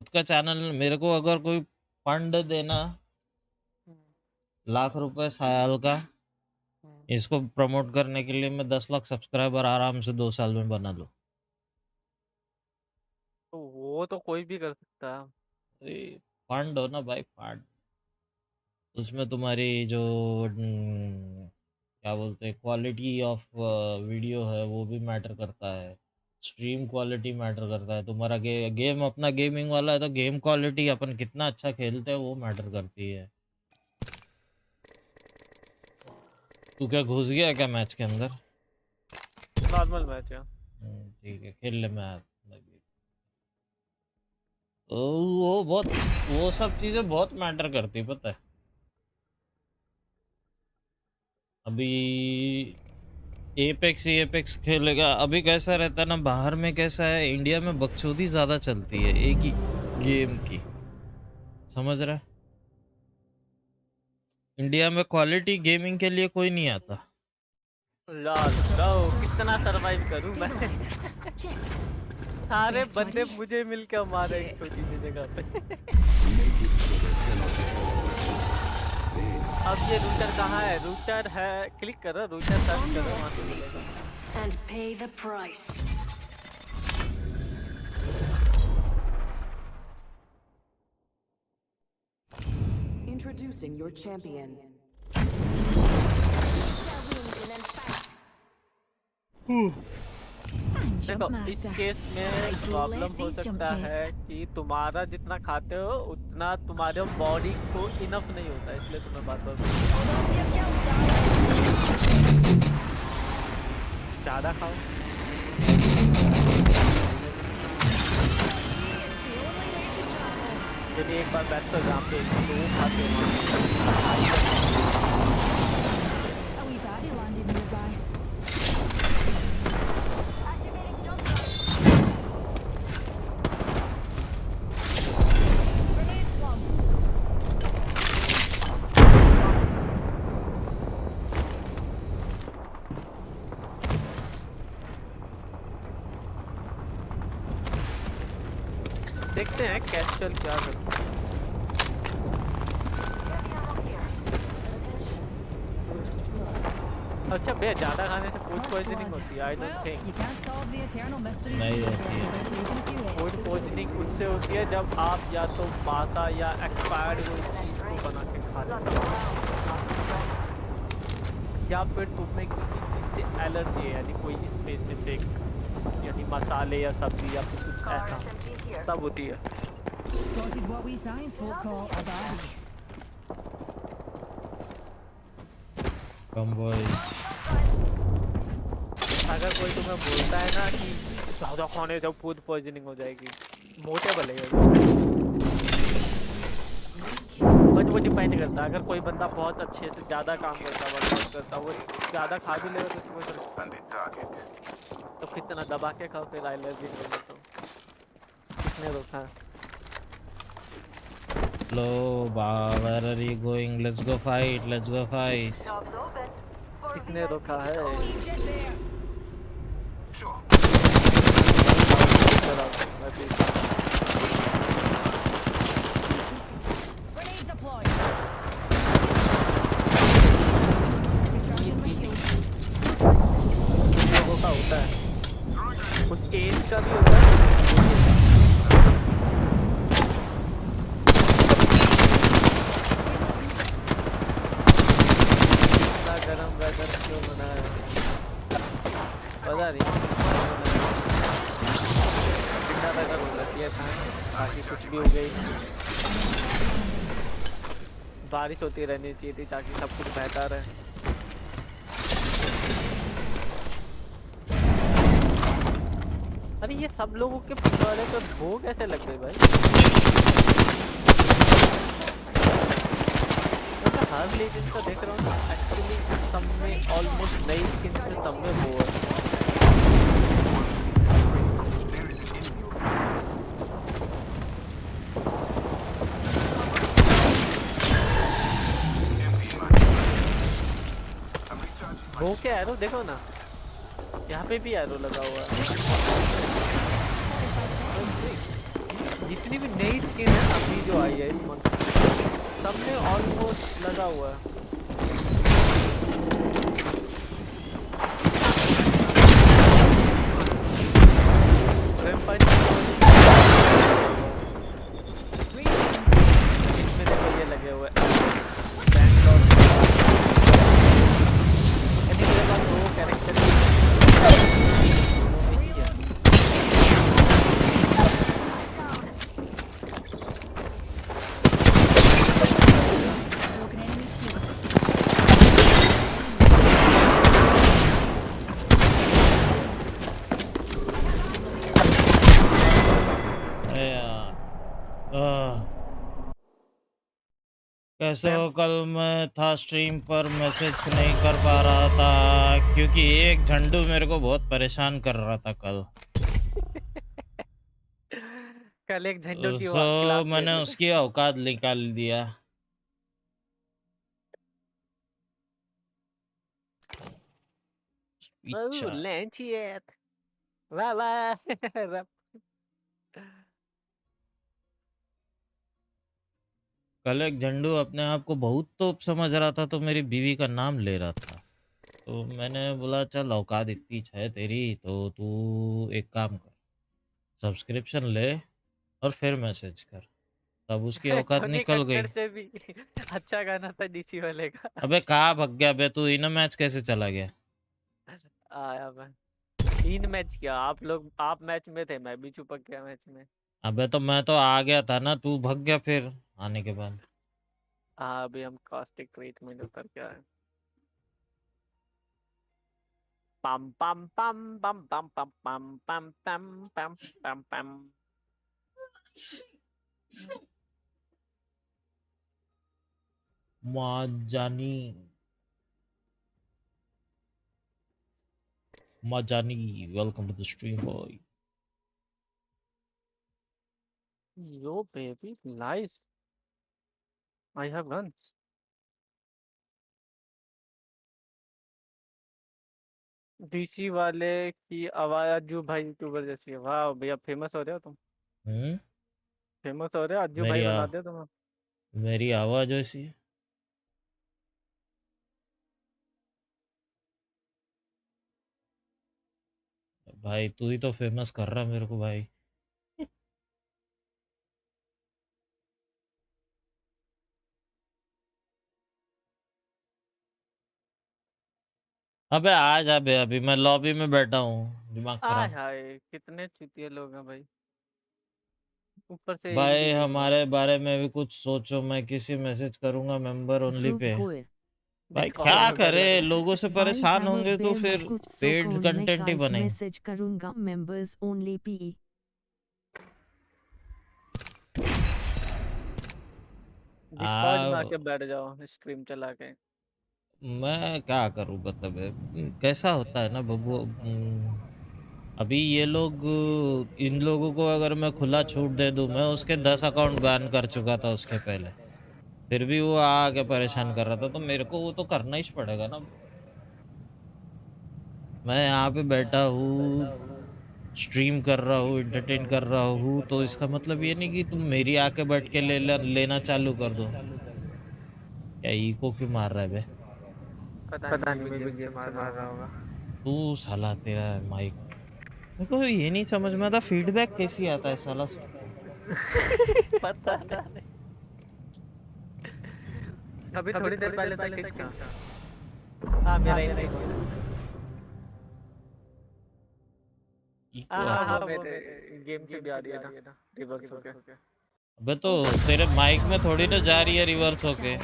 खुद का चैनल मेरे को अगर कोई फंड देना लाख रुपए साल का इसको प्रमोट करने के लिए मैं 10 लाख सब्सक्राइबर आराम से 2 साल में बना लूं। तो वो तो कोई भी कर सकता है। फंड हो ना भाई, फंड उसमें तुम्हारी जो क्या बोलते हैं क्वालिटी ऑफ वीडियो है वो भी मैटर करता है, स्ट्रीम क्वालिटी मैटर करता है। तुम्हारा गेम अपना गेमिंग वाला है तो गेम क्वालिटी अपन कितना अच्छा खेलते हैं वो मैटर करती है। तू क्या घुस गया क्या मैच के अंदर? नॉर्मल मैच है। ठीक है, खेल ले मैच। तो वो सब चीजें बहुत मैटर करती पता है। अभी एपेक्स खेलेगा, अभी कैसा रहता है ना, बाहर में कैसा है, इंडिया में बकचोदी ज्यादा चलती है एक ही गेम की, समझ रहा है? इंडिया में क्वालिटी गेमिंग के लिए कोई नहीं आता। कितना सरवाइव करूं मैं? सारे बंदे मुझे मिलकर मारे एक छोटी सी जगह पे। अब ये रूटर कहाँ है? रूटर है, क्लिक करो, रूटर सर्च करो, वहाँ पे मिलेगा। And pay the price. Introducing your champion. देखो इस केस में प्रॉब्लम हो सकता है कि तुम्हारा जितना खाते हो उतना तुम्हारे बॉडी को इनफ नहीं होता, इसलिए तुम्हें बात ज़्यादा खाओ। यदि एक बार बैठ तो जहाँ पे तो खाते देखते हैं कैशुअल क्या करते हैं। अच्छा भैया ज्यादा खाने से फूड पॉइजनिंग होती है? आई डोंट थिंक नहीं होती है। फूड पॉइजनिंग उससे होती है जब आप या तो बासा या एक्सपायर्ड कोई चीज को बना के खा लेते हो, या फिर तुम्हें किसी चीज से एलर्जी है, यानी कोई स्पेसिफिक यानी मसाले या सब्जी या फिर कुछ ऐसा तब होती है। अगर कोई तुम्हें बोलता है ना कि ज़्यादा खाने से फूड पॉइजनिंग हो जाएगी, मोटे भले बट वो डिपेंड करता है। अगर कोई बंदा बहुत अच्छे से ज़्यादा काम करता वर्कआउट करता, वो ज़्यादा खा भी लेगा तो कितना दबा के खाओ फिर एलर्जी नहीं हो तो किसने रोका? लो where are you going? Let's go fight, let's go fight. किसने रोका है? रोका होता है, कुछ एज का भी होता है। गरम वेदर क्यों बना है पता नहीं, ठंडा वेदर हो जाती है ताकि कुछ भी हो गई, बारिश होती रहनी चाहिए थी ताकि सब कुछ बेहतर है। अरे ये सब लोगों के पिछवाड़े पे वो कैसे लग गए भाई? हर लेजेंड का देख रहा हूँ एक्चुअली सब में ऑलमोस्ट नई स्किन से सब में वो है। वो क्या एरो देखो ना, यहाँ पे भी एरो लगा हुआ है। जितनी भी नई स्किन है अभी जो आई है इस मंथ, सब में ऑलमोस्ट लगा हुआ है। वेम्पायर इसमें देखो ये लगे हुए बैंगलोर, यानी मेरे पास वो कैरेक्टर दोनों में ही है। अरे यार, आह, कैसे हो? कल मैं था स्ट्रीम पर, मैसेज नहीं कर पा रहा था क्योंकि एक झंडू मेरे को बहुत परेशान कर रहा था कल। कल एक झंडू की सो क्लास ले मैंने रहे थे। उसकी औकात निकाल दिया। ओह पीछा लेंचियत, वाह वाह। कल एक झंडू अपने आप को बहुत तोप समझ रहा था तो मेरी बीवी का नाम ले रहा था। तो मैंने बोला चल औकात इतनी है तेरी तो तू एक काम कर, सब्सक्रिप्शन ले और फिर मैसेज कर। तब उसकी औकात टोनी निकल कक्कड़ गई। से भी अच्छा गाना था डीसी वाले का। अबे कहाँ भाग गया बे तू? इन मैच कैसे चला गया? आया मैं, 3 मैच किया, आप मैच में थे, मैं भी चुपक गया मैच में। अबे तो मैं तो आ गया था ना, तू भाग गया फिर आने के बाद। हाँ अभी हम कास्टिक क्रीट में उतर के आए। पम पम पम पम पम पम पम पम पम पम पम पम। माँ जानी, माँ जानी, welcome to the stream boy. Yo baby nice, I have guns. DC वाले की आवाज अज्जू भाई यूट्यूबर जैसी है। वाह भैया फेमस हो रहे हो तुम, हम्म। फेमस हो रहे हो, अज्जू मेरी भाई आ, बना दिया तुम्हें। मेरी आवाज ऐसी है। भाई तू ही तो फेमस कर रहा है मेरे को भाई। अबे आ जा बे, अभी मैं लॉबी में बैठा हूँ, दिमाग आय खराब। हाय कितने चूतिए लोग हैं भाई, ऊपर से एज भी भाई नहीं हुआ। हमारे बारे में भी कुछ सोचो, मैं किसी मैसेज करूंगा मेंबर ओनली Group पे। goal. भाई डिस्कॉर्ड क्या में कर करे, लेना। लोगों से भाई परेशान have a होंगे तो bear मैं फिर कुछ सो पेड कौन मैं कंटेंट ही कल बनेंगे। मैसेज करूंगा members only पे। डिस्कॉर्ड में आ आके बैठ जाओ स्ट्रीम चला के। मैं क्या करूं, मतलब कैसा होता है ना बबू। अभी ये लोग, इन लोगों को अगर मैं खुला छूट दे दूं, मैं उसके 10 अकाउंट बैन कर चुका था उसके पहले, फिर भी वो आके परेशान कर रहा था, तो मेरे को वो तो करना ही पड़ेगा ना। मैं यहाँ पे बैठा हूँ, स्ट्रीम कर रहा हूँ, एंटरटेन कर रहा हूँ, तो इसका मतलब ये नहीं कि तुम मेरी आके बैठ के लेना चालू कर दो। क्या इको क्यों मार रहा है बे? पता नहीं मैं भी गेम से मार रहा होगा। तू साला, तेरा माइक मेरे को ये नहीं समझ में आता, फीडबैक कैसी आता है साला। पता नहीं, अभी थोड़ी देर पहले तक ठीक था। हाँ मेरा इनपुट हो रहा है। इको हाँ आता हाँ है। वो मेरे गेम से भी आ रही है ना, रिवर्स हो गया। अबे तो तेरे माइक में थोड़ी ना जा रही है रिवर्स होके।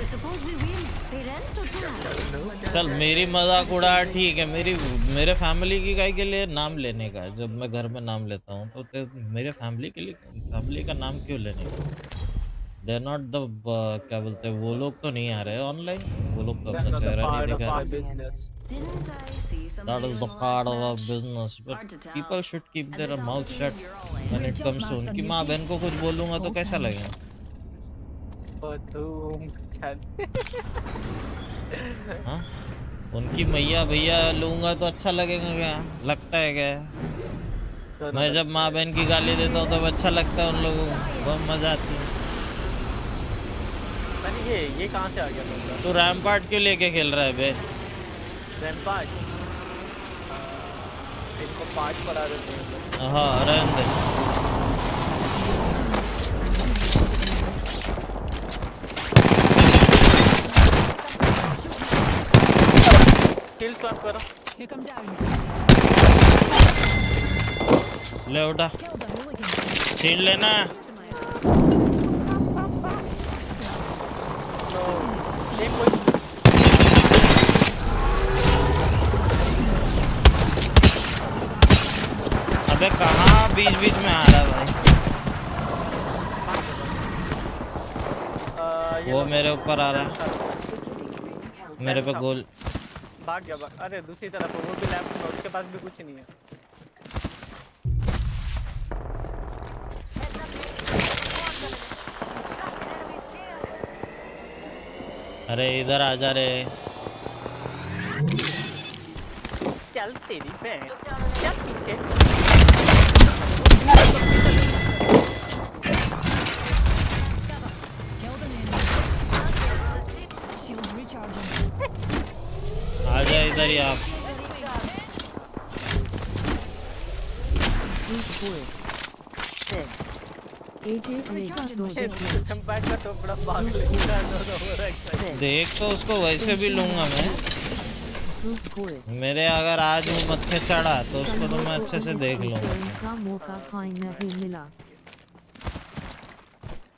Suppose we win. Pay rent or tax? चल मेरी मजाक उड़ा, ठीक है, मेरे फैमिली की काय के लिए नाम लेने का, जब मैं घर में नाम लेता हूँ तो मेरे फैमिली के लिए, फैमिली का नाम क्यों लेने का? दे आर नॉट द, क्या बोलते हैं, वो लोग तो नहीं आ रहे ऑनलाइन, वो लोग तो अपना That's not the चेहरा नहीं part of दिखा my रहे। business. Didn't I see some That of you is in the the part last of our match? business, but Hard to tell. people should keep At their this mouth shut altitude, you're all in. when Great it job, comes to Master उनकी New माँ Team. बहन को कुछ बोलूंगा तो Whole कैसा time. लगेगा? Oh, तुम चल। हाँ उनकी मैया भैया लूंगा तो अच्छा लगेगा क्या? लगता है क्या? दोनों मैं जब लगते माँ हैं। बहन की गाली देता हूँ तब अच्छा लगता है उन लोगों को, बहुत मजा आती है। मैंने ये कहाँ से आ गया बंदा? तू रैम्पार्ट क्यों लेके खेल रहा है बे? रैम्पार्ट, इनको पार्ट पड़ा देते हैं हम लोग। हाँ रहने दे। किल स्वैप करो। Take him down. ले उठा, Kill the hooligan. शील्ड लेना। तो एक कोई अबे कहाँ बीच बीच में आ रहा है भाई? ये वो लो। मेरे ऊपर आ रहा है, मेरे पे गोल। भाग गया भाग। अरे दूसरी तरफ है, वो भी लेफ्ट में, उसके पास भी कुछ नहीं है। अरे इधर आ जा रे। चल तेरी बहन, चल पीछे। Killed an enemy. Shields recharging. आ जा इधर ही आप। चंपाट का टोपड़ा पागल है, हो रहा है। देख तो उसको वैसे भी लूंगा मैं। मेरे अगर आज वो मत्थे चढ़ा तो उसको तो मैं अच्छे से देख लूंगा। का मौका नहीं मिला।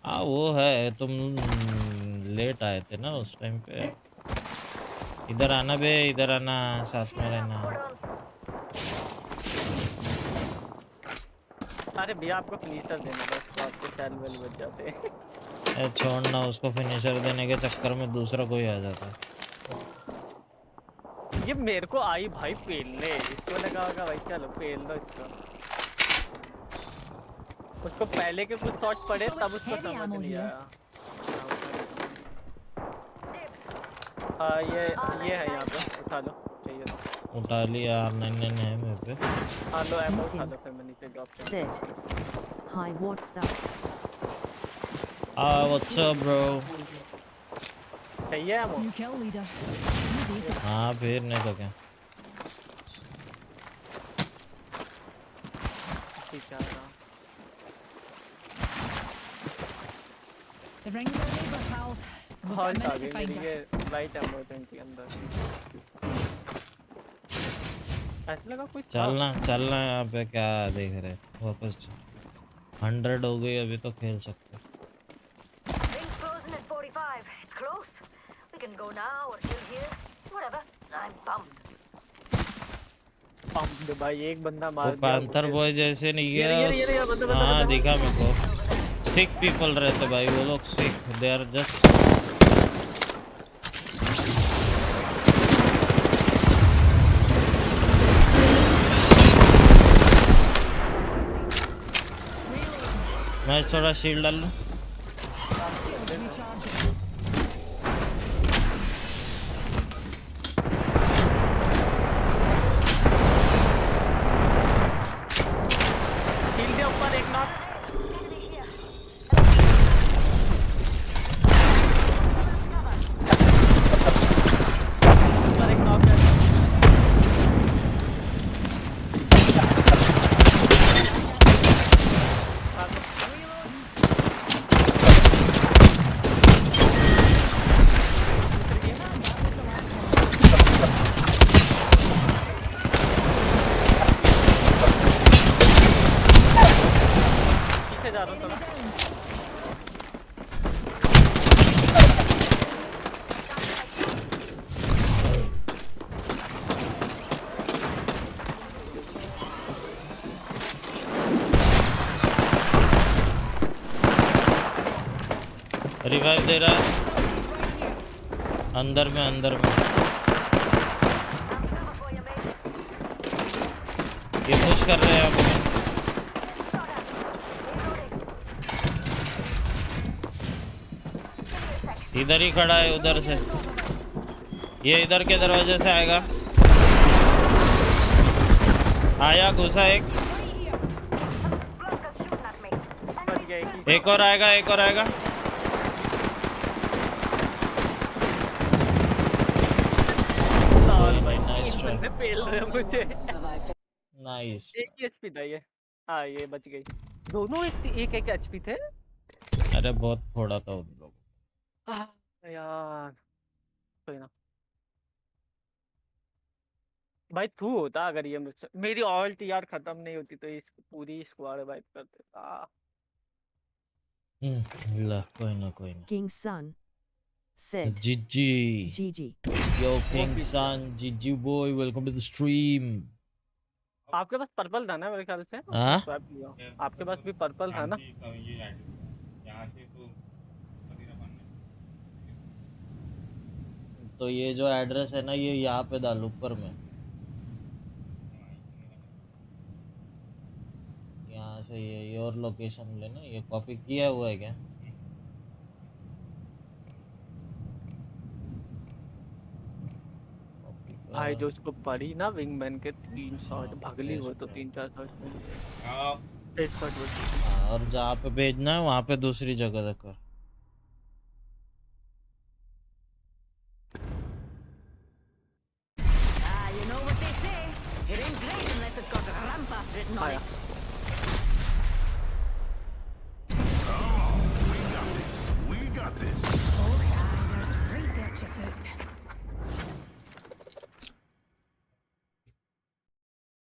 हाँ वो है, तुम लेट आए थे ना उस टाइम पे। इधर आना बे, इधर आना, साथ में रहना। अरे भैया आपको फिनिशर देना बस, तो आपके सेल वेल बच जाते हैं। ए छोड़ना उसको, फिनिशर देने के चक्कर में दूसरा कोई आ जाता है। ये मेरे को आई भाई पेलने, इसको लगा होगा भाई चलो पेल दो इसको। उसको पहले के कुछ शॉट पड़े तब उसको समझ नहीं आया। हाँ ये है यहाँ पे, उठा लो चाहिए तो। उठा लिया, R99 है मेरे पे। हाँ लो एमो उठा लो, फिर मैं नीचे ड्रॉप कर। Hi, what's that? What's up bro. चाहिए ammo? New kill leader. You did it. हाँ फिर नहीं तो क्या। ठीक है ना। The rings are labor, pals. We've got a halt आ minute गई to find मेरी, her. ये लाइट एमो 20 अंदर। ऐसा लगा कुछ चलना चलना, यहाँ पे क्या देख रहे, वापस 100 हो गई, अभी तो खेल सकते। Rings frozen at 45. It's close. We can go now or kill here. Whatever. I'm pumped. Pump भाई, एक बंदा मार वो दिया पैंथर मुझे। बॉय जैसे नहीं ये गया। बंदा हाँ दिखा मेरे को। सिख पीपल रहते भाई वो लोग, सिख, दे आर जस्ट। मैं थोड़ा शील्ड डाल लूं। शील्ड के ऊपर एक नॉक। ऊपर एक नॉक है। पीछे जा रहा हूँ थोड़ा। रिवाइव दे रहा है अंदर में, अंदर में। ये पुश कर रहे हैं आप। इधर ही खड़ा है, उधर से। ये इधर के दरवाजे से आएगा। आया घुसा एक। Blockers shooting at me. बच गया एक ही। एक और आएगा, एक और आएगा। लाल भाई नाइस तीन ट्राई, बंदे पेल रहे हैं मुझे। नाइस। एक ही एचपी था ये। हाँ ये बच गई। दोनों एक एक एचपी थे। अरे बहुत फोड़ा था उन लोगों को। आह, यार कोई ना भाई, तू होता अगर ये मुझसे, मेरी ऑल्ट यार खत्म नहीं होती तो इस पूरी स्क्वाड वाइप कर देता। ला कोई ना कोई ना। King Sun said, जीजी, GG. यो वो किंग पीछे है। Son, GG boy, welcome to the stream. आपके पास पर्पल था ना मेरे ख्याल से, मैं हाँ स्वैप लिया। आपके पास भी पर्पल था ना? तो ये जो एड्रेस है ना, ये यहाँ पे डाल ऊपर में। यहाँ से ये और लोकेशन लेना। ये कॉपी किया हुआ है क्या? कॉपी भाई का। जो उसको पड़ी ना विंगमैन के 3 शॉट, भगली हो तो 3-4 शॉट में एक शॉट बची। हाँ, और जहाँ पे भेजना है वहाँ पे दूसरी जगह कर। Ah, you know what they say. It ain't great unless it's got Rampa written on आया। it. We got this. Oh, yeah, there's research afoot.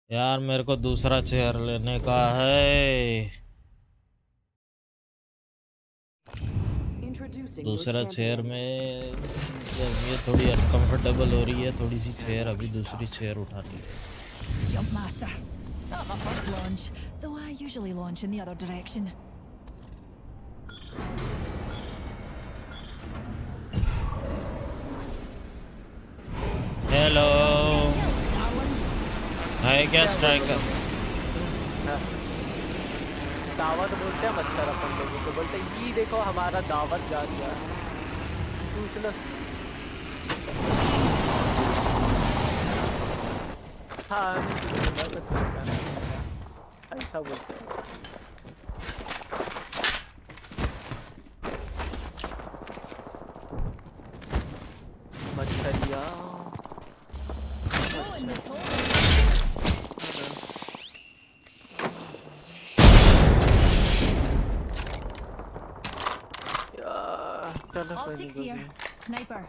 यार मेरे को दूसरा चेयर लेने का है। दूसरा चेयर में ये थोड़ी अनकंफर्टेबल हो रही है, थोड़ी सी चेयर, अभी दूसरी चेयर उठानी है। Jump master. Not my first launch, though I usually launch in the other direction. Hello, है क्या स्ट्राइकर? दावत बोलते हैं मच्छर अपन लोगों को, बोलते हैं ये देखो हमारा दावत जा दिया है। पूछ लो। हाँ नहीं पूछ लो, बस ऐसा बोलते हैं। मच्छरिया Go in this hole. चलो कोई Optics नहीं, here. Sniper.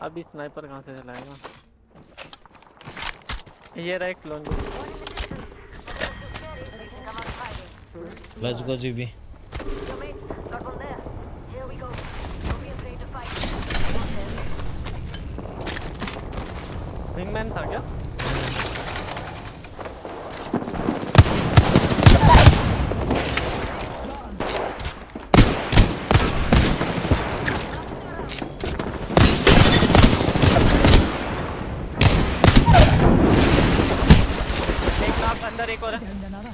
अभी स्नाइपर कहाँ से चलाएगा? ये रहा एक clone. Let's go GB. Your mates, got one there. Here we go. Don't be afraid to fight. Wingman था क्या? एक नाक अंदर, एक और है। Down another.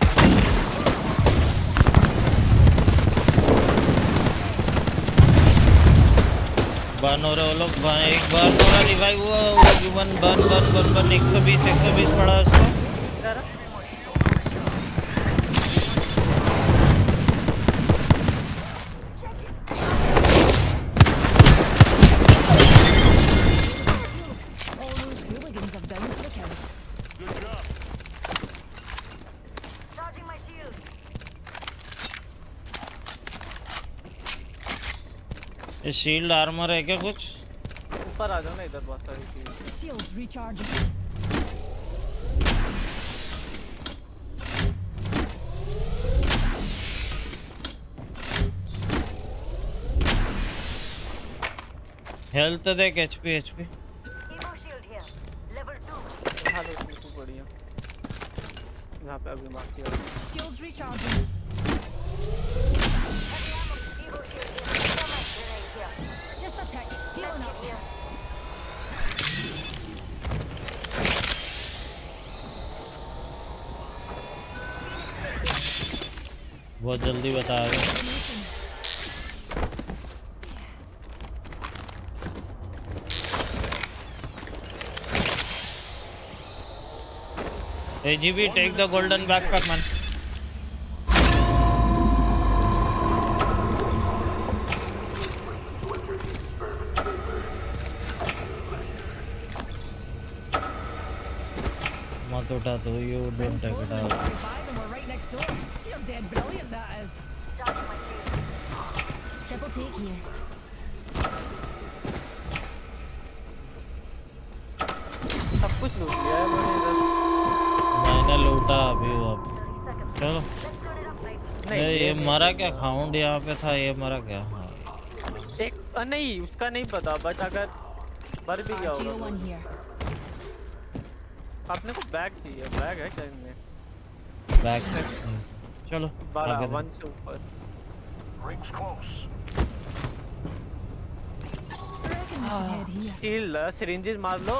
बर्न हो रहे वो लोग। एक बार थोड़ा रिवाइव हुआ वो one burn burn burn burn 120 पड़ा उसको। इधर है। All those hooligans have down for the count. Charging my shield. ये शील्ड आर्मर है क्या कुछ? ऊपर आ जाओ ना, इधर बहुत सारी चीजें। Shields recharging. हेल्थ देख, HP HP. Evo shield here. Level 2. उठा लो इसमें से बढ़िया। यहाँ पे अभी बाकी है। Shields recharging. Heavy ammo. Evo shield here. Thermite grenade here. Just a tick. Healing Medkit up. here. बहुत जल्दी बताया। AGB, take the golden backpack, man. मत उठा तो you don't Rings take it closing in out. 45 and we're right next door. You're dead brilliant, that is. Charging my shield. Triple take here. सब कुछ लूट लिया है मैंने इधर। मैंने लूटा अभी वो। 30 seconds. चलो। Let's turn it up, mate. नहीं ये नहीं मरा क्या? खाउंड यहाँ पे था, ये मरा क्या? हाँ। नहीं उसका नहीं पता, बट अगर मर भी गया होगा RTO1 here. अपने को बैग चाहिए। बैग है क्या इनमें? बैक। चलो। 12 आगे 1 से ऊपर। Rings close. I reckon we should head here. Shield syringes मार लो।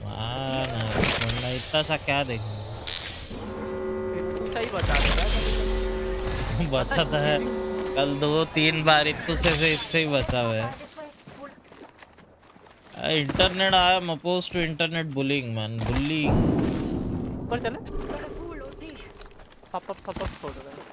वरना इतना सा क्या देखूं? तू सही बता देगा। बचा था है। कल 2-3 बार इतने से इससे ही बचा हुआ है। Internet I am oppose to internet bullying man, bullying. ऊपर चले। Got a full OT. पप छोड़ रहा है।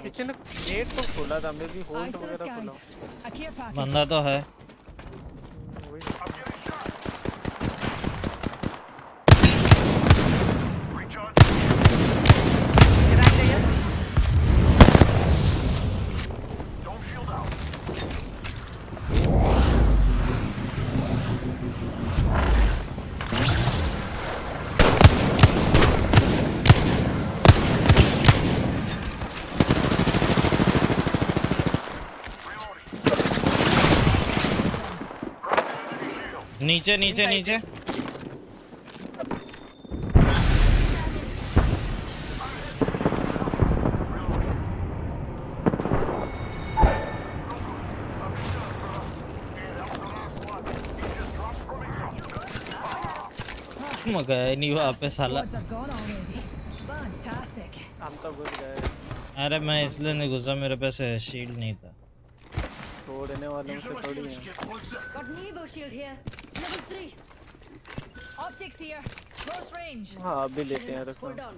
पीछे ने गेट तो खोला था, मैं भी होल्ड Eyes to the वगैरह खोला। skies. A care package. बंदा तो है। Recharge. कितना चाहिए? Don't shield out. नीचे नीचे नीचे। गए नहीं वहाँ पे साला। Squads are gone already. Fantastic. हम तो घुस गए। अरे मैं इसलिए नहीं घुसा, मेरे पास शील्ड नहीं था। छोड़ने वालों से थोड़ी है। Got an Evo shield here. Level 3. Optics here. Close range. हाँ अभी लेते हैं, रखो। Hold on.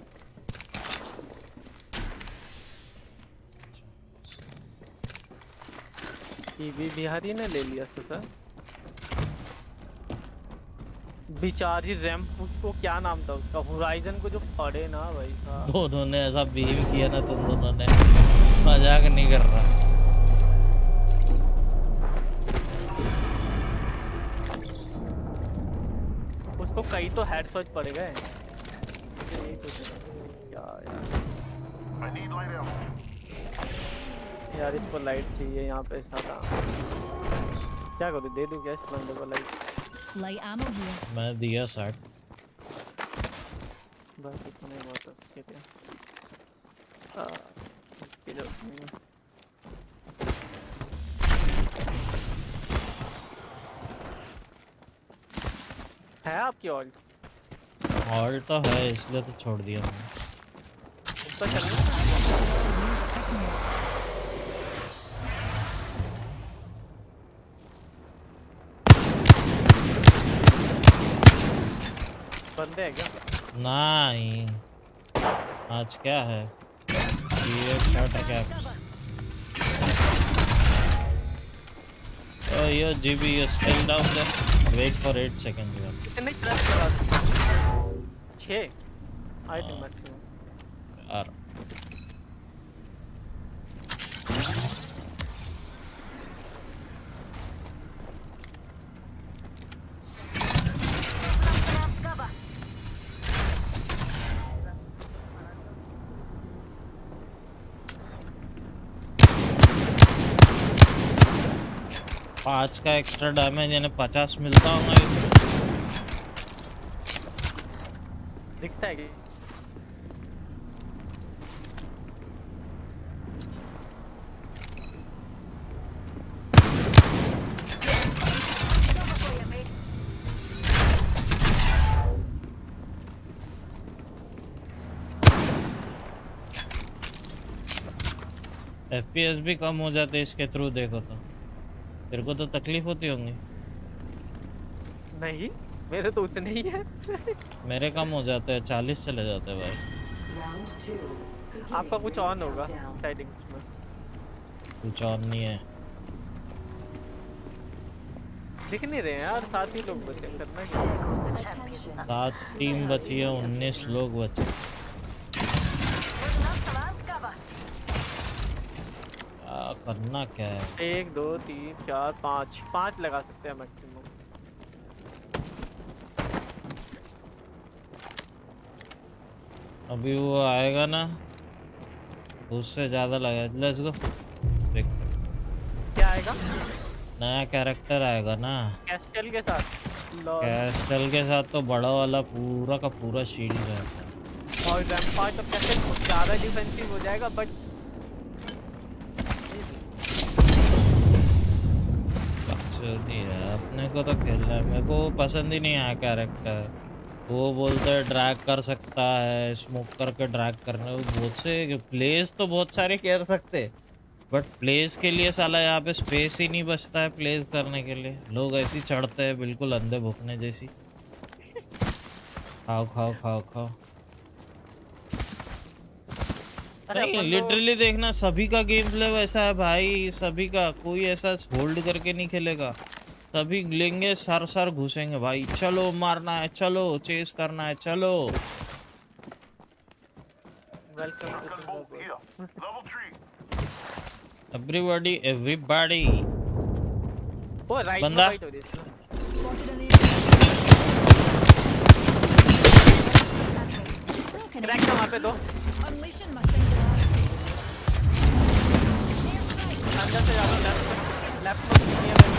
टीवी बिहारी ने ले लिया सर। बिचारी रैम्प, उसको क्या नाम था उसका, होराइजन को जो पड़े ना भाई साहब। दोनों ने ऐसा बीम किया ना, तुम दोनों ने। मजाक नहीं कर रहा। उसको कई तो हेडशॉट पड़ गए। यही तो क्या यार। I need light ammo. यार इसको लाइट चाहिए यहाँ पे साला। क्या करूँ, दे दूँ क्या इस बंदे को लाइट? Light ammo here. मैं दिया 60। बस इतना ही बहुत है उसके लिए। इसके लिए नहीं। है आपकी ऑल्ट? ऑल्ट तो है, इसलिए तो छोड़ दिया मैंने। ऊपर चलना। बंदे है क्या? नहीं, आज क्या है? ये shot attacks. Oh, yo, GB, you're still down there. Wait for 8 seconds. Yeah. कितने ट्रस्ट करा? 6 आई थिंक मैक्सिमम। यार Cover. 5 का एक्स्ट्रा डैमेज यानी 50 मिलता होगा इसमें। दिखता है कि FPS भी कम हो जाते इसके थ्रू, देखो तो तेरे को तो तकलीफ होती होंगी। नहीं, मेरे तो उतने ही है। मेरे कम हो जाते हैं, 40 चले जाते हैं भाई। आपका कुछ ऑन होगा सेटिंग्स में। कुछ और नहीं है। दिख नहीं रहे हैं यार, 7 ही लोग बचे, करना क्या? There goes the champion. 7 team बची है, 19 लोग बचे। There's enough alarm cover. क्या करना क्या है? 1 2 3 4 5 लगा सकते हैं मैक्सिमम। अभी वो आएगा ना, उससे ज्यादा लगा। Let's go. देख, क्या आएगा? नया कैरेक्टर आएगा ना कैस्टल के साथ। लॉल। कैस्टल के साथ, तो बड़ा वाला पूरा का पूरा शील्ड रहता है। और रैम्पार्ट तो कैसे ज़्यादा डिफेंसिव हो जाएगा, बट नहीं है, अपने को तो खेलना है। मेरे को पसंद ही नहीं आया कैरेक्टर। वो बोलते हैं ड्रैग कर सकता है, स्मोक करके ड्रैग करने, बहुत से प्लेस तो बहुत सारे कर सकते, बट प्लेस के लिए साला यहाँ पे स्पेस ही नहीं बचता है प्लेस करने के लिए। लोग ऐसे ही चढ़ते हैं बिल्कुल अंधे भुकने जैसी। खाओ खाओ खाओ खाओ। नहीं, लिटरली देखना, सभी का गेम प्ले वैसा है भाई, सभी का। कोई ऐसा होल्ड करके नहीं खेलेगा, सभी लेंगे सर सर घुसेंगे भाई। चलो मारना है, चलो चेस करना है, चलो। Shotgun bolt here. Level 3. Everybody everybody. वो राइट में बंदा। फाइट हो रही है। क्रैक था वहाँ पे दो। Unleashing my singularity. अंदर से जाओ, लेफ्ट में नहीं है मेरे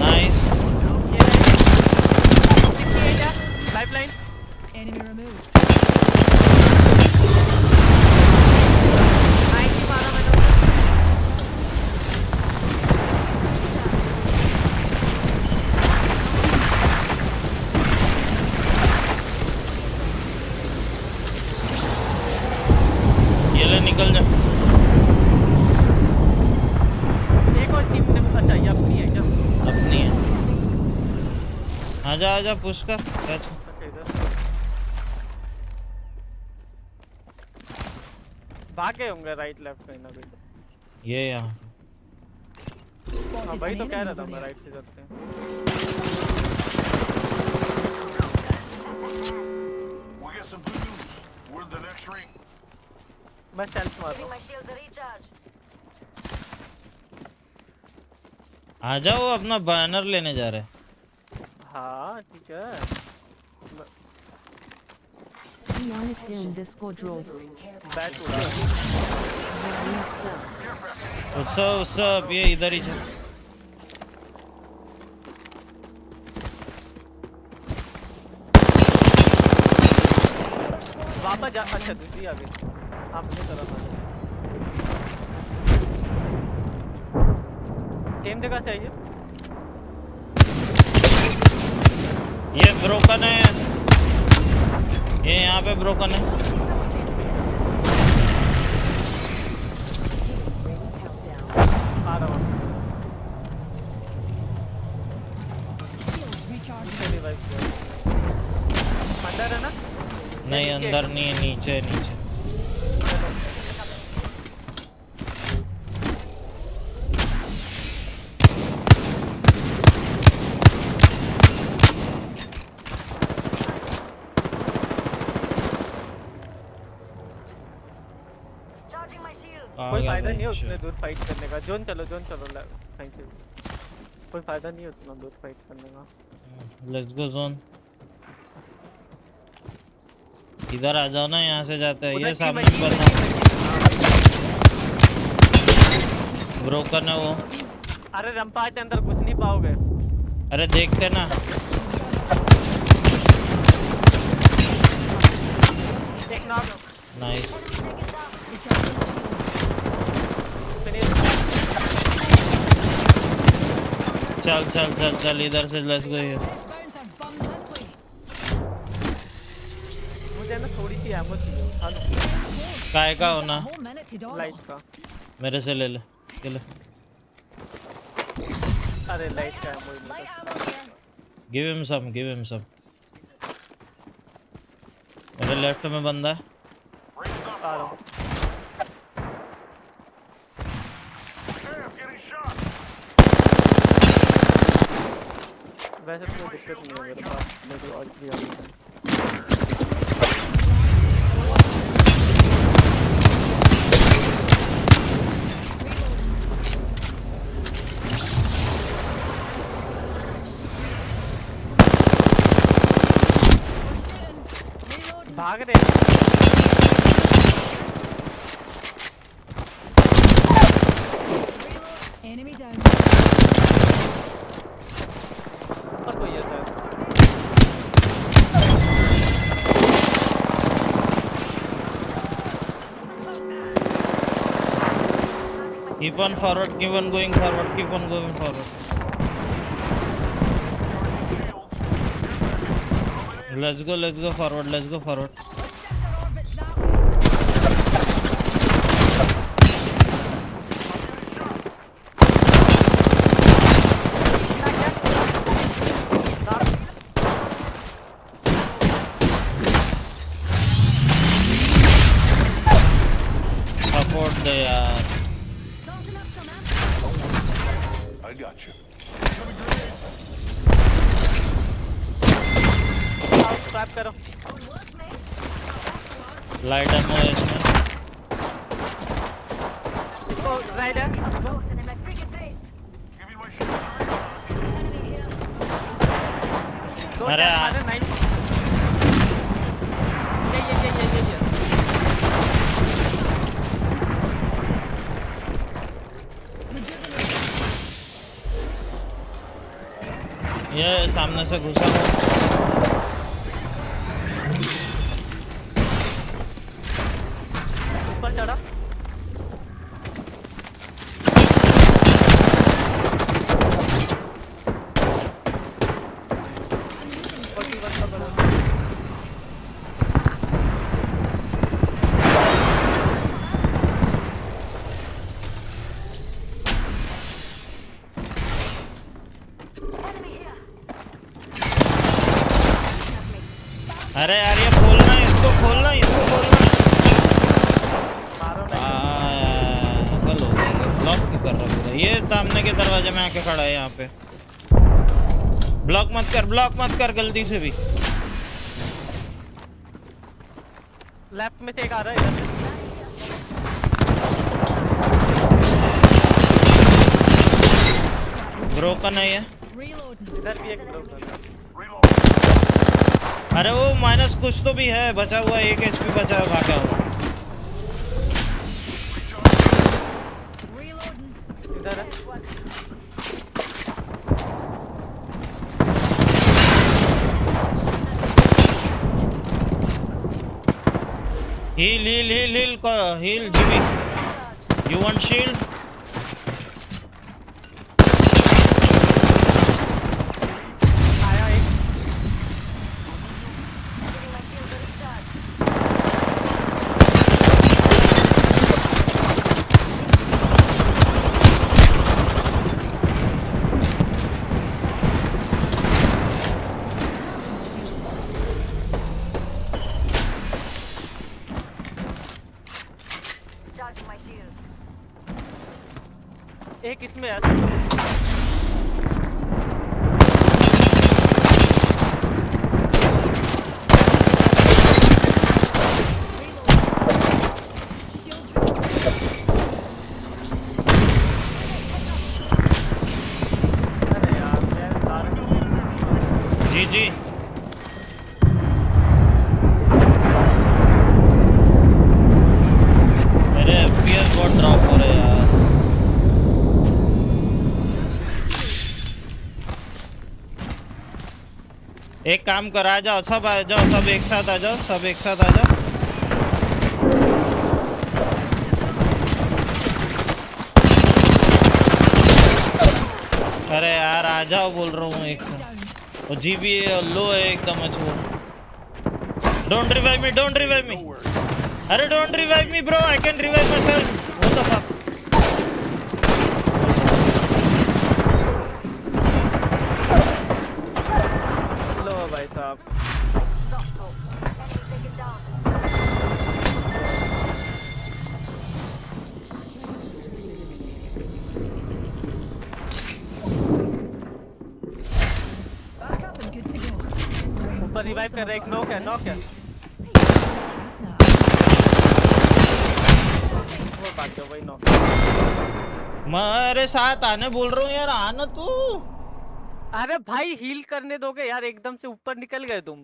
नाइस। लाइफलाइन। Enemy removed. 90 मारा मैंने। ये ले निकल जा। एक और टीम ने, अच्छा ये अपनी है क्या? अपनी है। आजा आजा, पुश कर। कैच। अच्छा इधर भागे होंगे राइट लेफ्ट कहीं ना कहीं। ये यहाँ हाँ Spotted भाई, an तो कह enemy रहा था over मैं there. राइट से जाते हैं। We get some good news. We're in the next ring. मैं सेल्फ मार रहा Giving हूँ। my shields a recharge. आ जाओ, अपना बैनर लेने जा रहे हैं। हाँ ठीक है। We understand the squad roles. Bat उड़ा। सब ये इधर ही चल। वापस जा। अच्छा दूसरी आ गई। अपनी तरफ आ गई। सेम जगह से आइए। ये ब्रोकन है, ये यहाँ पे ब्रोकन है। आ रहा हूँ। Shields recharging. नीचे रिवाइव किया। अंदर है ना? नहीं नीचे? अंदर नहीं है, नीचे नीचे। Charging my shield. आ कोई गया फायदा भाई, नहीं है चल। उतने दूर फाइट करने का। जोन चलो थैंक यू। कोई फायदा नहीं है उतना दूर फाइट करने का। Let's go zone. इधर आ जाओ ना, यहाँ से जाते हैं। उधर ये की सामने बची, बंदा बची। ब्रोकन है वो। अरे रंपाट के अंदर घुस नहीं पाओगे। अरे देखते ना। एक नॉक। नाइस। चल चल चल चल, इधर से let's go. Bounds are bummed this way. की एमो चाहिए उठा लो काय का होना A whole minute to dawdle. Light का। मेरे से ले ले ले अरे लाइट का एमो ही नहीं था। गिव हिम सम मेरे लेफ्ट में बंदा है Ring's not आ रहा far. हूँ। Damn, getting shot. वैसे तो कोई दिक्कत नहीं है मेरे पास, मेरे को और भी आ रही है। भाग रहे हैं। Enemy down. ऊपर कोई है शायद। keep on forward keep on going forward keep on going forward let's go forward support the yaar I got you. Trap करो। लाइट एमो है इसमें ओ राइट है। Close and in my friggin' face. Give me my shield. Enemy here. दो अरे tap यार। मारे, nice. ये। ये सामने से घुसा ऊपर चढ़ा। Enemy here. अरे यार ये खोलना इसको खोलना मारो ना। कल हो गया ब्लॉक क्यों कर रहा है ये सामने के दरवाजे में आके खड़ा है यहाँ पे ब्लॉक मत कर गलती से भी लेफ्ट में से एक आ रहा है इधर से। ब्रोकन है ये Reloading. इधर भी एक लोग है। Reload. अरे वो माइनस कुछ तो भी है बचा हुआ 1 HP बचा है भागा हुआ Reloading. इधर है। heal Jimmy you want shield आया एक। Giving my shield a recharge. Charging my shield. एक इसमें है। अरे यार मेरे सारे जी मेरे FPS बहुत ड्रॉप हो रहे हैं यार एक काम कर आ जाओ सब एक साथ आ जाओ अरे यार आ जाओ बोल रहा हूँ एक साथ और जीबी लो है एकदम अच्छा Don't revive me, don't revive me. Arey, don't revive me, bro. I can revive myself. What the fuck? लो भाई साहब Back up and good to go. ऊपर रिवाइव कर रहा है एक नॉक है वो बात है वही नॉक मेरे साथ आने बोल रहा हूँ यार, आना तू। अरे भाई हील करने दोगे यार एकदम से ऊपर निकल गए तुम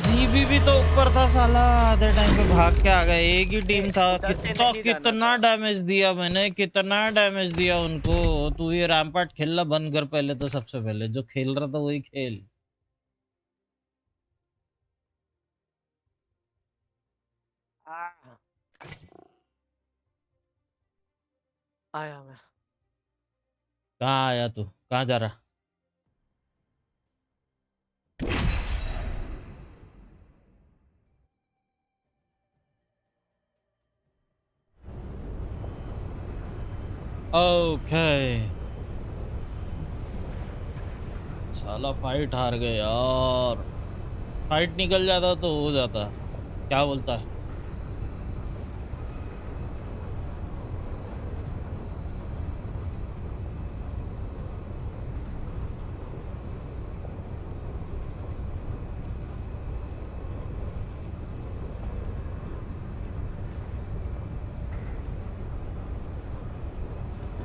जीबी भी तो ऊपर था साला, आधे टाइम पे भाग के आ गए। एक ही टीम था। उधर से कितना नहीं जाना कितना था। डैमेज दिया मैंने, कितना डैमेज दिया उनको। तू ये रैम्पार्ट खेलना बंद कर पहले, तो सबसे पहले जो खेल रहा था वही खेल। आह, आया मैं कहाँ आया तू, कहाँ जा रहा? ओके साला फाइट हार गए यार। फाइट निकल जाता तो हो जाता। क्या बोलता है?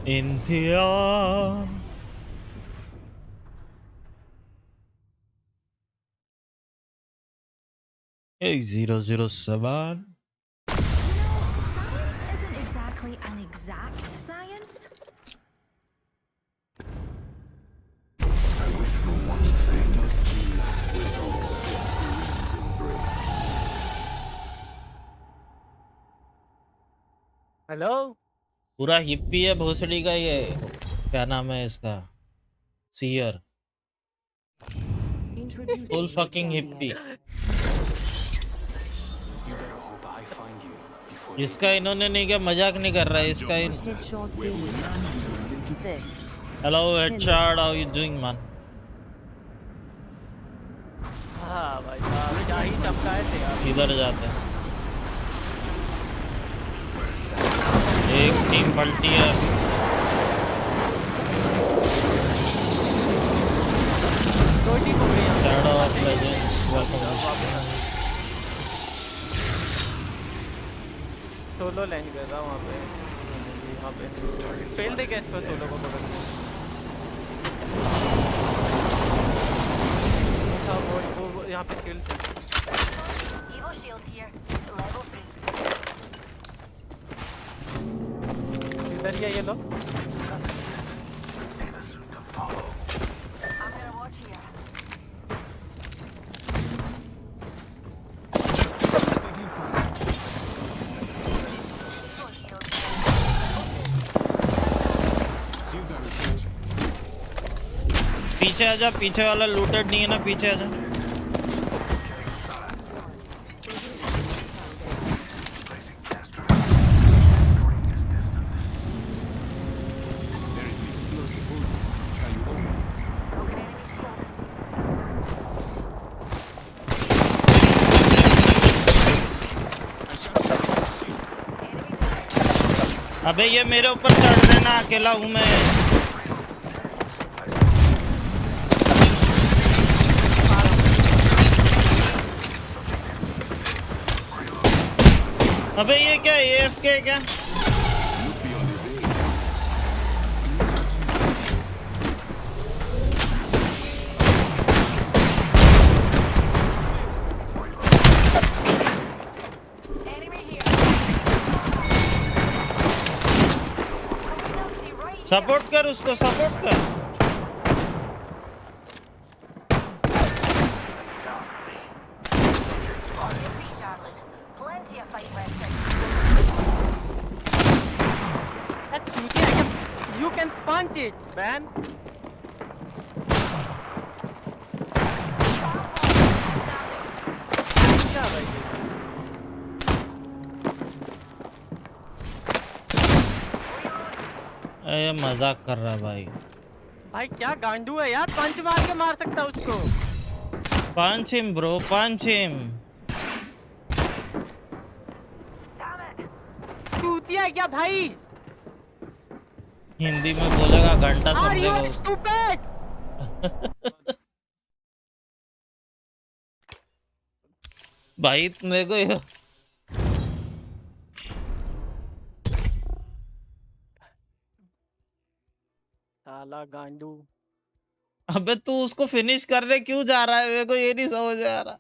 इंथिया 007 Science isn't exactly an exact science. Hello पूरा हिप्पी है भोसड़ी का ये। क्या नाम है इसका? सीयर। Introducing full the fucking champion. Hippie. You better hope I find you before इसका इन्होंने नहीं क्या मजाक नहीं कर रहा है इसका Headshot killing. Sick. Hello headshot, how you doing man? हाँ भाई साहब क्या ही चमकाए थे यार इधर जाते हैं। एक टीम पलटी है। दो टीम हो गई यहाँ पे। Shadow of legends welcome. Solo land कर रहा हूँ वहाँ पे फेल दे गया इसको सोलो को पकड़ के। हाँ, वो यहाँ पे shield Evo shield here. Level 3. इधर ही है ये लोग I'm gonna watch here. Evo shield पीछे आजा, पीछे वाला लूटेड नहीं है ना, पीछे आजा। broken enemy shield. अबे ये मेरे ऊपर चढ़ रहे ना, अकेला हूँ मैं। अबे ये क्या AFK क्या? Enemy here. See right support कर उसको, सपोर्ट कर। darling. Plenty of fight left. You can punch it man ये मजाक कर रहा भाई। भाई क्या गांडू है यार, पंच मार के मार सकता है उसको। पंच हिम ब्रो, पंच हिम। चूतिया है क्या भाई? हिंदी में बोलेगा घंटा समझेगा उसको। स्टूपिड। भाई मेरे को साला गांडू। अबे तू उसको फिनिश करने क्यों जा रहा है? मेरे को ये नहीं समझ आ रहा।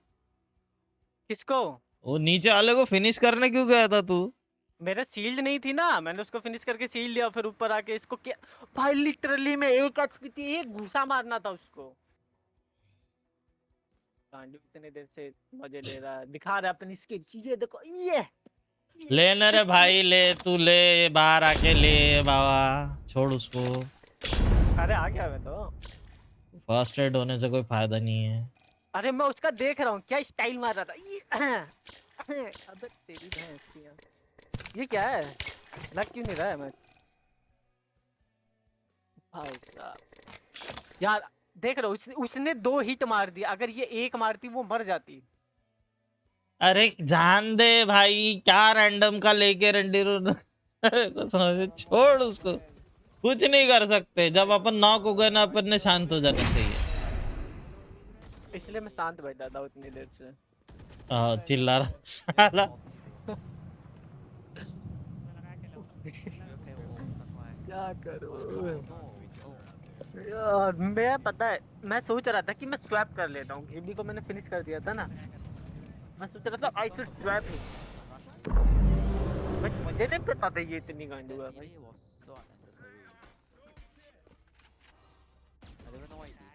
किसको? वो नीचे वाले को फिनिश करने क्यों गया था तू? मेरा शील्ड नहीं थी ना, मैंने उसको फिनिश करके शील्ड लिया, फिर ऊपर आके इसको क्या भाई, लिटरली में एक एचपी थी, एक घुसा मारना था उसको। गांडू इतने देर से मजे ले रहा है, दिखा रहा है अपनी स्किल। ये देखो ये लेना रे भाई, ले तू ले, बाहर आके ले बाबा, छोड़ उसको। अरे आ गया मैं तो। फर्स्ट एड होने से कोई फायदा नहीं है। अरे मैं उसका देख रहा हूँ क्या स्टाइल मार रहा था। अबे तेरी भैंस की यार। ये क्या है, लग क्यों नहीं रहा है मैं? भाई साहब यार देख रहा हूँ, उसने 2 हिट मार दिया, अगर ये 1 मारती वो मर जाती। अरे जान दे भाई, क्या रैंडम का लेके रंडीरो को समझ, छोड़ उसको, कुछ नहीं कर सकते। जब अपन नॉक हो गए ना, अपन ने शांत हो जाना चाहिए। इसलिए मैं शांत बैठा था उतनी देर से। चिल्ला रहा साला। क्या करूं यार, मैं पता है मैं सोच रहा था कि मैं स्वैप कर लेता हूँ। घीबी को मैंने फिनिश कर दिया था ना, मैं सोच रहा था आई शुड स्वैप ही। मुझे नहीं पता था ये इतनी गांडू है भाई।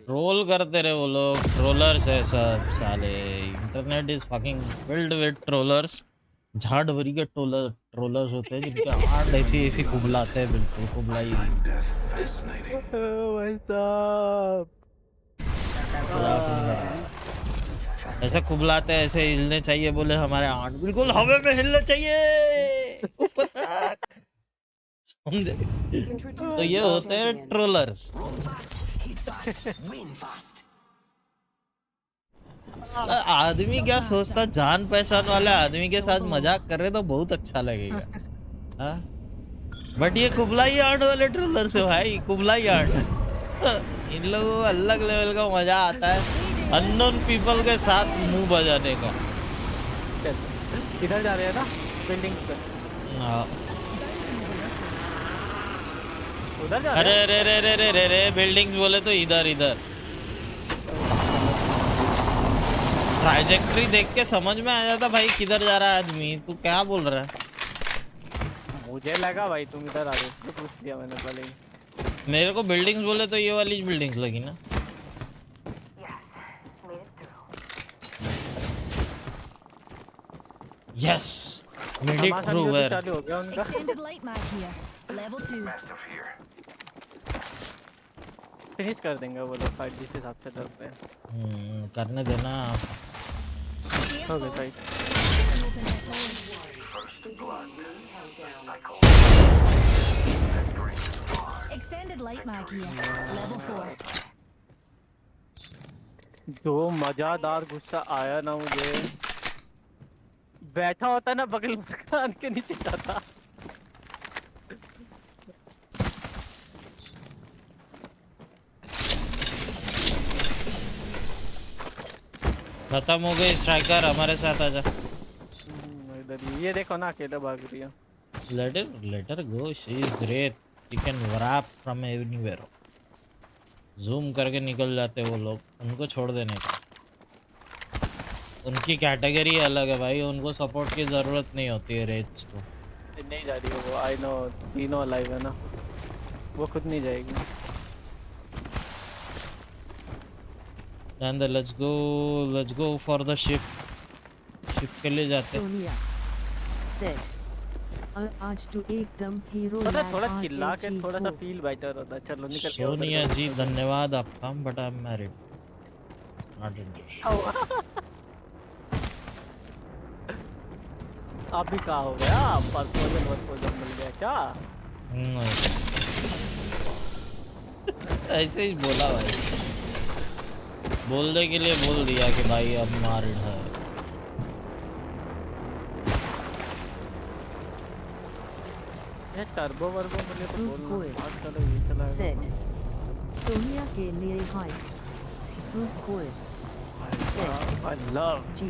ट्रोल करते रहे वो लोग, ट्रोलर्स है सब साले। Internet is fucking filled with trollers. झाड़ भरी के ट्रोलर्स होते हैं जिनके हाथ ऐसी ऐसी कुबलाते हैं, बिल्कुल कुबलाई। भाई साहब ऐसा कुबलाते हैं, ऐसे हिलने चाहिए, बोले हमारे हाथ बिल्कुल हवा में हिलने चाहिए, ऊपर तक, समझे? तो ये होते हैं ट्रोलर्स। आदमी क्या सोचता, जान पहचान वाले आदमी के साथ मजाक कर रहे तो बहुत अच्छा लगेगा, हाँ? बट ये कुबलाई आर्ट वाले ट्रोलर से भाई, कुबलाई आर्ट इन लोगों को अलग लेवल का मजा आता है अननोन पीपल के साथ मुंह बजाने का। इधर जा रहे हैं ना बिल्डिंग पे? उधर जा रहे हैं? अरे रे रे रे रे रे बिल्डिंग्स बोले तो इधर इधर। ट्राइजेक्टरी देख के समझ में आ जाता भाई किधर जा रहा है आदमी। तू क्या बोल रहा है? मुझे लगा भाई तुम इधर आ रहे हो, तो पूछ लिया मैंने पहले ही। मेरे को बिल्डिंग्स बोले तो ये वाली बिल्डिंग्स लगी ना। Yes made it through. वेयर चालू हो गया उनका। Extended light mag here. Level 2. Finish कर देंगे वो लोग फाइट जिस हिसाब से डरते हैं। करने देना। हो गया fight. Extended light mag here. Level 4. जो मजादार गुस्सा आया ना मुझे, बैठा होता ना बगल में कान के नीचे जाता। खत्म हो गई स्ट्राइकर, हमारे साथ आजा। इधर ये देखो ना अकेले भाग रही है। let her go, she is great, you can wrap from anywhere। Zoom करके निकल जाते वो लोग, उनको छोड़ देने का। उनकी कैटेगरी अलग है भाई, उनको सपोर्ट की जरूरत नहीं होती है रेट्स को। नहीं जा रही है वो, आई नो, तीनों अलाइव है ना, वो खुद नहीं जाएगी। And let's go for the ship के लिए जाते। आज तो एकदम हीरो थोड़ा चिल्ला के थोड़ा सा फील बेटर होता है। चलो निकल के। सोनिया जी धन्यवाद आपका, but I am married, not interested. आप भी कहा हो गया, परपोजल मिल गया क्या? नहीं। ऐसे ही बोला भाई, बोलने के लिए बोल दिया कि भाई अब मारिड है। ये टर्बो वर्बो मिले तो Fruit बोल coil. आज चलो ये चलाएगा। Said. सोनिया के लिए हाय। Fruit coil. I love जी।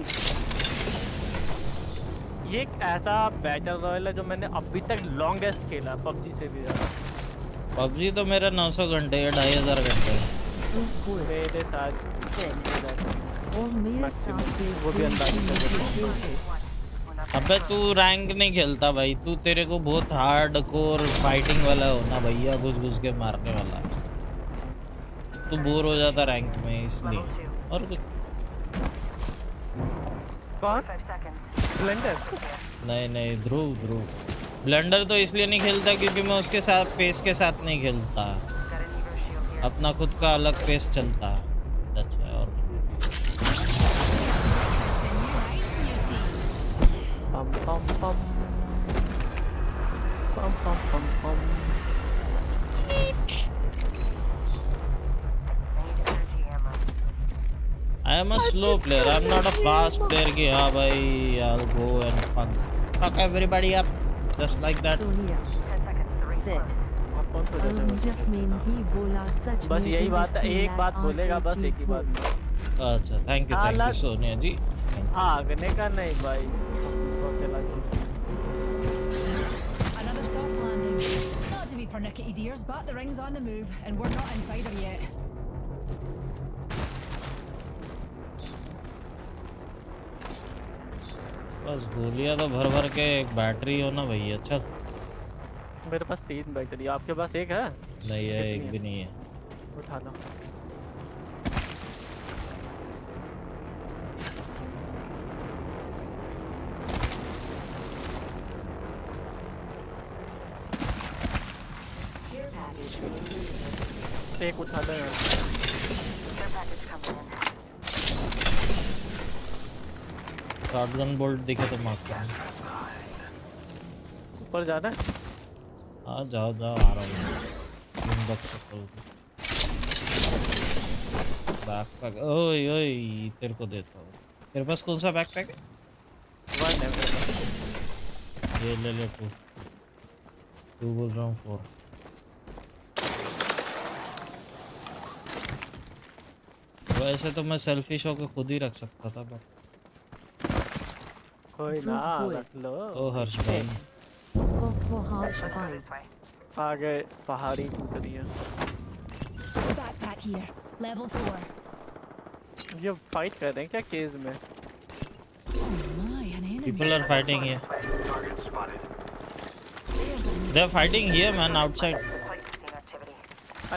ये एक ऐसा बैटल रॉयल है जो मैंने अभी तक लॉन्गेस्ट खेला पबजी से भी ज्यादा। पबजी तो मेरा 900 घंटे या 2500 घंटे है। Fruit coil. मेरे साथ और मेरे Maximum. साथ के वो भी अंदाज़ से खेल है। अबे तू रैंक नहीं खेलता भाई, तू तेरे को बहुत हार्ड कोर फाइटिंग वाला होना भैया, घुस घुस के मारने वाला। तू बोर हो जाता रैंक में इसलिए, और कुछ कौन 5 seconds. स्प्लेंडर? नहीं। नहीं ध्रुव, ब्लेंडर तो इसलिए नहीं खेलता क्योंकि मैं उसके साथ पेस के साथ नहीं खेलता, Got an Evo shield here. अपना खुद का अलग पेस चलता है। अच्छा है। और पम पम पम पम पम पम पम। I need energy ammo. I am a slow player, I am not a fast player कि हाँ भाई I'll go and fuck everybody up just like that। Sonia 10 seconds. The ring's Said. close. आप कौन सा अरुण जखमीन ही बोला सच बस में यही बात है, एक बात Dynasty बोलेगा बस RPG एक ही बात। अच्छा थैंक यू अलग- सोनिया जी। आगने का नहीं भाई। Another soft landing. Not to be pernickety dears, but the ring's on the move, and we're not inside her yet. बस गोलियां तो भर भर के एक बैटरी हो ना भैया। अच्छा मेरे पास 3 बैटरी, आपके पास एक है? नहीं है, कितनी एक है? भी नहीं है। उठा लो। Care package. एक उठा लो यार। Care package coming in. Shotgun bolt दिखे तो मार कर। ऊपर जाना है? हाँ जाओ आ रहा हूँ। बैकपैक ओए ओए तेरे को देता हूँ। तेरे पास कौन सा बैकपैक है? 1 है मेरे पास। ये ले 2 बोल रहा हूँ 4। वैसे तो मैं सेल्फिश होकर खुद ही रख सकता था बट कोई ना कोई। रख लो। ओ हर्ष भाई हार्श Let's go भाई this way. आगे पहाड़ी कूद रही है। Backpack here. Level 4. ये फाइट कर रहे हैं क्या केज में? Oh my, an enemy. People are fighting here. Target spotted. They are fighting here man outside. Flight scene activity.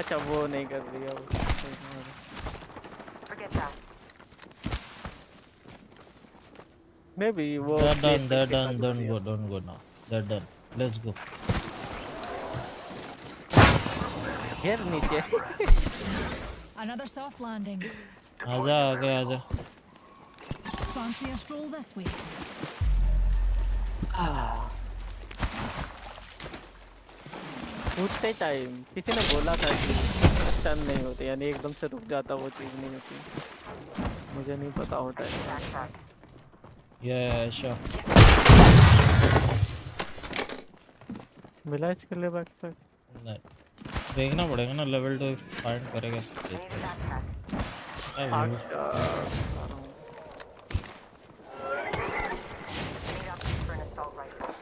अच्छा वो नहीं कर रही है वो। Forget that. मे बी वो They're done, don't go now. They're done. Let's go. गिर नीचे। Another soft landing. आजा आजा। Fancy a stroll this way? कूदते टाइम किसी ने बोला था कि टर्न नहीं होते, यानी एकदम से रुक जाता, वो चीज़ नहीं होती। मुझे नहीं पता होता है। Backtrack. Yeah, sure. मिला इसके लिए बैकपैक? नहीं देखना पड़ेगा ना, लेवल 2 फाइंड करेगा। I need a backpack. Need options for an assault rifle.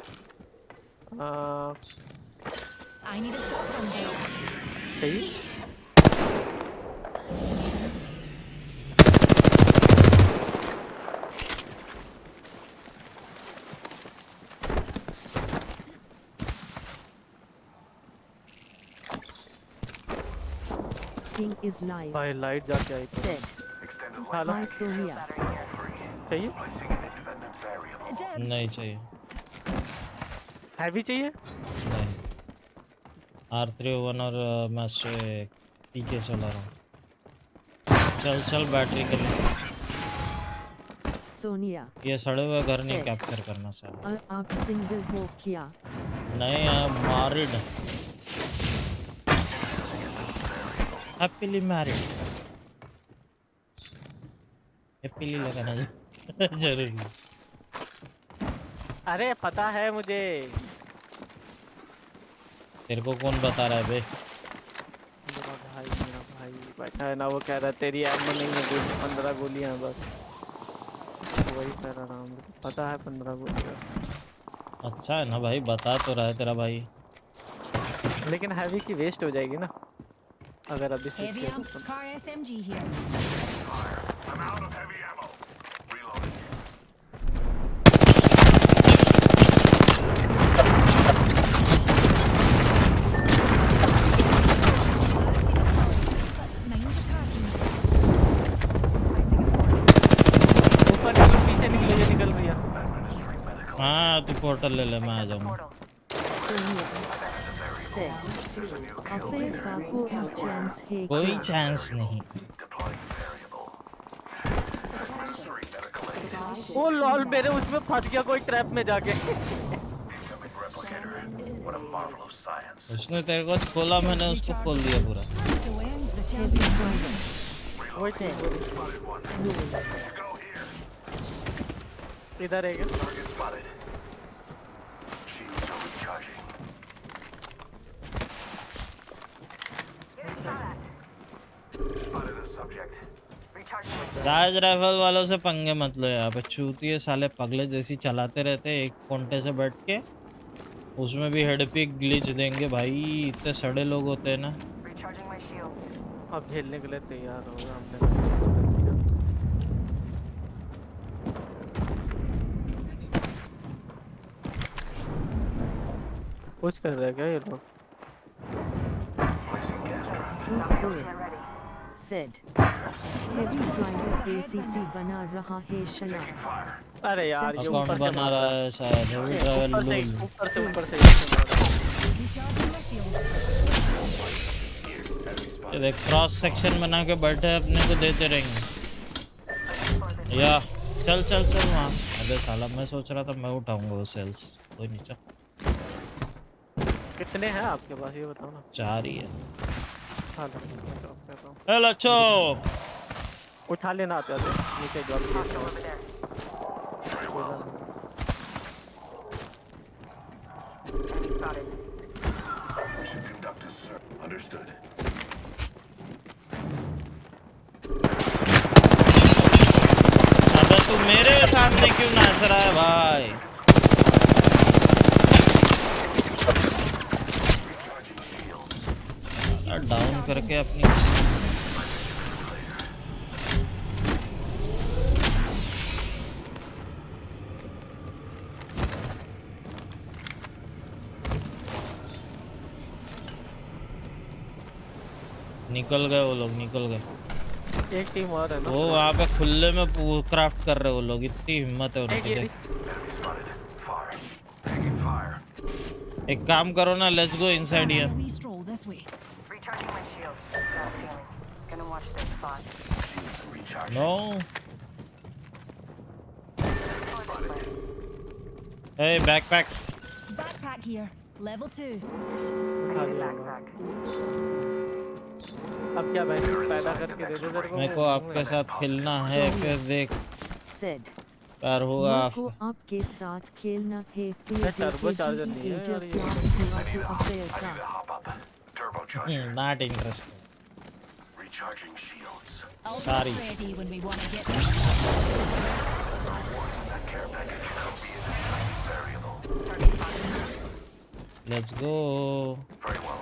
I need a shotgun barrel. सही। King is live भाई लाइट जाके आई तो said Extended खा लो। Hi Sonia Battery here. चाहिए? placing an independent variable. Dibs. नहीं चाहिए। Heavy चाहिए? नहीं R301 और मैं से पीके चला रहा हूँ। चल बैटरी कर ले। Sonia ये सड़े हुए घर नहीं कैप्चर करना साला। और आप सिंगल हो क्या नहीं I am married. Happily married, happily लगाना जरूरी है। अरे पता है मुझे। तेरे को कौन बता रहा है बे? मेरा भाई बैठा है ना, वो कह रहा है तेरी एमो नहीं है, 15 गोलियां हैं बस। वही कह रहा था, मुझे पता है 15 गोलियां। अच्छा है ना भाई, बता तो रहा है तेरा भाई। लेकिन हैवी की वेस्ट हो जाएगी ना अगर अभी स्विच Heavy किया amp तो। car SMG here. I'm out of heavy ammo. Reloading. Mind the car keys. ऊपर निकलो, पीछे निकलो, ये निकल रही है। Administering medical. हाँ तू पोर्टल ले ले, मैं आ जाऊंगा। सोनिया said, अफेयर का कोई चांस है कोई क्या? चांस नहीं। Deploying variable. Administering medical aid. ओ लॉल, मेरे उसमें फंस गया कोई ट्रैप में जाके। Incoming replicator. What a marvel of science. उसने तेरे को खोला, मैंने उसको खोल दिया पूरा। So ends the Heavy champion. driver वही said, Spotted one. no. Go here. इधर है क्या? Target spotted. Shields are recharging. Spotted a subject. Charge rifle वालों से पंगे मत लो यहाँ पे, चूतिए साले पगले जैसी चलाते रहते हैं एक कोंटे से बैठ के। उसमें भी हेड पे ग्लिच देंगे भाई, इतने सड़े लोग होते हैं ना। अब झेलने के लिए तैयार होगा हमने। कुछ कर रहा है क्या ये लोग? said, heavy driver ACC बना रहा है शला। अरे यार ये अकाउंट ऊपर से बना रहा है शायद, हेवी ट्रैवल ऊपर से लूल। ऊपर से Recharging my shield. ये देख क्रॉस सेक्शन बना के बैठे अपने को देते रहेंगे। या चल चल चल वहाँ। अबे साला मैं सोच रहा था मैं उठाऊंगा वो सेल्स, कोई नहीं चल। कितने हैं आपके पास ये बताओ ना। 4 ही है। हाँ ड्रॉप करता हूँ। हेलो अच्छो। उठा लेना आते आते नीचे ड्रॉप किया। Should conduct a search. Understood. अबे तू मेरे सामने क्यों नाच रहा है भाई? डाउन करके अपनी निकल गए वो लोग, निकल गए। एक टीम और है ना। वो वहाँ पे खुले में क्राफ्ट कर रहे वो लोग, इतनी हिम्मत है उनकी। देख Taking fire. एक काम करो ना, let's go inside here. We stroll this way. No hey backpack. Backpack here. Level 2. उठा लिया होगा। अब क्या भाई पैदा करके दे दो मेरे को। मेरे को आपके साथ खेलना है, फिर देख said, प्यार होगा। मेरे को आपके साथ खेलना है फिर मैं टर्बो चार्जर नहीं है एजर यार ये। क्लास हुआ तो अफेयर का। Hop up. Turbocharger. Not interested. Recharging shields. I'll Sorry. be ready when we want to get. Rewards in that care package could be an exciting variable. Let's go. Very well.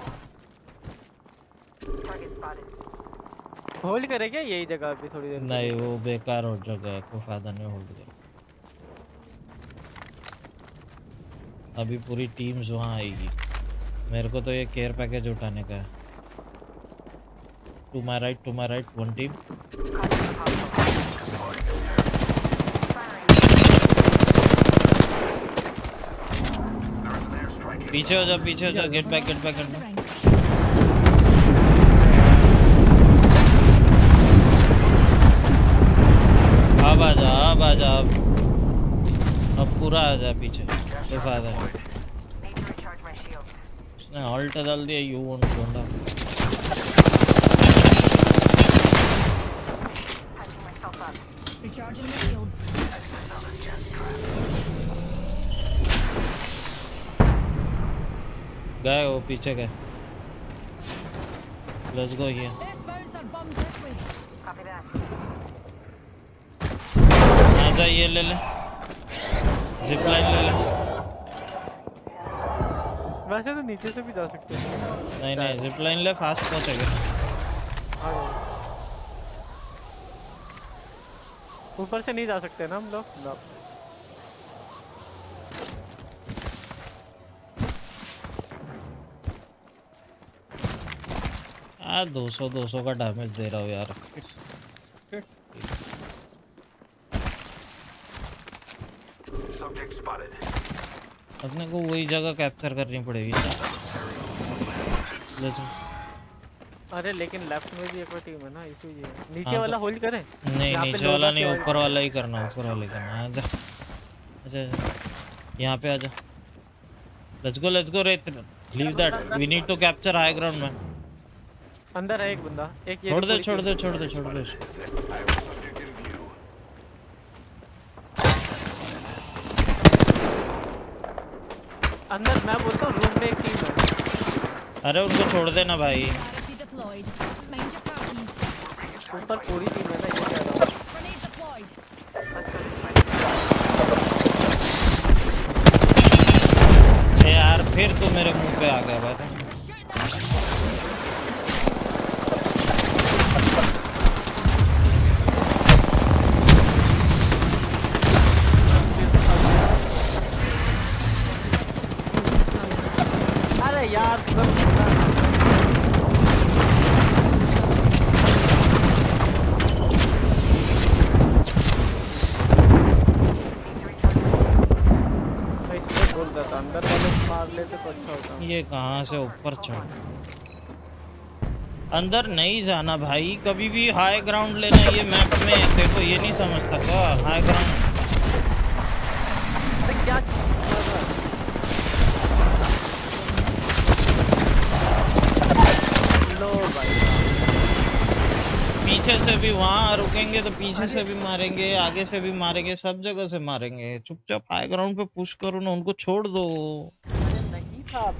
Hold करे क्या यही जगह पे थोड़ी देर? नहीं वो बेकार हो जगह है, कोई फायदा नहीं होल्ड कर। अभी पूरी टीम्स वहाँ आएगी, मेरे को तो ये केयर पैकेज उठाने का है। To my right, one team. पीछे हो जा, पीछे हो जा, get back, get back, get back. अब आ जा, अब आ जा, अब पूरा आ जा पीछे, कोई फायदा नहीं। उसने ऑल्ट डाल दिया, you want to Recharging the shields. गए वो पीछे गए। Let's go here. Best bouncer bums this way. Copy that. आजा ये ले ले, जिप लाइन ले ले। वैसे तो नीचे से भी जा सकते हैं। नहीं नहीं, जिप लाइन ले, फास्ट पहुंचेगा। ऊपर से नहीं जा सकते ना हम लोग? ना। 200 का डैमेज दे रहा हूँ यार। Subject spotted. अपने को वही जगह कैप्चर करनी पड़ेगी। ले चल। अरे लेकिन लेफ्ट में भी एक और टीम है ना, इशू ये है। नीचे हाँ, वाला तो होल्ड करें? नहीं, यहाँ पे नीचे वाला लोग नहीं, आके ऊपर वाला ही करना, ऊपर वाला ही करना। आजा अच्छा, यहाँ पे आजा। लेट्स गो रे, leave that, we need to capture high ground में। अंदर है एक बंदा, एक ये छोड़ दे। I have a subject in view. अंदर मैं बोलता हूँ रूम में एक टीम है। अरे उनको छोड़ देना भाई। Clarity deployed. Mind your parties. ऊपर पूरी टीम है ना, ये कह रहा हूँ। Grenade deployed. यार फिर तू मेरे मुंह पे आ गया भाई। अरे यार मैं इसलिए बोल रहा था अंदर वाले को मार लेते तो अच्छा होता। ये कहाँ से ऊपर चढ़, अंदर नहीं जाना भाई कभी भी। हाई ग्राउंड लेना ये मैप में, देखो ये नहीं समझता क्या हाई ग्राउंड। अरे क्या लो भाई, पीछे से भी वहाँ रुकेंगे तो पीछे से भी मारेंगे, आगे से भी मारेंगे, सब जगह से मारेंगे। चुपचाप हाई ग्राउंड पे पुश करो ना, उनको छोड़ दो। अरे नहीं था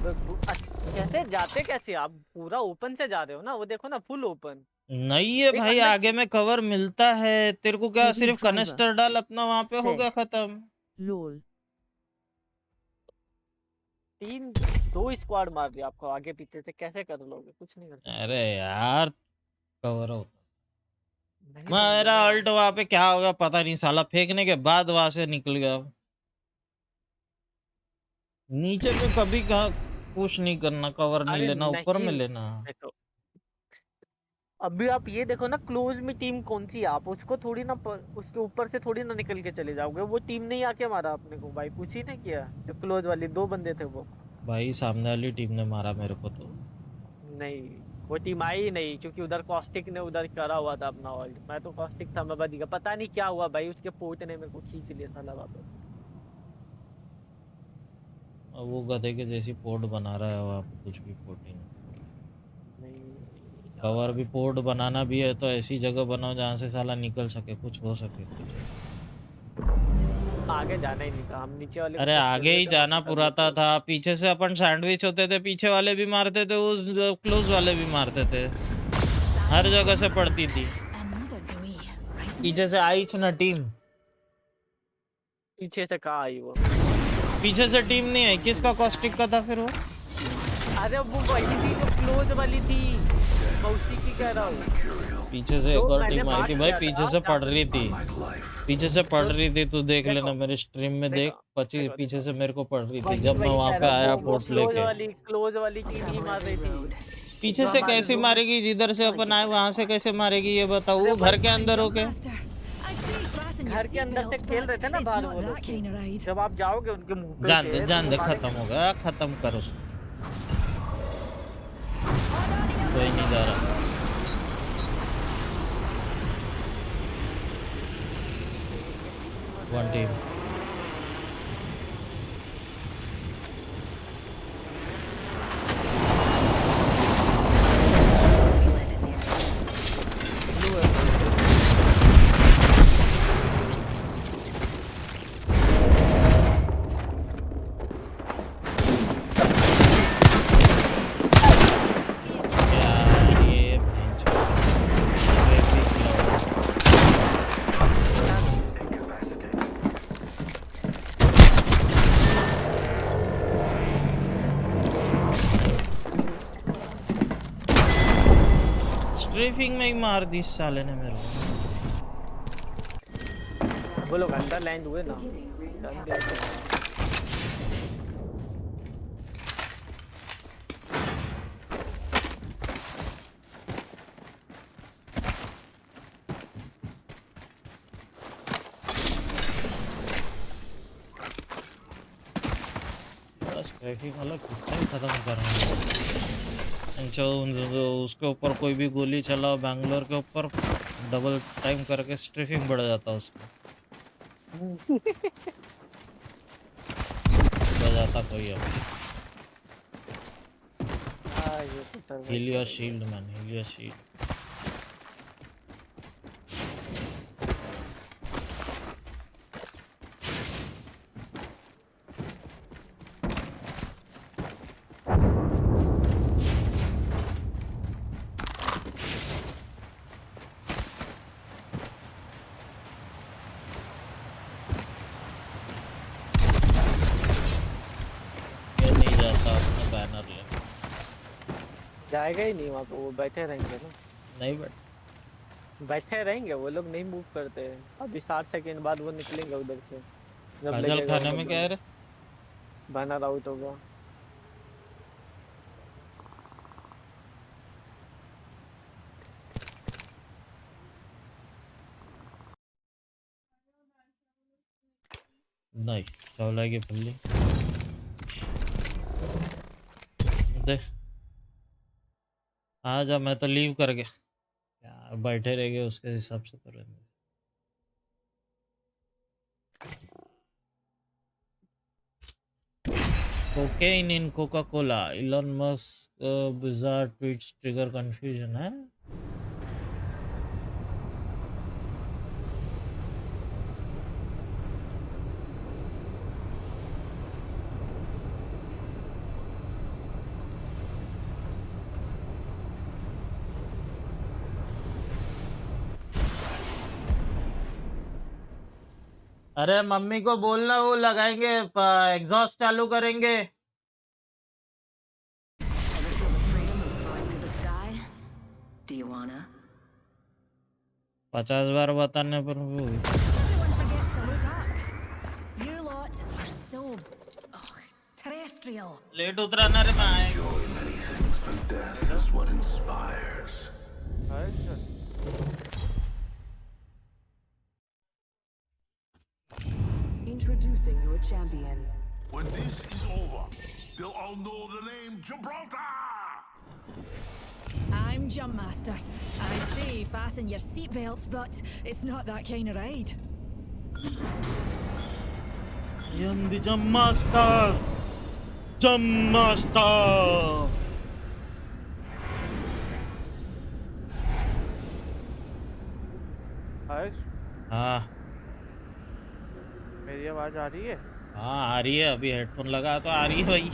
कैसे जाते, कैसे आप पूरा ओपन से जा रहे हो ना? वो देखो ना फुल ओपन। नहीं है भाई, आगे में कवर मिलता है तेरे को। क्या सिर्फ driver. कनेस्टर डाल अपना, वहाँ पे हो गया खत्म। LOL. 2 स्क्वाड मार दिया आपको आगे पीछे से, कैसे कर लोगे? कुछ नहीं कर सकते। अरे यार कवर हो, नहीं मेरा तो अल्ट वहाँ पे क्या होगा पता नहीं, साला फेंकने के बाद वहां से निकल गया। नीचे पे कभी कहा पुश नहीं करना, कवर नहीं अरे लेना, ऊपर में नहीं, लेना। देखो अभी आप ये देखो ना क्लोज में टीम कौन सी है, आप उसको थोड़ी ना उसके ऊपर से थोड़ी ना निकल के चले जाओगे। वो टीम नहीं आके मारा अपने को भाई, कुछ ही नहीं किया। जो क्लोज वाली 2 बंदे थे वो, भाई सामने वाली टीम ने मारा मेरे को तो। नहीं वो टीम आई ही नहीं, क्योंकि उधर कॉस्टिक ने उधर करा हुआ था अपना होल्ड। मैं तो कॉस्टिक था, मैं बच गया। पता नहीं क्या हुआ भाई, उसके पोर्ट ने मेरे को खींच लिया साला वापस। अब वो गधे के जैसी पोर्ट बना रहा है वहाँ पे, कुछ भी पोर्ट नहीं। कवर भी पोर्ट बनाना भी है तो ऐसी जगह बनाओ जहाँ से साला निकल सके, कुछ हो सके कुछ। आगे जाना ही नहीं था, हम नीचे वाले अरे आगे ही जाना पुराता था। पीछे से अपन सैंडविच होते थे, पीछे वाले भी मारते थे, उस क्लोज वाले भी मारते थे, हर जगह से पड़ती थी। पीछे से आई ना टीम, पीछे से कहाँ आई वो? पीछे से टीम नहीं आई, किसका कॉस्टिक का था फिर वो? अरे वो वही थी जो क्लोज वाली थी, मैं उसी की कह रहा हूँ। पीछे से एक और टीम आई थी भाई, पीछे से पड़ रही थी, पीछे से पड़ रही थी। तू देख लेना मेरे स्ट्रीम में, देख पीछे से मेरे को पड़ रही थी जब मैं वहाँ पे आया पोर्ट लेके। क्लोज वाली टीम ही मार रही थी। पीछे से कैसे मारेगी? जिधर से अपन आए वहाँ से कैसे मारेगी ये बताओ? वो घर के अंदर हो के, घर के अंदर से खेल रहे थे ना बाहर वो लोग। जब आप जाओगे उनके मुंह पे जान दे खत्म हो गया, खत्म करो उसको। कोई नहीं जा रहा। वन टीम स्ट्रेफिंग में ही मार दी इस साले ने मेरे को। वो लोग अंदर लैंड हुए ना, डन दे तो। स्ट्रेफिंग वाला किस्सा ही खत्म करना है। उसके ऊपर कोई भी गोली चलाओ बैंगलोर के ऊपर, डबल टाइम करके स्ट्रेफिंग बढ़ जाता है उसका। बजाता कोई अब। ये तो sir heal your shield man, heal your shield. जाएगा ही नहीं वहाँ पे, वो बैठे रहेंगे ना। नहीं बैठे रहेंगे वो लोग, नहीं मूव करते हैं। अभी 60 सेकंड बाद वो निकलेंगे उधर से, जब काजल लगेगा खाने में क्या है रे? बैनर आउट होगा। नहीं चावला की फल्ली दे। आ जा, मैं तो लीव कर गया यार, बैठे रह गए उसके हिसाब से करेंगे। Cocaine in Coca Cola, Elon Musk bizarre tweets trigger confusion है। अरे मम्मी को बोलना वो लगाएंगे, एग्जॉस्ट चालू करेंगे। Freedom is soaring through the sky. Do you wanna? 50 बार बताने पर वो Everyone forgets to look up. You lot are so terrestrial. Late उतरा ना रे मैं। Joy many things, but death is what inspires. Introducing your champion. When this is over, they'll all know the name Gibraltar! I'm Jump Master. I'd say fasten your seatbelts, but it's not that kind of ride. I am the Jump Master. Jump Master. हाँ मेरी आवाज आ रही है? हाँ आ रही है, अभी headphone लगा तो आ रही है भाई।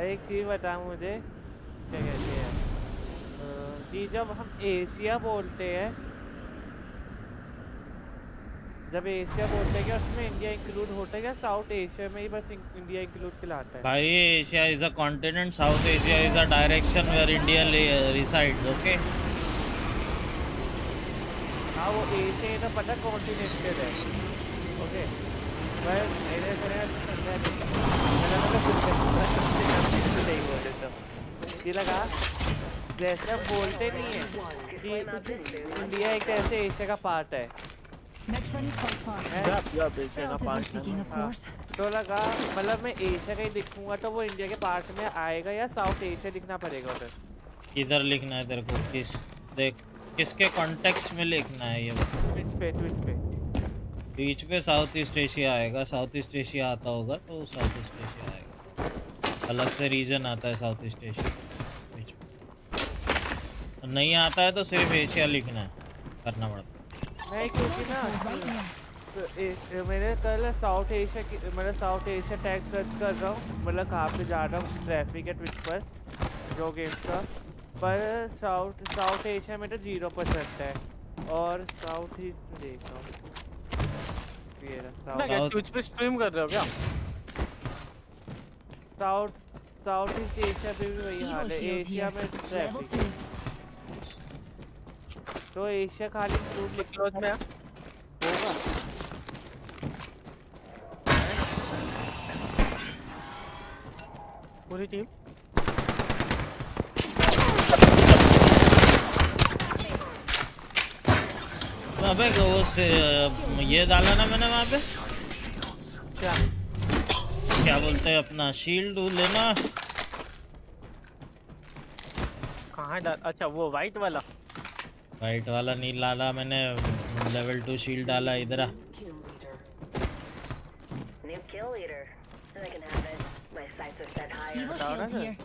एक चीज बता मुझे, क्या कहते हैं कि जब हम एशिया बोलते हैं, जब एशिया बोलते हैं क्या उसमें इंडिया इंक्लूड होता है क्या? साउथ एशिया में ही बस इंडिया इंक्लूड कहलाता है? भाई Asia is a continent, south Asia is a direction where India resides. Okay हाँ वो एशिया तो पता कॉन्टिनेंटल है। ओके पर मेरे समझा नहीं लगा, जैसे बोलते नहीं है कि इंडिया एक ऐसे एशिया का पार्ट है। Next run is quite far. Asia का Relatively part speaking, of course. तो लगा मतलब मैं एशिया का ही लिखूंगा तो वो इंडिया के पार्ट में आएगा या साउथ एशिया लिखना पड़ेगा उधर? किधर लिखना है तेरे को? किस देख किसके कॉन्टेक्स्ट में लिखना है ये? ट्विच पे बीच पे साउथ ईस्ट एशिया आएगा। साउथ ईस्ट एशिया आता होगा तो साउथ ईस्ट एशिया आएगा, अलग से रीजन आता है साउथ ईस्ट एशिया बीच में। नहीं आता है तो सिर्फ एशिया लिखना है, करना पड़ता है। नहीं क्योंकि ना तो मैंने कल साउथ एशिया की मतलब साउथ एशिया टैग सर्च कर रहा हूँ, मतलब कहाँ पे जा रहा हूँ ट्रैफिक है ट्विच पर जो गेम का, पर साउथ एशिया में तो 0% है और साउथ ईस्ट में देख रहा हूँ ट्विच पे स्ट्रीम कर रहे हो क्या? साउथ ईस्ट एशिया पे भी वही हाल है, एशिया में ट्रैफिक तो एशिया खाली ग्रुप क्लोज में होगा। पूरी टीम अबे वो से ये डाला ना मैंने वहाँ पे, क्या क्या बोलते हैं अपना शील्ड लेना। कहाँ डाल? अच्छा वो वाइट वाला। वाइट वाला नहीं डाला मैंने, लेवल 2 शील्ड डाला। इधर आ। Kill leader. New kill leader. I can have it. My sights are set higher. Evo Down shields on here.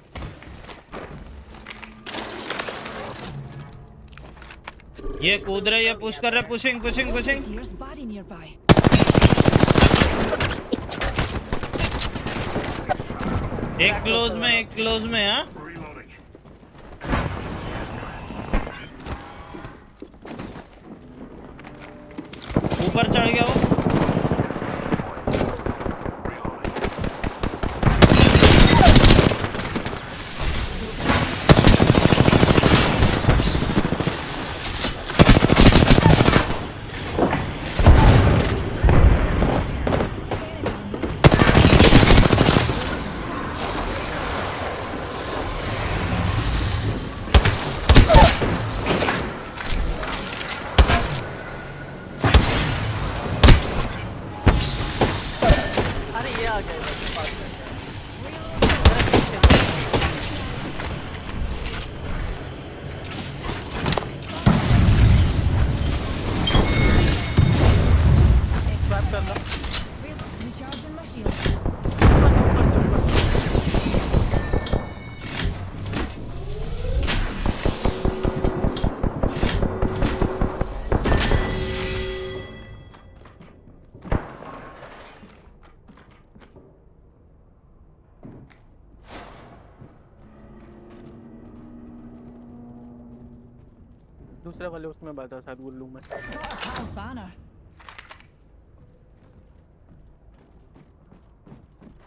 ये कूद रहे, ये पुश कर रहे, pushing pushing pushing. Deer's body nearby. एक क्लोज में हाँ। Reloading. ऊपर चढ़ गया वो। अरे ये आ गया मेरे पास में। एक बात कर लो। Recharging my shield. दूसरे वाले उसमें बता शायद गुल्लू में। Got our pal's banner.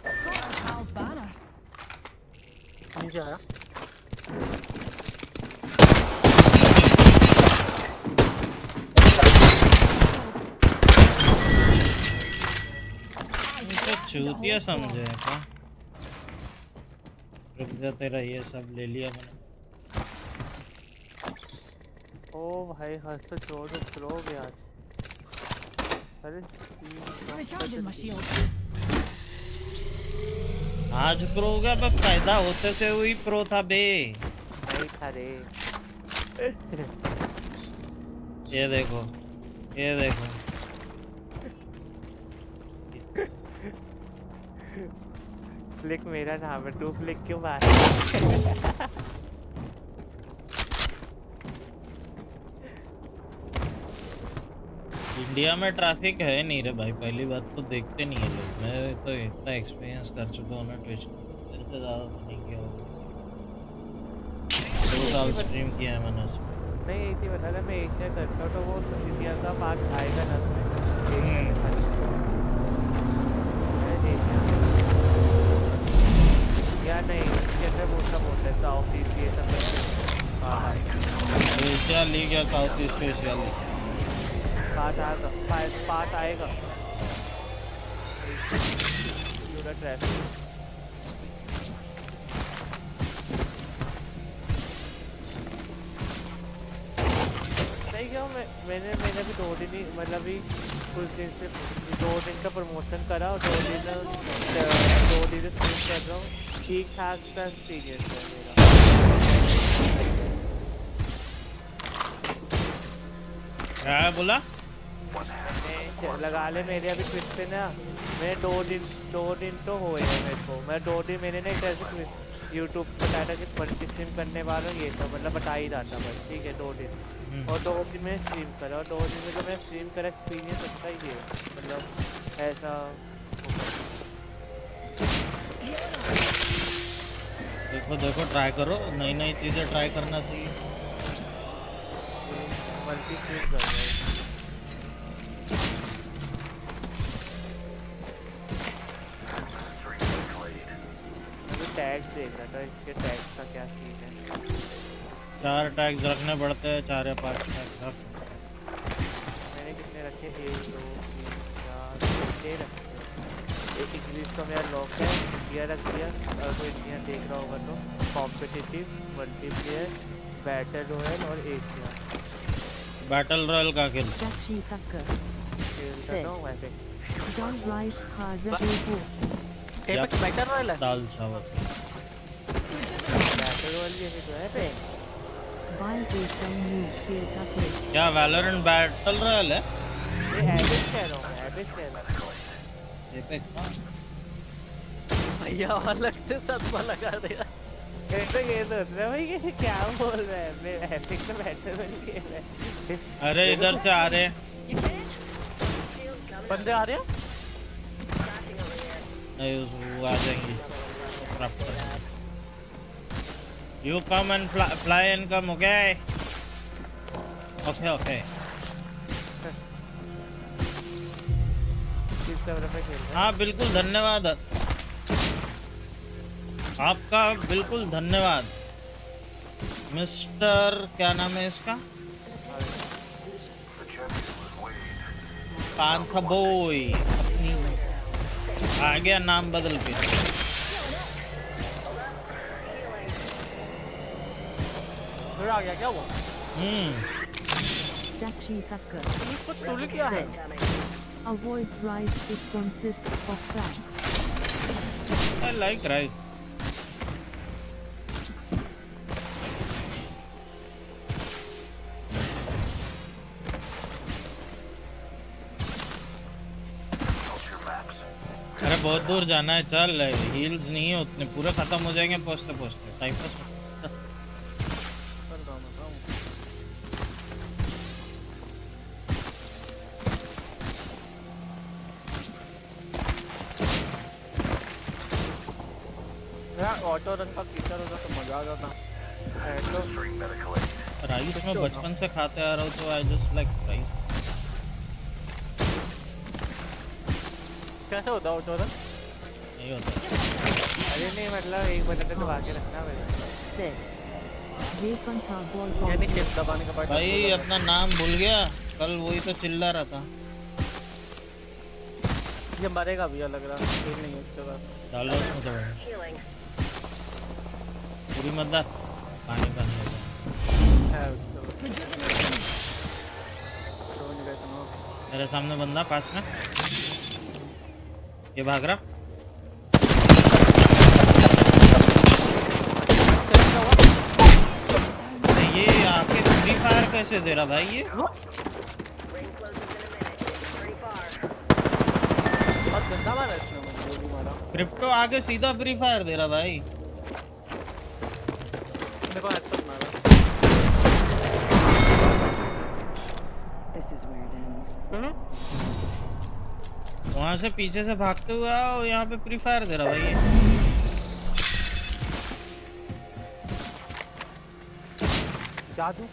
Got our pal's banner. नीचे आया। इसे चूतिया समझे क्या? रुक जा, तेरा ये सब ले लिया मैंने। ओ भाई हर्ष तो जोर से स्लो हो गया आज। अरे Recharging my shield. आज प्रो हो गया, पर पैदा होते से हुई प्रो था बे। नहीं था रे। ये देखो, ये देखो। फ्लिक मेरा नाम है, तू फ्लिक क्यों बात? इंडिया में ट्रैफिक है नहीं रे भाई, पहली बात तो देखते नहीं है लोग। मैं तो इतना एक्सपीरियंस कर चुका हूँ ना ट्विच, मेरे से ज़्यादा तो नहीं किया होगा। 2 साल स्ट्रीम किया है मैंने उसमें। नहीं इसी बता रहा, मैं एशिया करता हूँ तो वो इंडिया का पार्ट आएगा ना उसमें। या नहीं कैसे बोलते साउथ ईस्ट ये सब एशिया लीग या south east Asia league part आएगा पूरा ट्रैफिक। नहीं क्या मैंने भी 2 दिन ही मतलब भी कुछ दिन से 2 दिन का प्रमोशन करा और 2 दिन स्ट्रीम कर रहा हूँ। ठीक ठाक का एक्सपीरियंस है मेरा। क्या बोला? लगा ले मेरे अभी ट्विच पे ना, मैं 2 दिन तो हुए हैं मेरे को। मैं 2 दिन मैंने ना एक तरह से यूट्यूब बताया था कि मल्टी स्ट्रीम करने वाला ये सब मतलब बता ही रहा था बस। ठीक है 2 दिन और 2 दिन में स्ट्रीम करा और 2 दिन में तो मैं स्ट्रीम करा एक्सपीरियंस अच्छा ही है मतलब ऐसा। देखो देखो, ट्राई करो, नई नई चीज़ें ट्राई करना चाहिए। मल्टी स्ट्रीम कर रहा हूँ। टैग देखना था इसके, टैग का क्या सीन है। 4 टैग्स रखने पड़ते हैं, 4 या 5 टैग्स रख। मैंने कितने रखे? 1 2 3 4 6 रखे। एक इंग्लिश का मेरा लॉक है, इंडिया रख दिया। अगर कोई इंडिया देख रहा होगा तो कॉम्पिटिटिव, मल्टीप्लेयर, बैटल रॉयल और एशिया। बैटल रॉयल का खेल Dachi Thacker. खेलता हूँ वैसे। John Rice Hard Report. Apex battle royal है? दाल चावल। बैटल रॉयल भी ऐसे तो है पे। Buy a some new skill Thacker. क्या वैलोरेंट बैटल रॉयल है? ये एपेक्स कह रहा हूँ, एपेक्स कह रहा हूँ। एपेक्स हाँ। भैया अलग से सदमा लगा देगा। ऐसे गेम होता है भाई, ये क्या बोल रहा है? मैं एपिक में बैटल रॉयल खेल रहा है। अरे इधर से आ रहे हैं। बंदे आ रहे हैं? नहीं वो आ जाएंगे। You come and fly and come, okay? Okay, okay. किस तरह पे खेल रहा है? हाँ बिल्कुल धन्यवाद आपका, बिल्कुल धन्यवाद मिस्टर, क्या नाम है इसका? कांथा बॉय। अपनी आ गया नाम बदल के। फिर आ गया क्या वो? Dachi Thacker. इसको टूल क्या है? Avoid rice, it consists of fats. I like rice. अरे बहुत दूर जाना है, चल हील्स नहीं है उतने, पूरे खत्म हो जाएंगे पहुंचते पहुंचते। टाइम पास यार ऑटो रन का फीचर होता तो मजा आ जाता। राइस में बचपन से खाते आ रहा हूँ तो आई जस्ट लाइक राइस। कैसे होता ऑटो रन? नहीं होता। अरे नहीं मतलब 1 मिनट तो आके रखना पड़ेगा। Set. Weapon का ball यानी bomb. शिफ्ट दबाने के बाद भाई अपना नाम भूल गया, कल वही तो चिल्ला रहा था। ये मरेगा भैया लग रहा है, खेल नहीं है उसके बाद। डालो उसमें तो पूरी मत पानी पानी हो गया। है उसके बाद। तो नहीं रहता ना। मेरे सामने बंदा पास में, ये भाग रहा। अरे ये आके फ्री फायर कैसे दे रहा भाई ये? बहुत गंदा मारा इसने मुझे, जो भी मारा। क्रिप्टो आगे सीधा फ्री फायर दे रहा भाई। मेरे को हेडशॉट मारा। This is where it ends. वहां से पीछे से भागते हुए आओ, यहाँ पे फ्री फायर दे रहा भाई ये। जादू।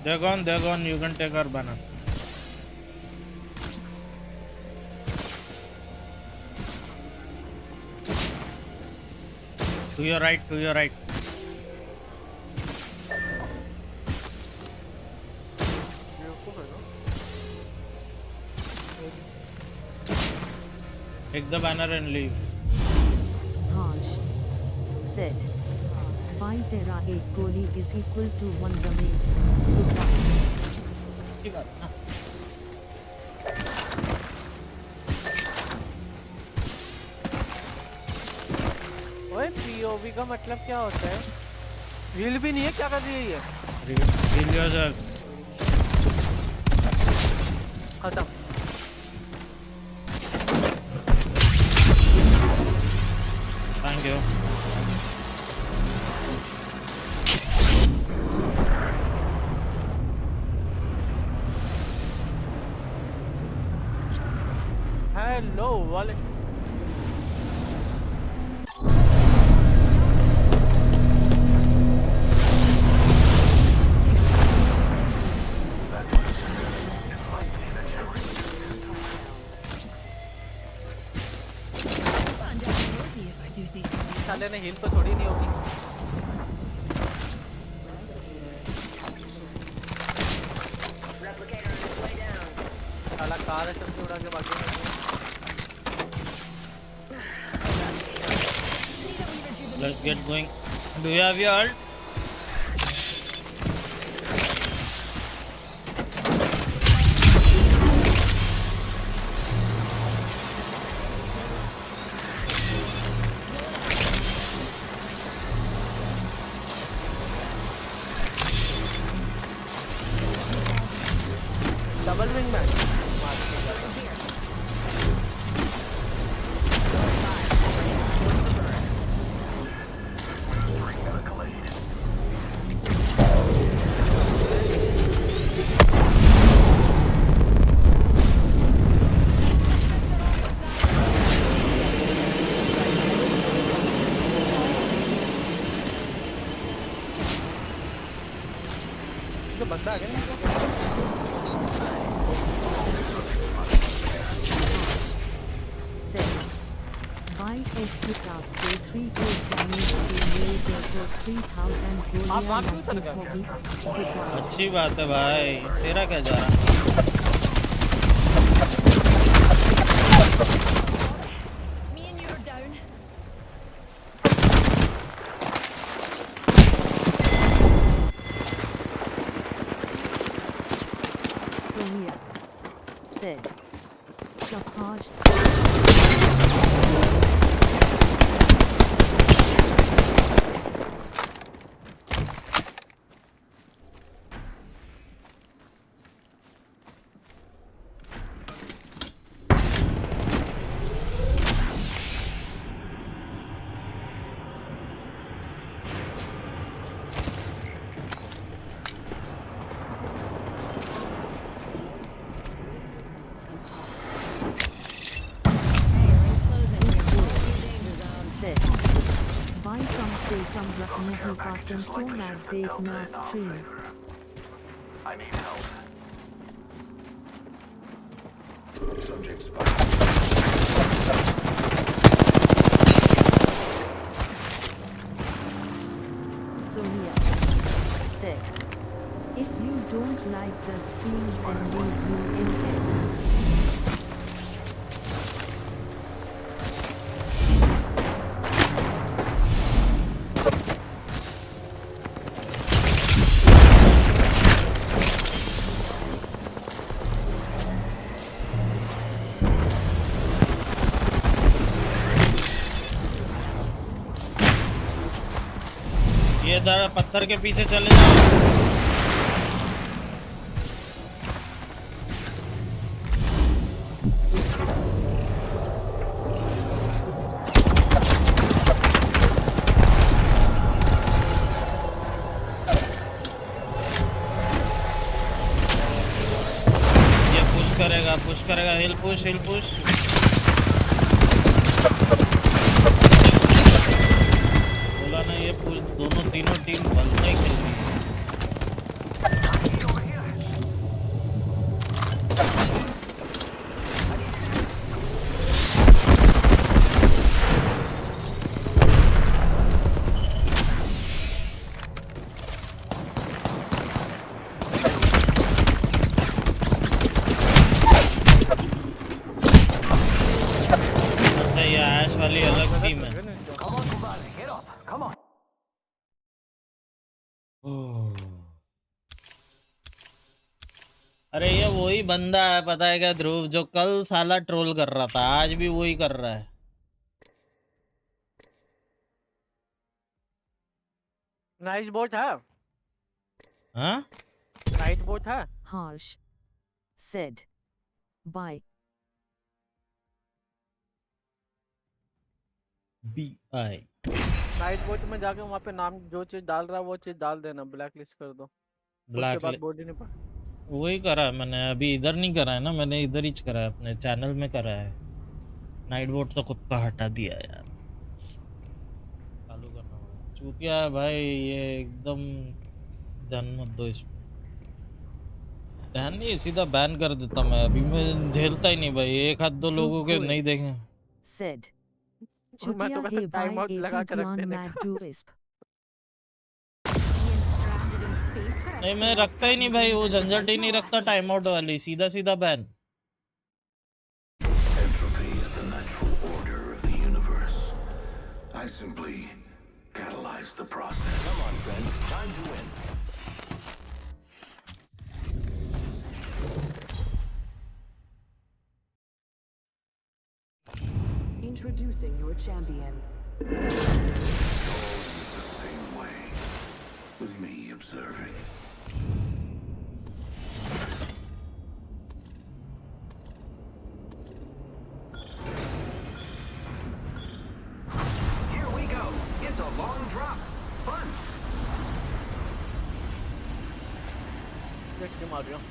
They're gone, you can take our banner. To your right, to your right. Take the banner and leave. Harsh. Set. 5 Tera 8 goalie is equal to 1 remain. Goodbye. की बात ना। ओए पीओवी का मतलब क्या होता है? रील भी नहीं है, क्या कर रही है ये? Reveal yourself. खत्म। Thank you. हेलो वाले। साले ने हील तो छोड़ी नहीं होगी। साला कार है सबसे उड़ा के भाग गया। Let's get going. Do you have your ult? Double wing man तो बंदा आ गया। Buy extra say 3 gold damage to later for 3000 gold आप वहाँ क्यों lucky चल गए? hobby. अच्छी बात है भाई, तेरा क्या जा रहा? Me and you are down. Sonia said. Shahaj. Buy from say from Raknahi Kasim Tomad Dekna stream. I need help. Subject spotted. Sonia said. If you don't like the stream then leave you in bed. ये दादा पत्थर के पीछे चले जाओ। ये push करेगा, हिल push. बोला ना ये दोनों तीनों टीम बनते ही खेल रही है। अच्छा ये ऐश वाली अलग टीम है। अरे ये वही बंदा है, पता है क्या ध्रुव, जो कल साला ट्रोल कर रहा था, आज भी वही कर रहा है। नाइट बोट है। हाँ नाइट बोट है। Harsh said. Buy. BI night boat में जाके वहाँ पे नाम जो चीज डाल रहा है वो चीज डाल देना, ब्लैक लिस्ट कर दो। उसके बाद बॉडी नहीं पा। वही करा है मैंने, अभी इधर नहीं करा है ना, मैंने इधर ही करा है, अपने चैनल में करा है। नाइट बोट तो खुद का हटा दिया यार, चालू करना होगा। चूतिया है भाई ये एकदम, ध्यान मत दो इसमें। ध्यान नहीं, सीधा बैन कर देता मैं, अभी मैं झेलता ही नहीं भाई, एक हाथ दो लोगों के नहीं देखें। Said. मैं Chutia तो कहता he टाइम by आउट लगा AP के रख Gyan देने Mad का। do Isp. Being stranded in space for a नहीं मैं spell रखता ही नहीं certainly भाई, brings वो out the झंझट ही fight, नहीं no रखता lassie. टाइम आउट वाली, सीधा सीधा ban. Entropy is the natural order of the universe. I simply catalyze the process. Come on, friend. Time to win. Introducing your champion. Always the same way, with me observing. Here we go. It's a long drop. Fun. देख के मार रहा हूँ।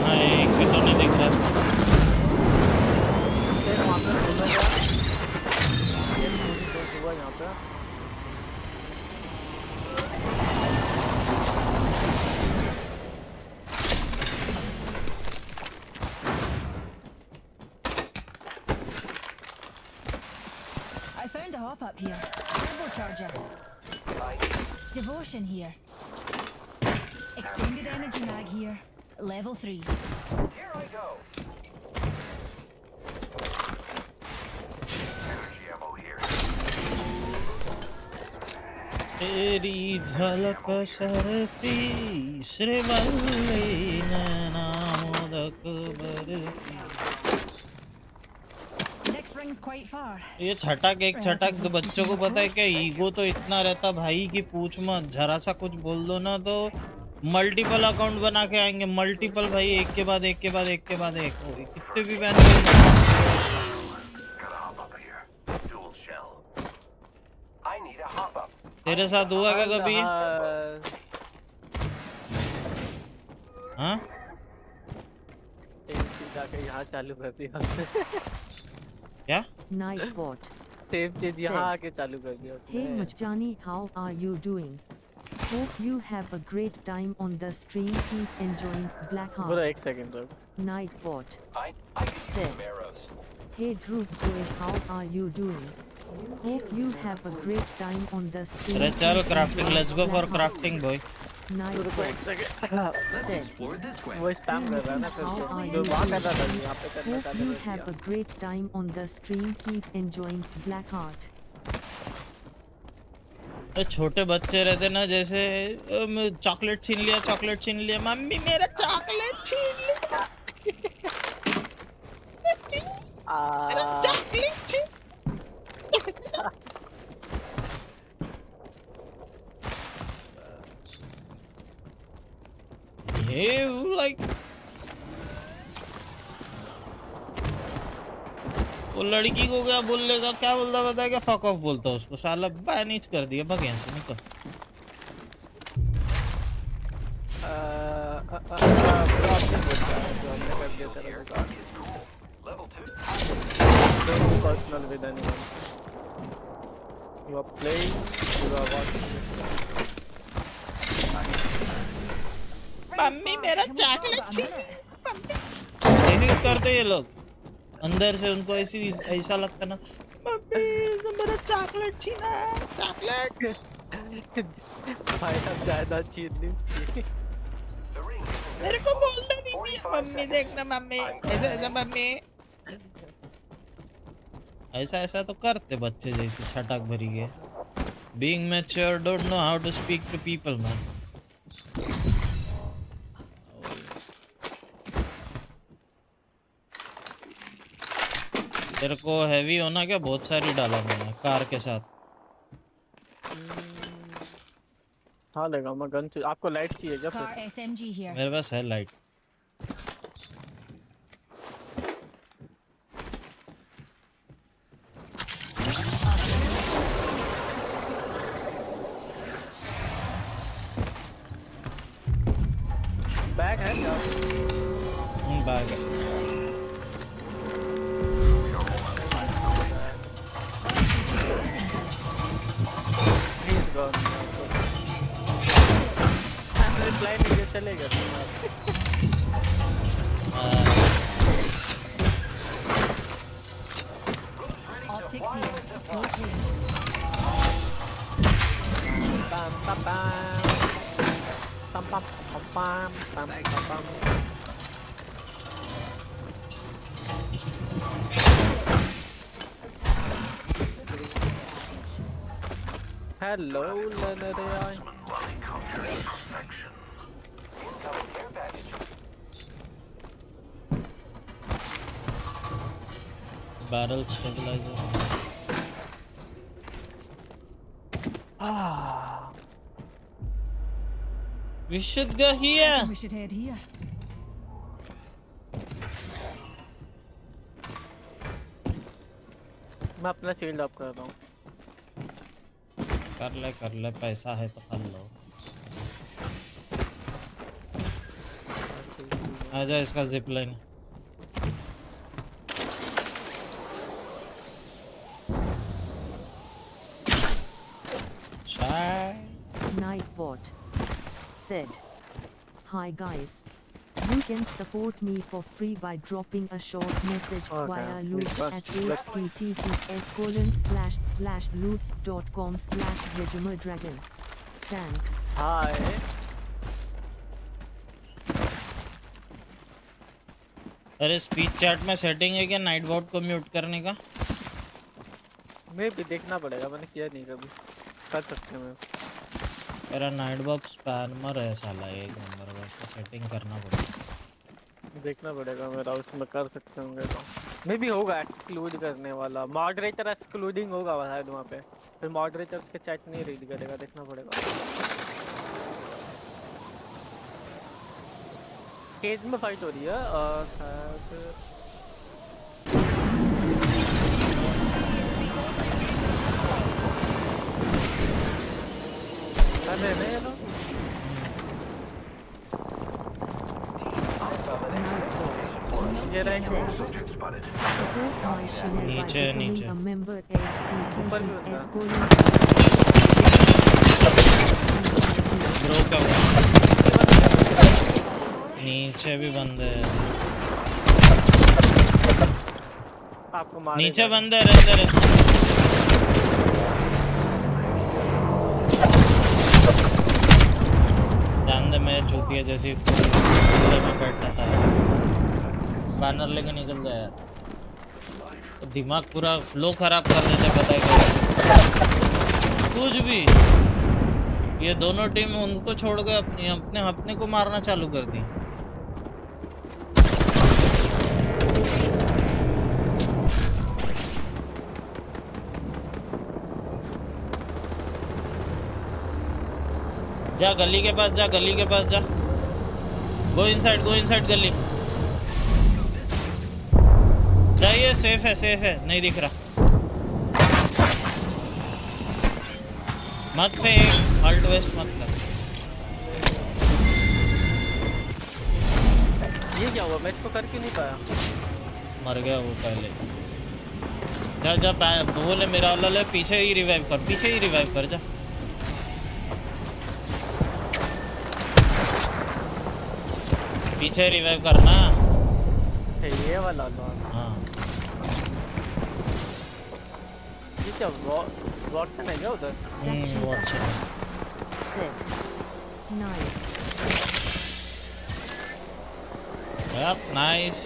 हाँ एक भी तो नहीं दिख रहा। तेरे वहाँ पे खुला गया। ये मुझे तो हुआ यहाँ पे। I found a hop up here. Turbocharger. Devotion here. Extended energy mag here. Level 3. Here I go. Energy ammo here. तेरी झलक सरती श्रीवल्ली नैनामोदक बरसी। Next ring's quite far. ये छटक एक छटक बच्चों को पता है क्या, ईगो तो इतना रहता भाई कि पूछ मत, जरा सा कुछ बोल दो ना तो मल्टीपल अकाउंट बना के आएंगे, मल्टीपल भाई, एक के बाद एक के बाद एक के बाद एक, कितने भी ban Gotta hop up here. Dual shell. I need a hop up. तेरे साथ हुआ क्या कभी? हाँ एक चीज आके यहाँ चालू कर दिया। क्या? Nightbot. सेम चीज यहाँ आके चालू कर दिया। Hey Mujjani, how are you doing? Hope you have a great time on the stream. Keep enjoying बोला Blackheart. एक सेकंड रुक। Nightbot. I can use Set. some arrows. Hey Dhruv boy, how are you doing? Hope you have a great time on the stream. अरे चल Keep crafting, enjoying let's go for Blackheart. Crafting boy. रुको एक Nightbot. Second. Let's Set. explore this way. वो spam कर रहा है ना फिर How are से। you जो वहाँ कर doing? रहा था यहाँ पे करना Hope चालू you कर have दिया। a great time on the stream. Keep enjoying Blackheart. छोटे बच्चे रहते ना, जैसे चॉकलेट छीन लिया, चॉकलेट छीन लिया, मम्मी मेरा चॉकलेट छीन लिया, मेरा चॉकलेट छीन। ये लाइक वो लड़की को क्या बोलेगा, क्या बोलता पता है क्या, फक ऑफ बोलता उसको, साला बैनिच कर दिया, भाग यहाँ से निकल। Level 2. Personal with anyone. You are playing, you are watching. Mummy मेरा Can we talk chocolate about a छीन। minute? ऐसे करते ये लोग, अंदर से उनको ऐसी ऐसा लगता ना, मम्मी तो मेरा चॉकलेट छीना, चॉकलेट। भाई अब ज्यादा छीन ली। The ring isn't मेरे को बोलना नहीं दिया, मम्मी देखना मम्मी, ऐसा ऐसा मम्मी, ऐसा ऐसा तो करते बच्चे जैसे छटक भरी के। Being mature, don't know how to speak to people, man. तेरे को हैवी होना क्या, बहुत सारी डाला मैंने कार के साथ। हाँ लेगा मैं गन चाहिए। आपको लाइट चाहिए क्या Car फिर? SMG here. मेरे पास है लाइट। बैग है क्या? Bag He's gone. I'm replying to चलेगा। Optics here. Close range. Pam pam pam. Pam pam pam pam pam pam pam. Hello, Leonard. Incoming care package. Barrel stabiliser Ah. we should go I here think we should head here. मैं अपना shield up कर रहा हूँ। कर ले पैसा है तो कर लो आजा इसका zip line Nightbot said, "Hi guys. You can support me for free by dropping a short message via loots at https://loots.com/regimerdragon. Thanks." Hi. अरे स्पीच चैट में सेटिंग है क्या नाइट बॉट को म्यूट करने का मैं भी देखना पड़ेगा मैंने किया नहीं कभी कर सकते हैं मैं मेरा नाइट बॉट स्पैमर है साला एक नंबर का उसका सेटिंग करना पड़ेगा देखना पड़ेगा मेरा उसमें कर सकते होंगे तो मैं भी होगा एक्सक्लूड करने वाला मॉडरेटर एक्सक्लूडिंग होगा शायद वहाँ पे फिर मॉडरेटर्स के चैट नहीं रीड करेगा देखना पड़ेगा केज में फाइट हो रही है शायद अरे नहीं लो ये rank Subject spotted. Support my channel by नीचे, becoming नीचे। a member ऊपर भी होता है। ब्रो का नीचे भी बंद है आपको मार नीचे बंद है अंदर ध्यान दे मैं चूतिया जैसी कूलर में बैठा था बैनर लेके निकल गया यार दिमाग पूरा फ्लो खराब कर देते पता है क्या कुछ भी ये दोनों टीम उनको छोड़ के अपने अपने को मारना चालू कर दी जा गली के पास जा गो इनसाइड गली जाइए सेफ है नहीं दिख रहा मत पे अल्ट वेस्ट मत कर ये क्या हुआ मैं इसको करके नहीं पाया मर गया वो पहले जा बोले मेरा वाला ले पीछे ही रिवाइव कर जा पीछे रिवाइव करना ये वाला लो हाँ ये क्या वॉटसन है क्या उधर वॉटसन Nice. Yep, nice.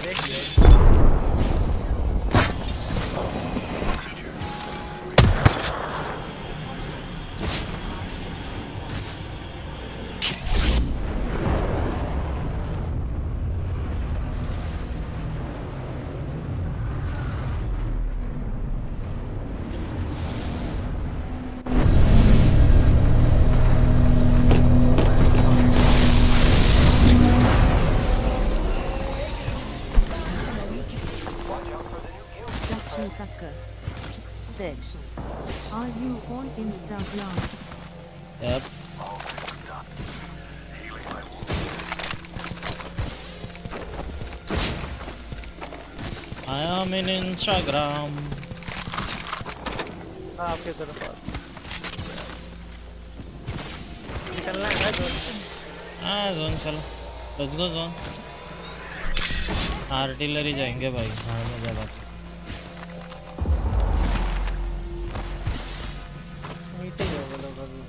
देख लिया Said, "Are you on Instagram?" Yep. I am in Instagram. आपके तरफ निकलना है हाँ जोन चलो, लेट्स गो जोन। आर्टिलरी जाएंगे भाई, हाँ मजा वापस। नीचे ही है वो लोग अभी भी।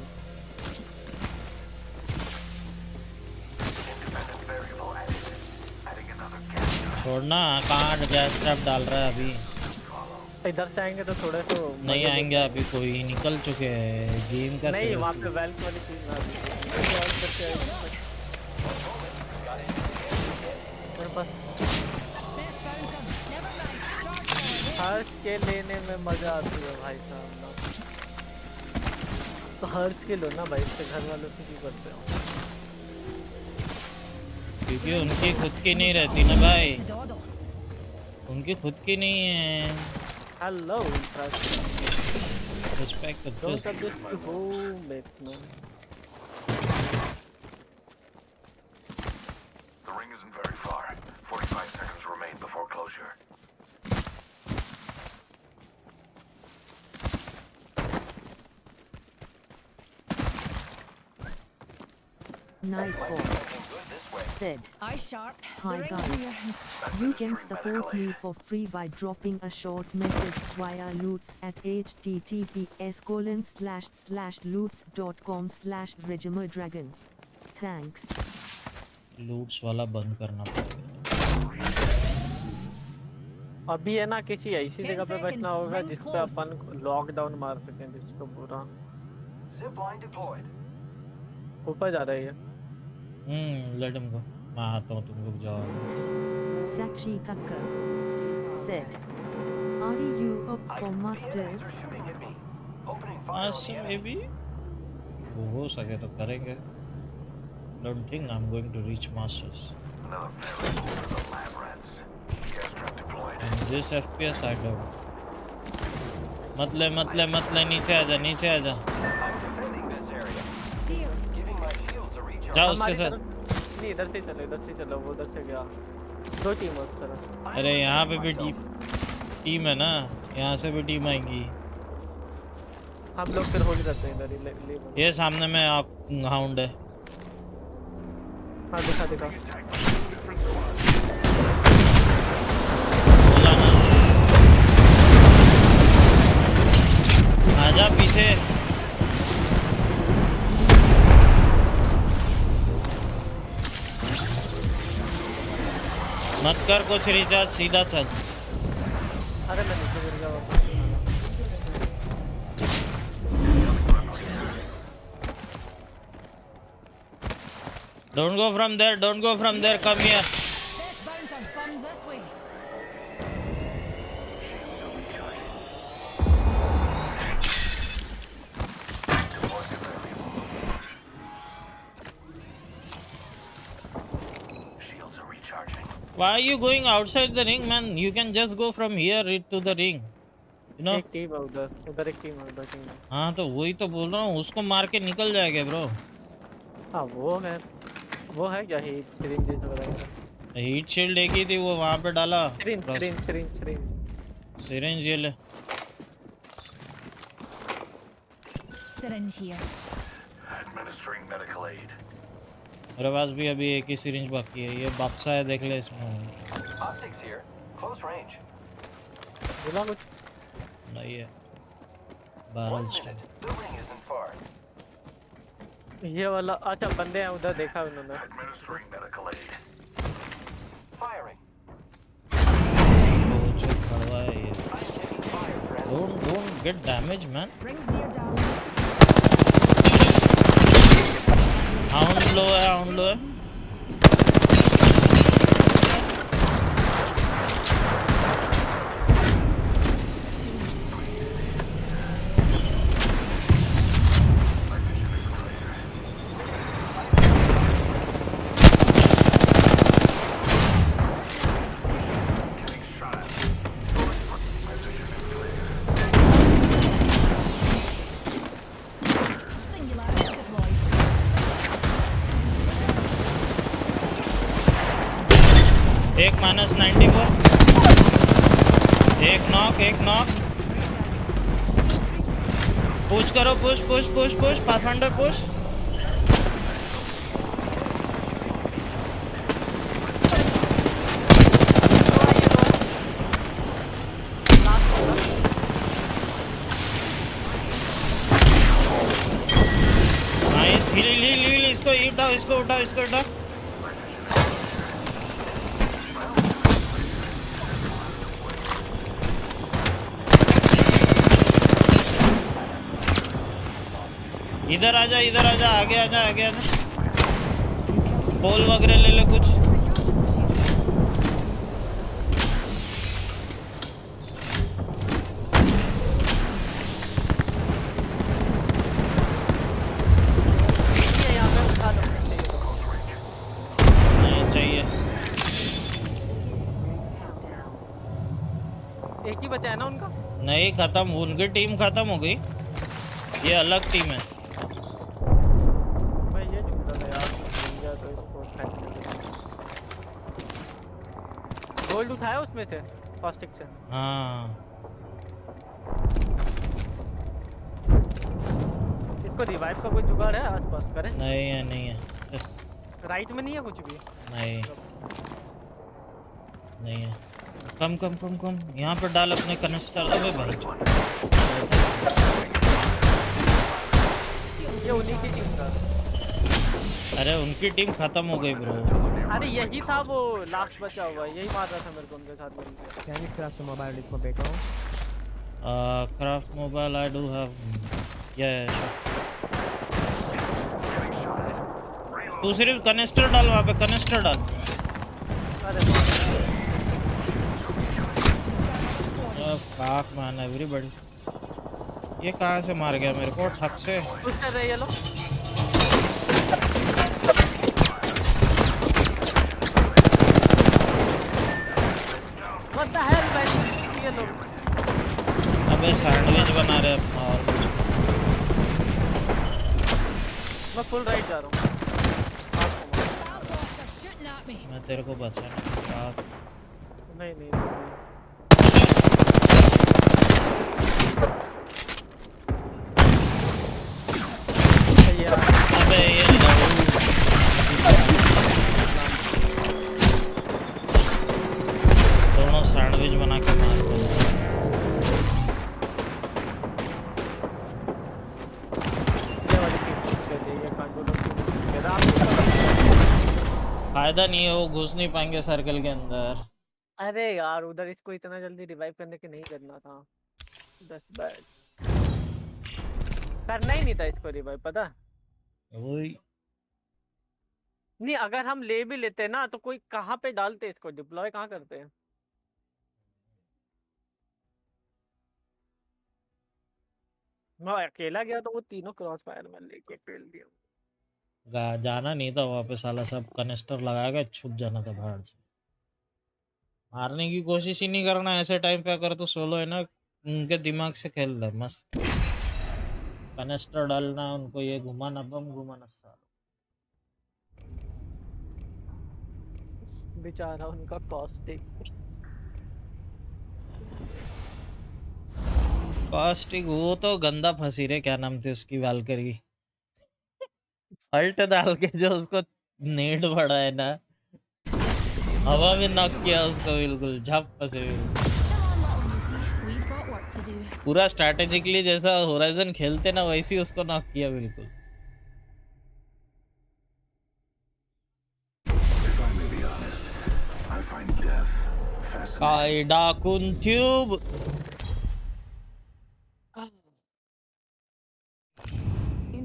छोड़ना, कहाँ गैस ट्रैप डाल रहा है अभी? इधर से आएंगे तो थोड़े तो नहीं आएंगे अभी, कोई निकल चुके हैं गेम का। नहीं वहाँ पे वेल्थ वाली चीज ना मेरे पास हर्ष के लेने में मजा आती है भाई साहब ना। तो हर्ष के लो ना भाई, इससे घर वालों से क्यों करते हो? क्योंकि उनकी खुद की नहीं रहती ना भाई, उनकी खुद की नहीं है। Hello respect don't have this to home it no. The ring isn't very far. 45 seconds remain before closure. Nightfall said, Eye sharp. Hi guys, you can support me for free by dropping a short message via loots at https://loots.com/regimerdragon. Thanks. Loots वाला बंद करना पड़ेगा। अभी है ना किसी ऐसी 10 जगह पे बैठना seconds, होगा rings जिस पे close. अपन लॉकडाउन मार सकें, जिसको पूरा Zipline deployed. ऊपर जा रही है। लेट हिम गो, मैं आता हूँ, तुम लोग जाओ। Sakshi Kakkar said, are you up for masters? They're shooting at me. Opening fire on master the में enemy. भी वो हो सके तो करेंगे। Don't think I'm going to reach masters. Another very cool for the lab rats. Gas trap deployed. In this FPS I don't. मत ले नीचे आजा, नीचे आजा। I'm defending this area. Dear. Giving my shields a recharge. जा उसके हमारी साथ। तरफ नहीं, इधर से चलो, वो उधर से गया। दो टीम उस तरफ। अरे यहाँ पे भी टीम है ना, यहाँ से भी टीम आएगी। हम लोग फिर होल्ड करते हैं इधर ही, ले ये सामने में हाउंड है। हाँ दिखा बोला ना, आजा पीछे। मत कर कुछ रिचार्ज, सीधा चल। अरे मैं नीचे गिर गया वापस। Don't go from there, come here. Best bouncer comes this way. Shields are recharging. Why are you going outside the ring, man? You can just go from here to the ring. You know? एक team है उधर एक team है, उधर team है। हाँ तो वही तो बोल रहा हूँ, उसको मार के निकल जाएगा ब्रो। हाँ वो है क्या हीट सिरिंजेस वगैरह? हीट शील्ड एक ही थी, वो वहाँ पे डाला। सिरिंज ये ले। Syringe here. Administering medical aid. मेरे पास भी अभी एक ही सिरिंज बाकी है, ये बक्सा है, देख ले इसमें। Optics here. Close range. बोला कुछ? नहीं है। 1 barrel minute. Stack. The ring isn't far. ये वाला अच्छा बंदे हैं उधर, देखा उन्होंने। Administering medical aid. Firing. वो जो खड़वा है ये। I'm taking fire, friend. Don't get damage, man. Rings near down. Hound low है। Singularity deployed. एक -94, एक नॉक। पुश करो, push pathfinder push. Hill hill hill hill, इसको उठाओ, इसको उठाओ, इसको उठाओ। इधर आजा, इधर आजा, आगे आजा, आगे आजा। पोल वगैरह ले ले कुछ। यहाँ पे उठा लो, चाहिए तो। नहीं चाहिए। एक ही बचा है ना उनका? नहीं, खत्म, उनकी टीम खत्म हो गई, ये अलग टीम है। मैं ये ढूंढ रहा था यार, मिल गया तो इसको फेंक देते। गोल्ड उठाया उसमें से, फास्टिक से। हाँ, इसको रिवाइव का कोई जुगाड़ है आसपास? करे? नहीं है, नहीं है। राइट में नहीं है कुछ भी? नहीं, नहीं है। कम कम कम कम, यहाँ पर डाल अपने कनिस्टर। अबे भाई, ये उन्हीं की टीम था। अरे उनकी टीम खत्म हो गई ब्रो। अरे यही था वो लास्ट बचा हुआ, यही मार रहा था मेरे को उनके साथ मिलकर। Can you craft a mobile for background? Craft mobile, I do have. Yeah, sure. तू सिर्फ कनिस्टर डाल वहाँ पे, कनिस्टर डाल। अरे fuck man, everybody। ये कहाँ से मार गया मेरे को? ठक से। पुश कर रहे हैं ये लोग। What the hell भाई, ये लोग। अबे सैंडविच बना रहे अपना और कुछ। मैं फुल राइट जा रहा हूँ। मैं तेरे को बचाने नहीं नहीं, अबे ये दोनों सैंडविच बना के मार दो। फायदा नहीं है, वो घुस नहीं पाएंगे सर्कल के अंदर। अरे यार उधर इसको इतना जल्दी रिवाइव करने के नहीं करना था। 10 बैट करना ही नहीं था इसको रिवाइव, पता वही। नहीं, अगर हम ले भी लेते ना तो कोई कहाँ पे डालते इसको, डिप्लॉय कहाँ करते हैं? मैं अकेला गया तो वो तीनों क्रॉस फायर में लेके फेल दिया। जाना नहीं था वहाँ पे, साला सब कनिस्टर लगा के छुप जाना था बाहर से। मारने की कोशिश ही नहीं करना ऐसे टाइम पे। अगर तो सोलो है ना, उनके दिमाग से खेल रहा है मस्त। कनिस्टर डालना उनको, ये घुमाना, बम घुमाना सारा। बेचारा उनका कॉस्टिक। कॉस्टिक वो तो गंदा फंसी रे, क्या नाम थे उसकी, वालकरी। अल्ट डाल के जो उसको नेट पड़ा है ना, हवा में नॉक किया उसको, बिल्कुल झप से। पूरा स्ट्रैटेजिकली जैसा होराइजन खेलते ना, वैसे उसको नॉक किया बिल्कुल। काइडा कुन tube.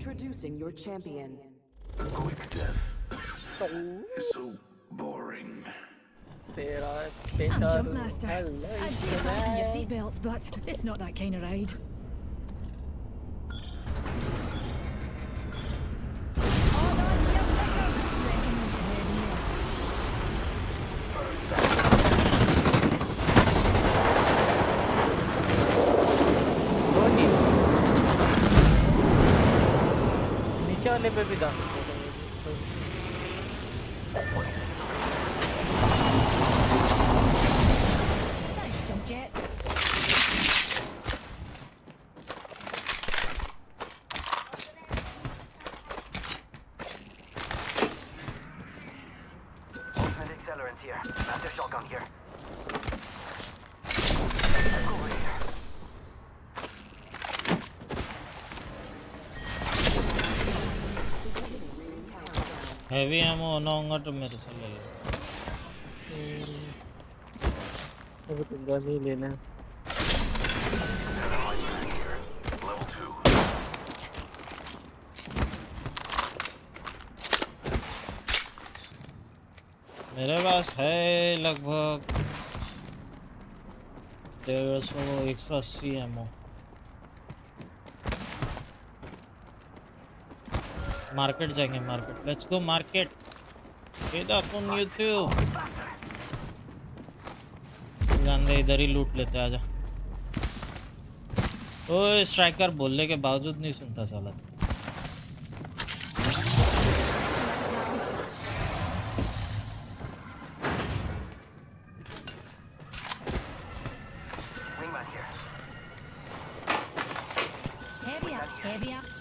Introducing your champion. A quick death is so boring. I'm jump master. I'd say fasten your seatbelts, but it's not that kind of ride. नीचे वाले पे भी डाल सकते हैं। Nice jump jet. Ultimate accelerant here. Master shotgun here. Over here. Heavy ammo होना होगा तो मेरे से ले। अभी तो गन ही लेना है। Level 2. मेरे पास है लगभग 150 180 एमओ। मार्केट जाएंगे, मार्केट, लेट्स गो मार्केट। अपन यूट्यूब गांधे इधर ही लूट लेते, आजा। ओए स्ट्राइकर बोलने के बावजूद नहीं सुनता साला।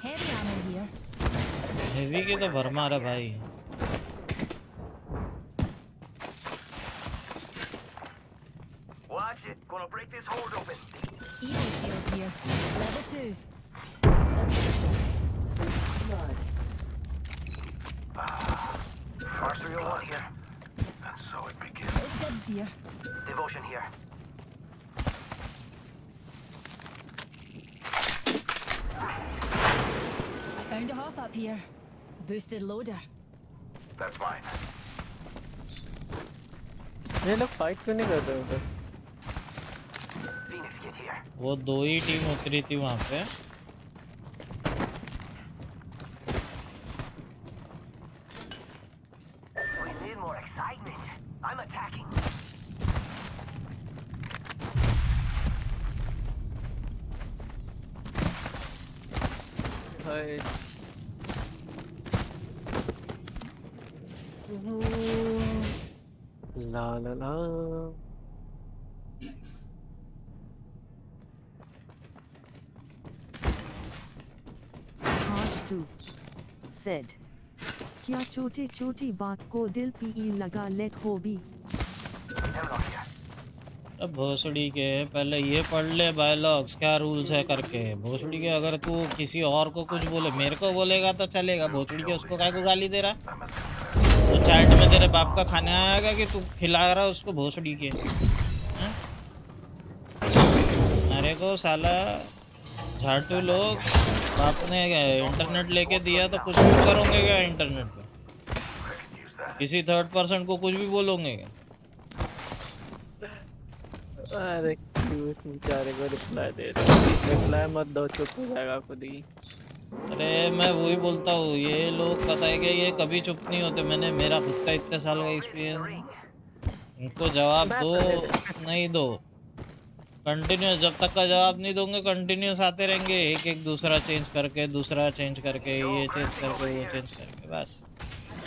Heavy ammo here. हेवी की तो भरमार है भाई। Watch it. Gonna break this hold open. Evo shield here. Level 2. First 301 here. And so it begins. It dibs here. Devotion here. I found a hop up here. Boosted loader. That's mine. ये लोग fight क्यों नहीं कर रहे उधर? Phoenix kit here. वो दो ही team उतरी थी वहां पे। We need more excitement. I'm attacking. Hi. La La La. Part 2 said, क्या छोटी छोटी बात को दिल पे लगा लेक हो भी। Hemlock here. अब भोसड़ी के पहले ये पढ़ ले बायोलॉग्स क्या रूल्स है करके। भोसड़ी के अगर तू किसी और को कुछ बोले, मेरे को बोलेगा तो चलेगा। भोसड़ी के उसको काय को गाली दे रहा? तो चैट में तेरे बाप का खाने आएगा कि तू खिला रहा उसको भोसड़ी के? हैं? अरे को साला झाटू लोग बाप ने इंटरनेट लेके दिया तो कुछ भी करोगे क्या इंटरनेट पे? किसी थर्ड पर्सन को कुछ भी बोलोगे क्या? अरे क्यों इस बेचारे को रिप्लाई दे रहे हो? रिप्लाई मत दो, चुप हो जाएगा खुद ही। अरे मैं वही बोलता हूँ, ये लोग पता है कि ये कभी चुप नहीं होते। मैंने मेरा खुद का इतने साल का एक्सपीरियंस। इनको जवाब दो नहीं दो, कंटिन्यूस जब तक का जवाब नहीं दोगे कंटिन्यूस आते रहेंगे। एक एक दूसरा चेंज करके, दूसरा चेंज करके, ये चेंज करके, वो चेंज करके, बस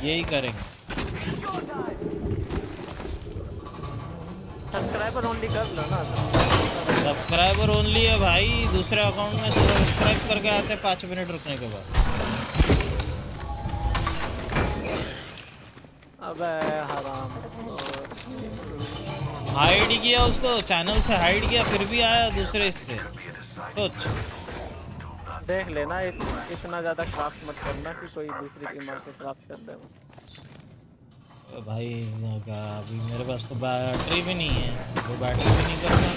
यही करेंगे। सब्सक्राइबर ओनली कर लो ना। सब्सक्राइबर ओनली है भाई, दूसरे अकाउंट में सब्सक्राइब करके आते 5 मिनट रुकने के बाद। अबे हराम। हाइड किया उसको, चैनल से हाइड किया, फिर भी आया दूसरे इससे। सोच, देख लेना, इतना ज़्यादा क्राफ्ट मत करना कि कोई दूसरी टीम आके क्राफ्ट कर दे। भाई का अभी मेरे पास तो बैटरी भी नहीं है, वो बैटरी भी नहीं करता।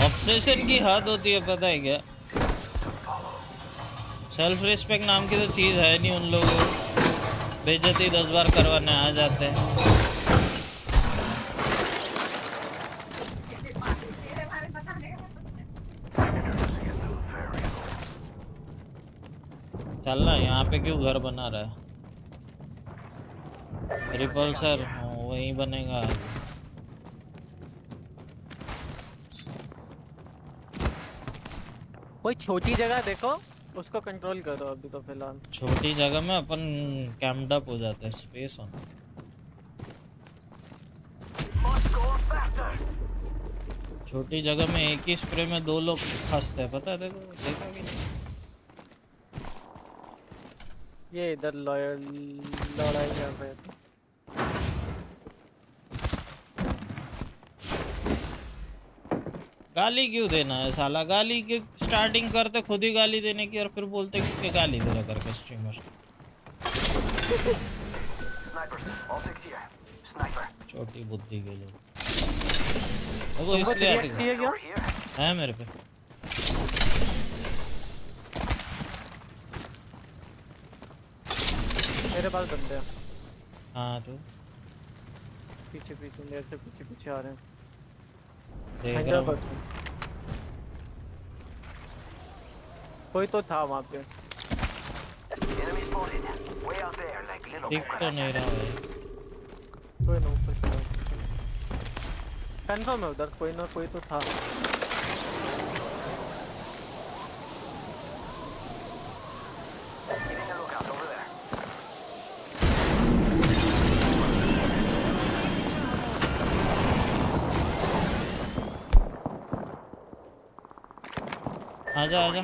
ऑब्सेशन की हद होती है, पता है क्या? सेल्फ रिस्पेक्ट नाम की तो चीज़ है नहीं उन लोगों को। बेइज्जती 10 बार करवाने आ जाते हैं। चलना, यहाँ पे क्यों घर बना रहा है? रिपल्सर वहीं बनेगा। कोई छोटी जगह देखो, उसको कंट्रोल करो अभी तो फिलहाल। छोटी जगह में अपन कैम्प्ड अप हो जाते हैं, स्पेस होना। छोटी जगह में एक ही स्प्रे में 2 लोग फंसते हैं, पता है? देखा कि नहीं? ये इधर लड़ाई कर रहे थे। गाली क्यों देना है साला? गाली की स्टार्टिंग करते खुद ही गाली देने की और फिर बोलते कि गाली दे रहा करके स्ट्रीमर। छोटी बुद्धि के लोग वो इसलिए आती है मेरे पे। मेरे पास बंदे हैं। हाँ तो पीछे पीछे मेरे से पीछे पीछे आ रहे हैं। देख रहा हूँ। कोई तो था वहाँ पे। दिख तो नहीं रहा है। कोई ना ऊपर चला। कंफर्म है उधर कोई ना कोई तो था। आजा आजा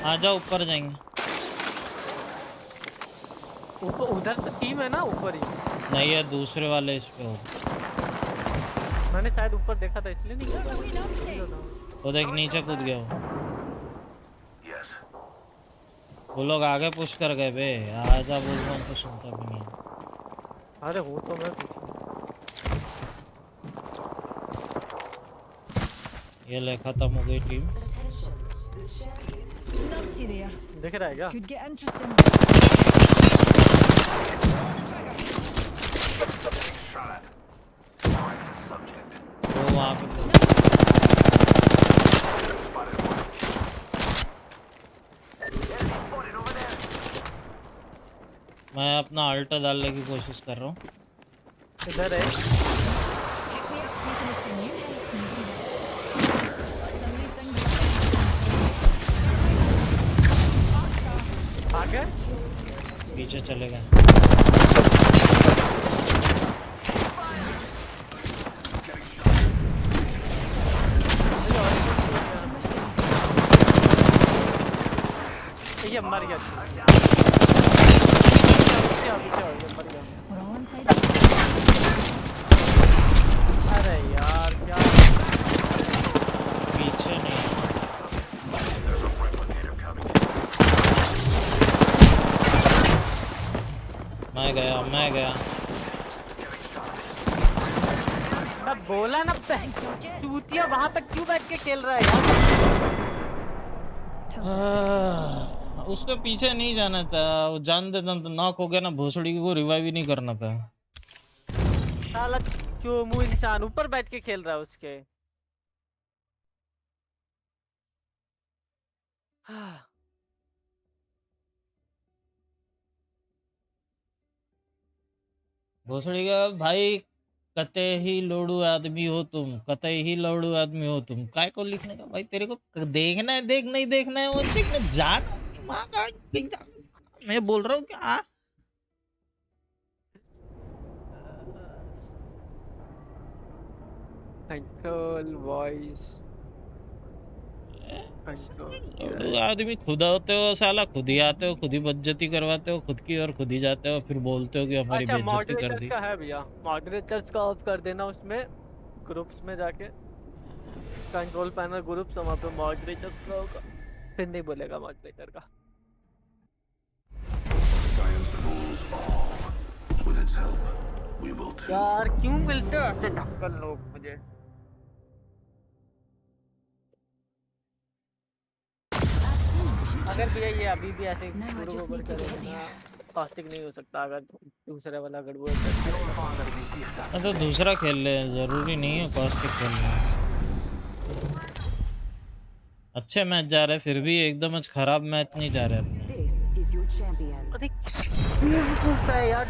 आजा ऊपर जाएंगे। ऊपर उधर तो टीम है ना ऊपर ही। नहीं है दूसरे वाले इस पे हो। मैंने शायद ऊपर देखा था इसलिए नहीं गया। वो देख नीचे कूद गया वो लोग आगे पुश कर गए बे। आजा बोल रहा हूँ तो सुनता भी नहीं। अरे वो तो मैं पीछे। ये ले खत्म हो गई टीम। दिख रहा है क्या? वो वहाँ पे मैं अपना अल्ट डालने की कोशिश कर रहा हूँ। इधर है। आगे पीछे चले गए। ये मर गया। अरे यार क्या पीछे नहीं। मैं गया मैं बोला ना चूतिया वहां पे क्यों बैठ के खेल रहा है यार। उसके पीछे नहीं जाना था। वो जान देता तो नॉक हो गया ना। भोसड़ी को रिवाइव ही नहीं करना था। साला चोमू इंसान ऊपर बैठ के खेल रहा है उसके। भोसड़ी का भाई कते ही लोड़ू आदमी हो तुम। कतई ही लोड़ू आदमी हो तुम। काय को लिखने का भाई? तेरे को देखना है देख, नहीं देखना है वो देखने जाना। माँ का मैं बोल रहा हूँ क्या? कंट्रोल वॉइस लोड़ू आदमी खुद होते हो साला। खुद ही आते हो, खुद ही बेइज्जती करवाते हो खुद की, और खुद ही जाते हो फिर बोलते हो कि हमारी अच्छा बेइज्जती कर दी। मॉडरेटर्स का है भैया। मॉडरेटर्स का ऑफ कर देना उसमें ग्रुप्स में जाके। कंट्रोल पैनल ग्रुप्स वहाँ पे मॉडरेटर्स का होगा फिर नहीं बोलेगा मॉडरेटर का। यार क्यों मिलते हैं ऐसे ढक्कन लोग मुझे? अगर भैया ये अभी भी ऐसे फास्टिंग नहीं हो सकता अगर दूसरे वाला अगर वो तो दूसरा खेल ले। जरूरी नहीं है कॉस्टिक खेलना। अच्छे मैच जा रहे फिर भी एकदम खराब मैच नहीं जा रहे अपने। है यार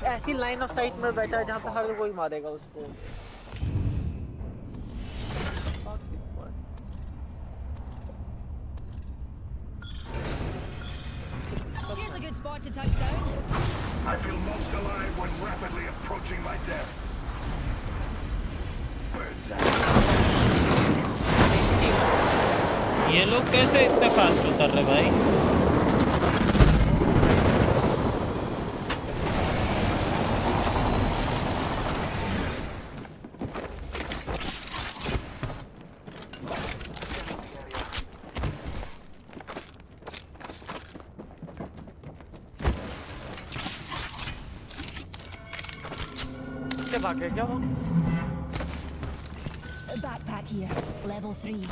ऐसी लाइन ऑफ साइट में बैठा है जहाँ पे हर कोई मारेगा उसको। Here's a good spot to touch down. I feel most alive when rapidly approaching my death. Birds ये लोग कैसे इतने फास्ट उतर रहे भाई? के भाग गया क्या वो? Backpack here, level 3.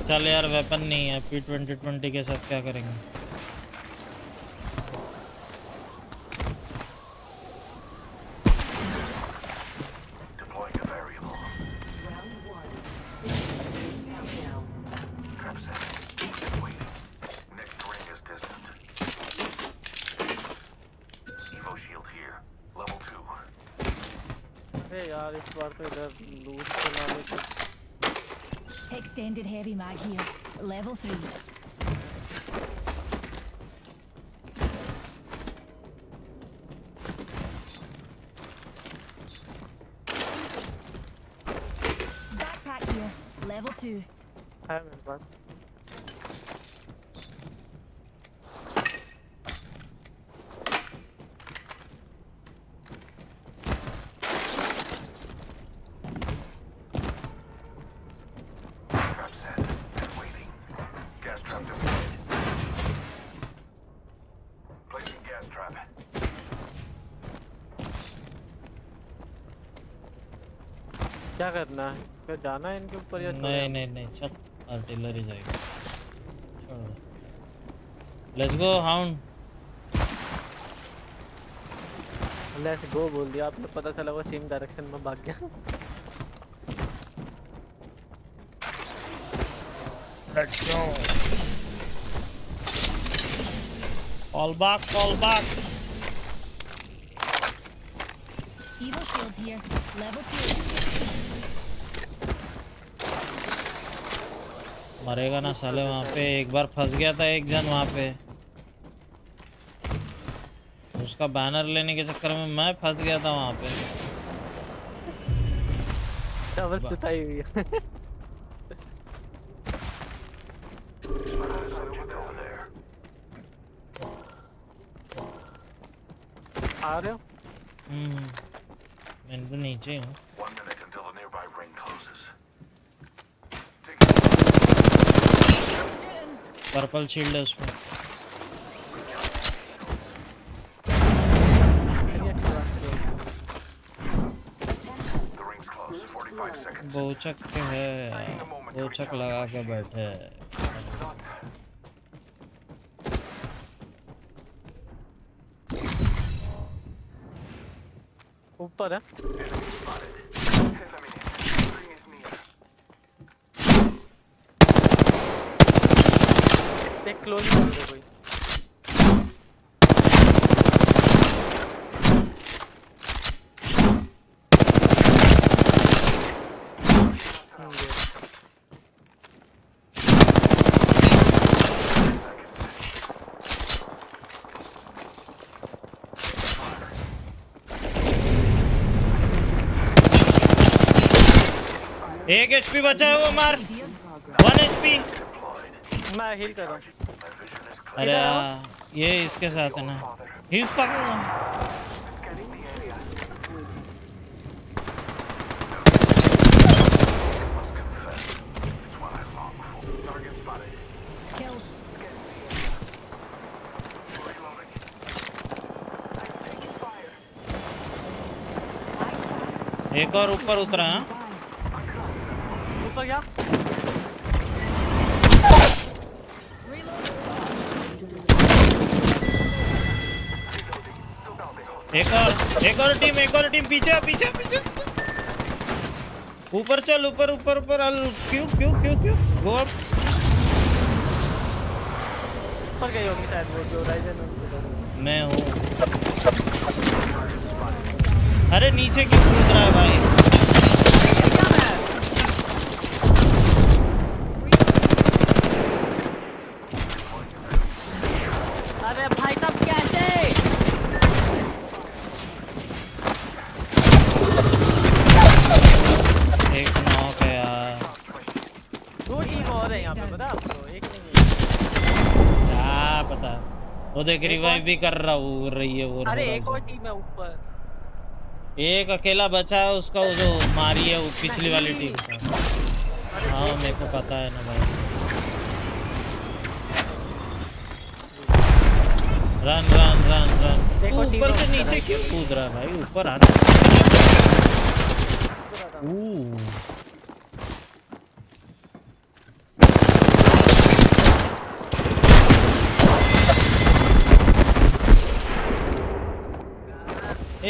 चल यार वेपन नहीं है, P2020 के साथ क्या करेंगे? Deploying a variable. Round 1. Countdown. Trap set. Waiting. Next ring is distant. Evo shield here. Level 2. अरे यार इस बार तो इधर लूट चला ले तो Extended heavy mag here, level 3. Backpack here, level 2. है मेरे पास। Trap set. And waiting. Gas trap deployed. Placing gas trap. क्या करना है? फिर जाना है इनके ऊपर या नहीं नहीं नहीं, चल आर्टिलरी जाएगी। Let's go hound. Let's go बोल दिया आपने, पता चला वो सेम डायरेक्शन में भाग गया। Let's go. Fall back, fall back. Evo shield here, level 2. मरेगा ना साले वहाँ पे। एक बार फंस गया था एक जन वहाँ पे, उसका बैनर लेने के चक्कर में मैं फंस गया था वहाँ पे। डबल सुताई हुई है। Subject over there. आ रहे हो? मैं तो नीचे हूँ। 1 minute until the nearby ring closes. Purple shield है उसमें। The ring's closed. 45 seconds. बोचक है यार, बोचक लगा के बैठे है। ऊपर है। एक क्लोज कर दो कोई। एक HP बचा है, वो मार। 1 HP। मैं हील कर रहा हूँ। अरे ये इसके साथ है ना। He's fucking one. एक और ऊपर उतरा है। ऊपर क्या? एक और टीम पीछे पीछे पीछे। ऊपर चल, ऊपर ऊपर ऊपर। क्यों क्यों क्यों क्यों गो अप। ऊपर गई होगी शायद वो जो राइजन। मैं हूँ। अरे नीचे क्यों कूद रहा है भाई? अरे भाई साहब कैसे? एक नॉक है यार। 2 टीम और है यहाँ पे, पता आपको? एक नहीं है। क्या पता। वो देख रिवाइव भी कर रहा हूँ रही है वो। अरे एक और टीम है ऊपर। एक अकेला बचा है, उसका वो जो मारी है वो पिछली वाली टीम का। हाँ मेरे को पता है ना भाई। Run run run run. तू देखो टीम ऊपर से अप कर रहा नीचे है क्यों केवल। कूद रहा है भाई? ऊपर आना। कूद रहा था मैं।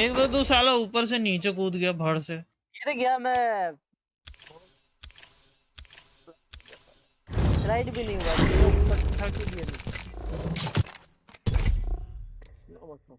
एक तो तू साला ऊपर से नीचे कूद गया भड़ से। गिर गया मैं। राइड भी नहीं हुआ, सीधा ऊपर से धड़ के दिया नीचे। नो मत मत।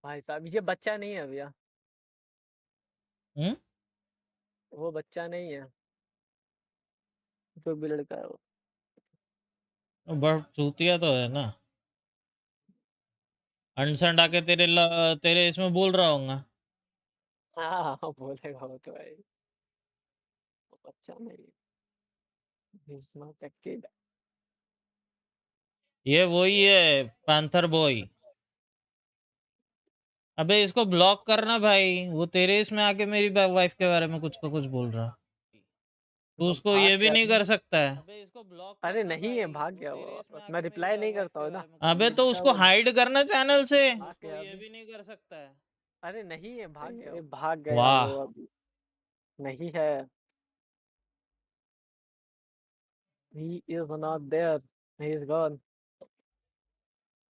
भाई साहब ये बच्चा नहीं है भैया, हम्म। वो बच्चा नहीं है, जो भी लड़का है वो। बड़ चूतिया तो है ना। अनसंड आके तेरे इसमें बोल रहा होगा। हाँ हाँ बोलेगा वो तो भाई, वो बच्चा नहीं है। He's not a kid. ये वही है पैंथर बॉय। अबे इसको ब्लॉक करना भाई, वो तेरे इसमें आके मेरी वाइफ के बारे में कुछ का कुछ बोल रहा। तू वो उसको भाग ये भी गया नहीं था। कर सकता है। अबे इसको ब्लॉक अरे करना नहीं है, भाई, भाग वो गया वो तेरे इसमें वापस, मैं आके मेरी रिप्लाई नहीं वाइफ करता के हूँ ना। बारे में कुछ वो अबे तो दिखता है उसको वो। हाइड करना चैनल से, भाग उसको गया ये अभी। भी नहीं कर सकता है। अरे नहीं है, भाग गया, भाग गया वाह। वो अभी। नहीं है। He is not there. He is gone.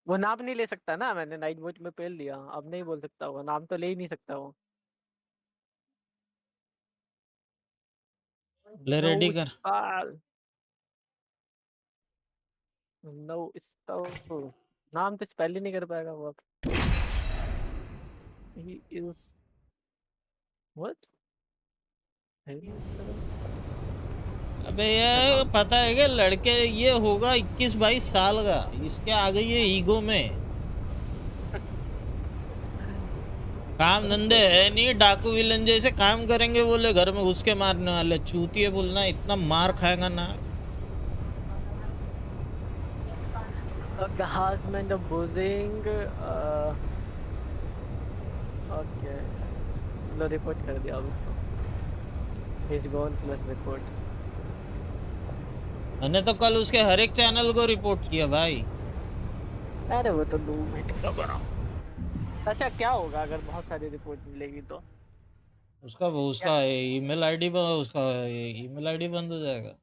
वो नाम नहीं ले सकता ना, मैंने नाइट वॉच में पेल दिया, अब नहीं बोल सकता, वो नाम तो ले ही नहीं सकता वो। ले नो रेडी कर। स्पेल, नो स्पेल, नाम तो स्पेल ही नहीं कर पाएगा वो अब। He is what? अबे ये पता है कि लड़के ये होगा 21-22 साल का, इसके आगे ये ईगो में काम धंधे है नहीं, डाकू विलन जैसे काम करेंगे, बोले घर में घुस के मारने वाले चूतिए, बोलना इतना मार खाएगा ना। The harassment of bullying. Okay, low report कर दिया अब उसको। He's gone plus report. मैंने तो कल उसके हर एक चैनल को रिपोर्ट किया भाई। अरे वो तो 2 मिनट का बना। अच्छा क्या होगा अगर बहुत सारी रिपोर्ट मिलेगी तो? उसका क्या, उसका ईमेल आईडी उसका ईमेल आईडी बंद हो जाएगा।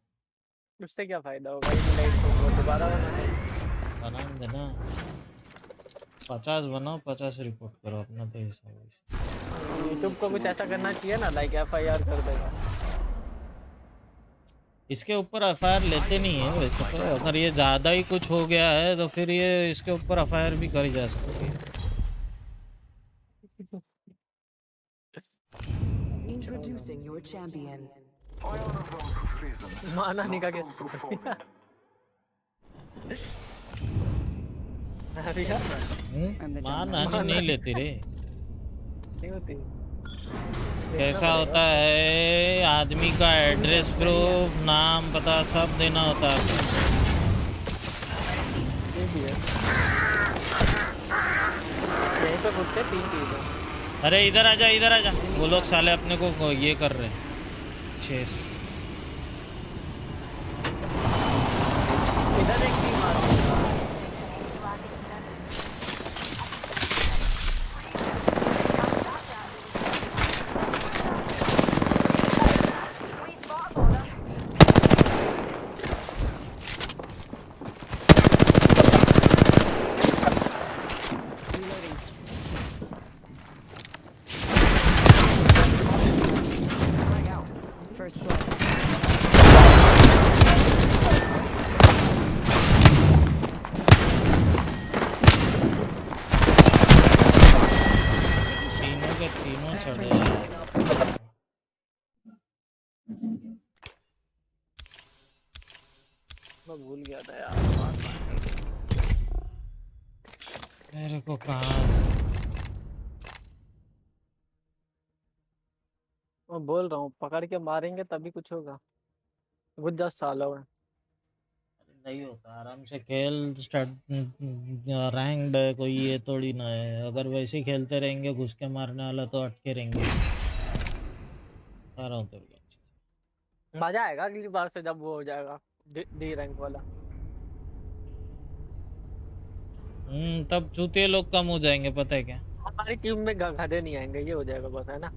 उससे क्या फायदा होगा? ईमेल आईडी तो वो दोबारा बनाना है। बनाने देना, 50 बनाओ, 50 रिपोर्ट करो, अपना तो हिसाब है। यूट्यूब को कुछ ऐसा करना चाहिए ना, लाइक FIR कर देगा। इसके ऊपर एफआईआर लेते नहीं है वैसे तो, अगर ये ज़्यादा ही कुछ हो गया है तो फिर ये इसके ऊपर एफआईआर भी करी जा सकती है। Introducing your champion. माना नहीं का कैसे? मान हानि नहीं लेती रे। नहीं होती। कैसा होता है, आदमी का एड्रेस प्रूफ, नाम पता सब देना होता है। ये भी है। यहीं पे घुसते 3 चीज़ है। अरे इधर आजा, इधर आजा, वो लोग साले अपने को ये कर रहे हैं चेस। इधर एक टीम आ रही है। First blood. तीनों के तीनों चढ़े। मैं भूल गया था यार। मेरे को कहाँ से मैं बोल रहा हूँ, पकड़ के मारेंगे तभी कुछ होगा। कुछ 10 साल हुए। नहीं होता, आराम से खेल। स्टार्ट रैंक्ड है कोई, ये थोड़ी ना है। अगर वैसे ही खेलते रहेंगे घुस के मारने वाला तो अटके रहेंगे। आ रहा हूँ तेरे को। मजा आएगा अगली बार से जब वो हो जाएगा डी रैंक वाला। तब चूतिए लोग कम हो जाएंगे, पता है क्या। हमारी टीम में गधे नहीं आएंगे, ये हो जाएगा बस, है ना।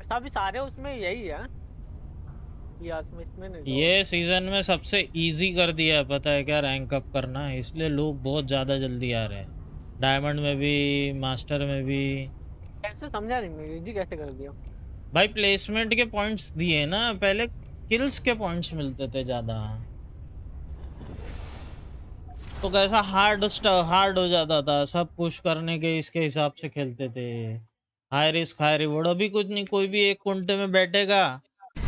सभी सारे उसमें यही है यार, इसमें नहीं तो। ये सीजन में सबसे इजी कर दिया है, पता है क्या, रैंक अप करना, इसलिए लोग बहुत ज़्यादा जल्दी आ रहे हैं। डायमंड में भी, मास्टर में भी। कैसे समझा नहीं मैं, इजी कैसे कर दिया। भाई प्लेसमेंट के पॉइंट्स दिए ना, पहले किल्स के पॉइंट्स मिलते थे ज़्यादा, तो कैसा हार्ड हो जाता था। सब पुश करने के इसके हिसाब से खेलते थे। High risk high reward. अभी कुछ नहीं, कोई भी एक कुंटे में बैठेगा,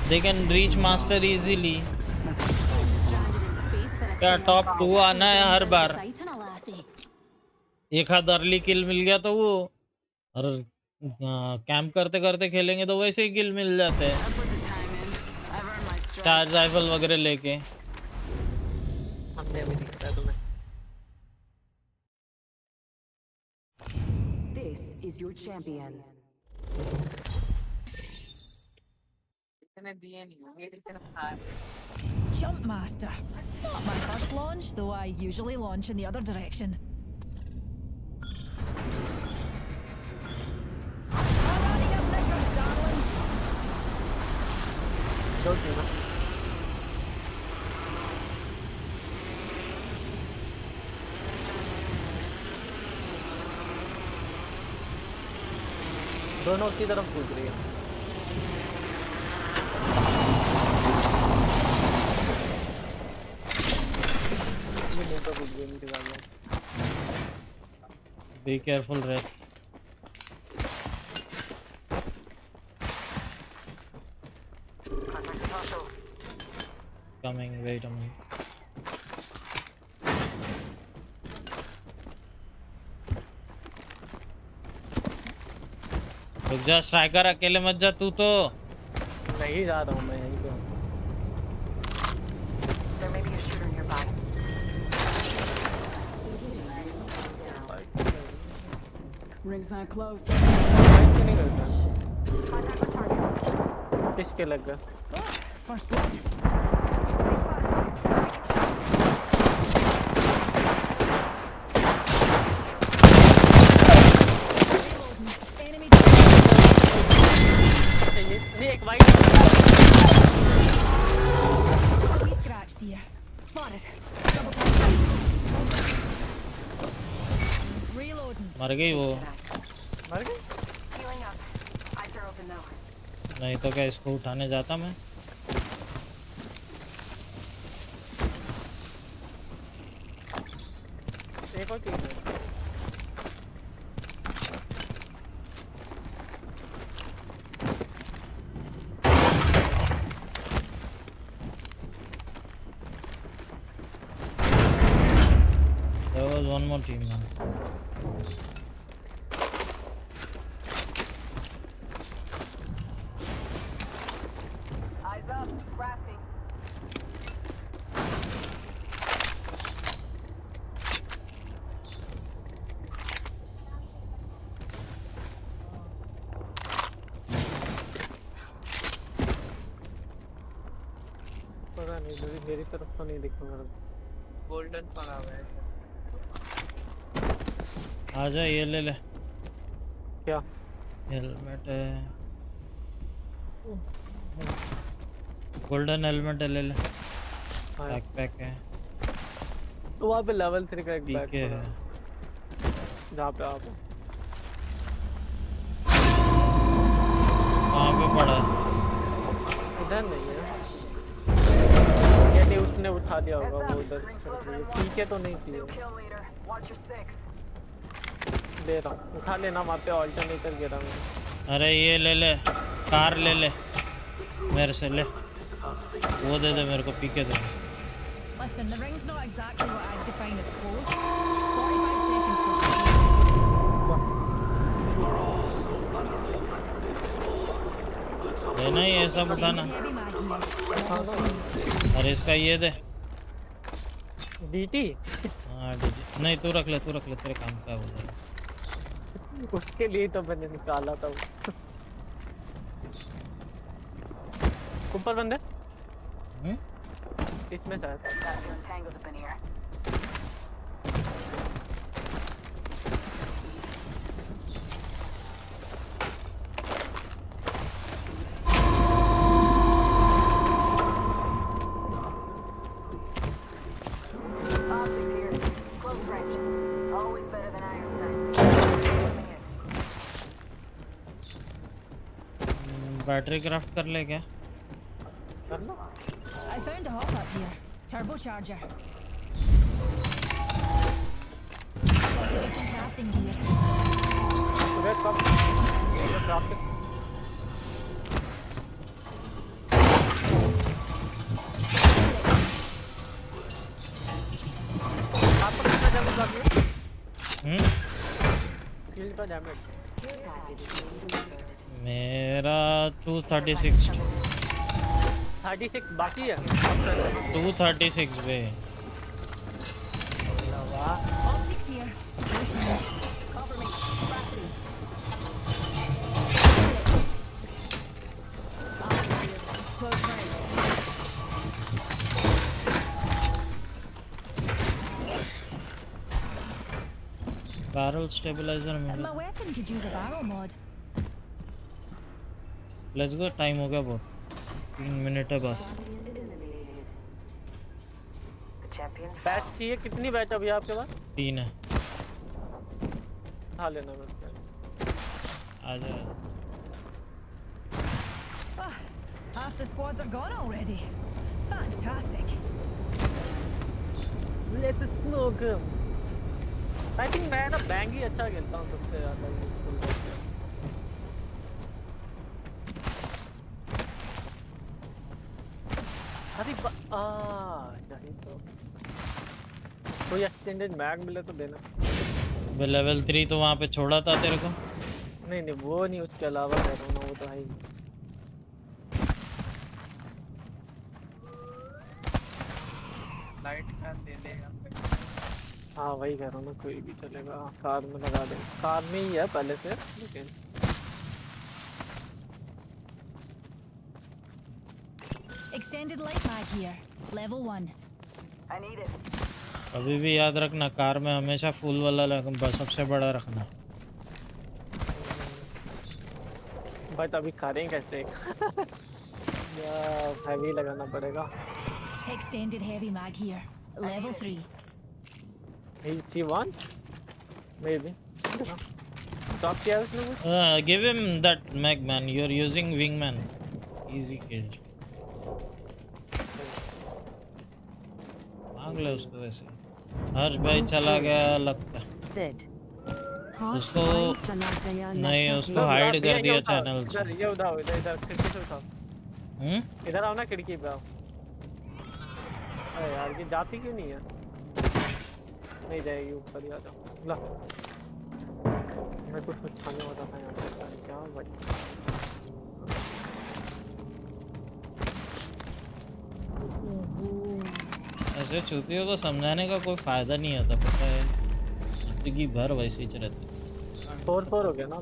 they can reach master easily. क्या टॉप 2 आना है हर बार। एक हाथ अर्ली किल मिल गया तो वो, और कैंप करते करते खेलेंगे तो वैसे ही किल मिल जाते हैं, चार्ज राइफल वगैरह लेके। हमने अभी दिखता है तुम्हें। This is your champion. Jump Master. Not my first launch, though I usually launch in the other direction. Alrighty, up knickers, darlings. Don't do that. दोनों की तरफ कूद रही है। Be careful, Red. Coming, wait a minute. रुक जा striker, अकेले मत जा तू तो। नहीं जा रहा हूँ मैं यहीं पे। There may be a shooter nearby. Rings not close. नहीं करता। किसके लग गया? First blood. ये एक white We scratched here. Spotted. Reloading. मर गई वो। मर गई? Healing up. Eyes are open though. नहीं तो क्या इसको उठाने जाता मैं। एक और चीज है। There was one more team now. Eyes up. Rafting. पता नहीं, मेरी तरफ तो नहीं दिखा मेरे को। गोल्डन पड़ा हुआ है। आजा ये ले ले। क्या? हेलमेट है, गोल्डन हेलमेट है, ले ले। बैकपैक है। तो वहाँ पे लेवल 3 का एक बैग पीके पड़ा है। है जहाँ पे आप कहाँ पे पड़ा है? इधर नहीं है, यानी उसने उठा दिया होगा वो उधर। पीके तो नहीं थी वो। Kill leader. Watch your six. दे रहा हूँ, उठा लेना, वहाँ पे ऑल्टरनेटर गिरा मैं। अरे ये ले ले, कार ले ले मेरे से, ले वो दे दे मेरे को, पीके दे। Listen, the ring's not exactly what I'd define as close. 45 seconds till spawn. You are all so utterly unpredictable. Let's लेना ही है सब उठाना। Heavy mag here. अरे इसका ये दे। डीटी हाँ डीजे नहीं, तू रख ले तेरे काम का हो जाएगा। उसके लिए तो मैंने निकाला था वो। ऊपर बंदे इसमें शायद। Tangles up in here. Optics here. Close range. Always better than iron sights. Battery craft कर ले क्या? करना। I found a hop up here. Turbocharger. Got to do some crafting gears. Red cup. Crafting. आपको कितना damage लग गया? Field का damage. मेरा 236 36 बाकी है। 236 पे। Optics here. Cover me. Crafting. Optics here. Close range. Barrel stabiliser में। My weapon could use a barrel mod. Let's go, time हो गया बहुत, 3 मिनट है बस। बैच चाहिए? कितनी बैच अभी आपके पास? 3 है। हाँ लेना मिलता है। आ जा। Half the squads are gone already. Fantastic. Let's smoke him. I think मैं ना बैंग ही अच्छा खेलता हूँ सबसे ज़्यादा यूज़फुल रहता है। अरे यही तो कोई एक्सटेंडेड मैग मिले तो देना। वे लेवल 3 तो वहाँ पे छोड़ा था तेरे को। नहीं नहीं वो नहीं, उसके अलावा कह रहा हूँ ना, वो तो है ही। लाइट का दे देगा। हाँ वही कह रहा हूँ ना, कोई भी चलेगा। कार में लगा दे, कार में ही है पहले से लेकिन। Extended light mag here. Level 1. I need it. अभी भी याद रखना, कार में हमेशा फुल वाला सबसे बड़ा रखना। बट अभी करें कैसे? यार हैवी लगाना पड़ेगा। Extended heavy mag here. Level 3. C1 maybe. Stop किया उसने कुछ? Give him that mag man. You're using wingman. Easy kill. मांग ले उसको वैसे। हर्ष भाई चला गया लगता। उसको नहीं, उसको हाइड कर दिया चैनल से। ये उठाओ, इधर खिड़की से उठाओ। इधर आओ ना, खिड़की पे आओ। अरे यार ये जाती क्यों नहीं है? नहीं जाएगी ऊपर, ही आ जाओ। ला मैं कुछ छाने वाला था यहाँ पे। क्या भाई ऐसे चूतियों को समझाने का कोई फायदा नहीं होता, पता है, जिंदगी भर वैसे ही रहती। 4-4 हो गया ना।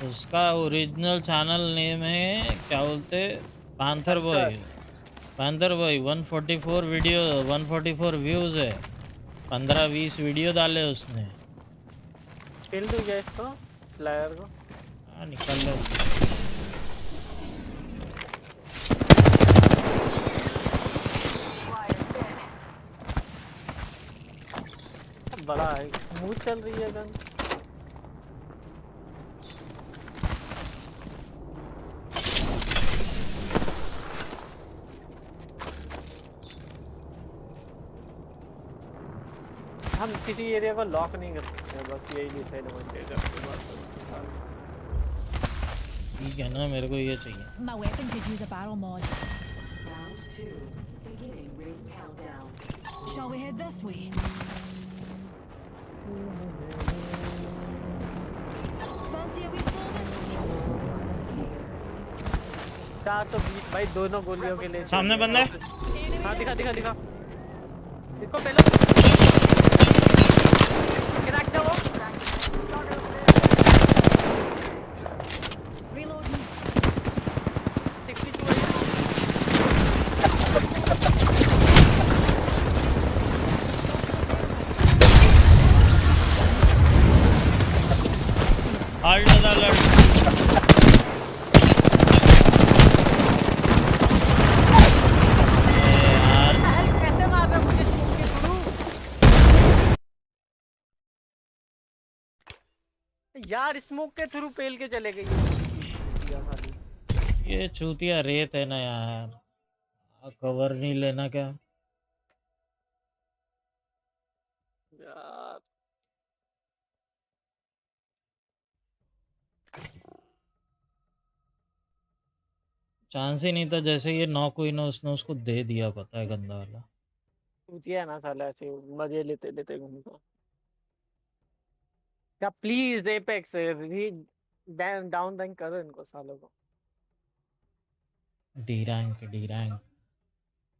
उसका ओरिजिनल चैनल नेम है क्या बोलते, panther boy. Panther boy 144 video, 144 views है। 15-20 वीडियो डाले उसने। किल दो गया इसको, प्लेयर को। हाँ निकल ले। बड़ा है, स्मूथ चल रही है गन। हम किसी एरिया को लॉक नहीं कर सकते, बस यही डिसाइड होना चाहिए। ठीक है ना, मेरे को ये चाहिए। My weapon could use a barrel mod. Shall we head this way? Fancy a wee stroll this way? चार तो बीच भाई दोनों गोलियों के लिए सामने बंदा है। हाँ दिखा दिखा दिखा इसको पहले क्रैक था वो Reloading. 62 Alt the alert. कैसे मार रहा मुझे स्मोक के थ्रू यार स्मोक के थ्रू पेल के चले गई ये चूतिया रेत है ना यार, कवर नहीं लेना क्या? यार चांस ही नहीं था, जैसे ये नॉक हुई ना उसने उसको दे दिया, पता है गंदा वाला। चूतिया है ना साला, ऐसे मजे लेते लेते घूमता क्या। प्लीज एपेक्स डाउन रैंक करो इनको सालों को, डी रैंक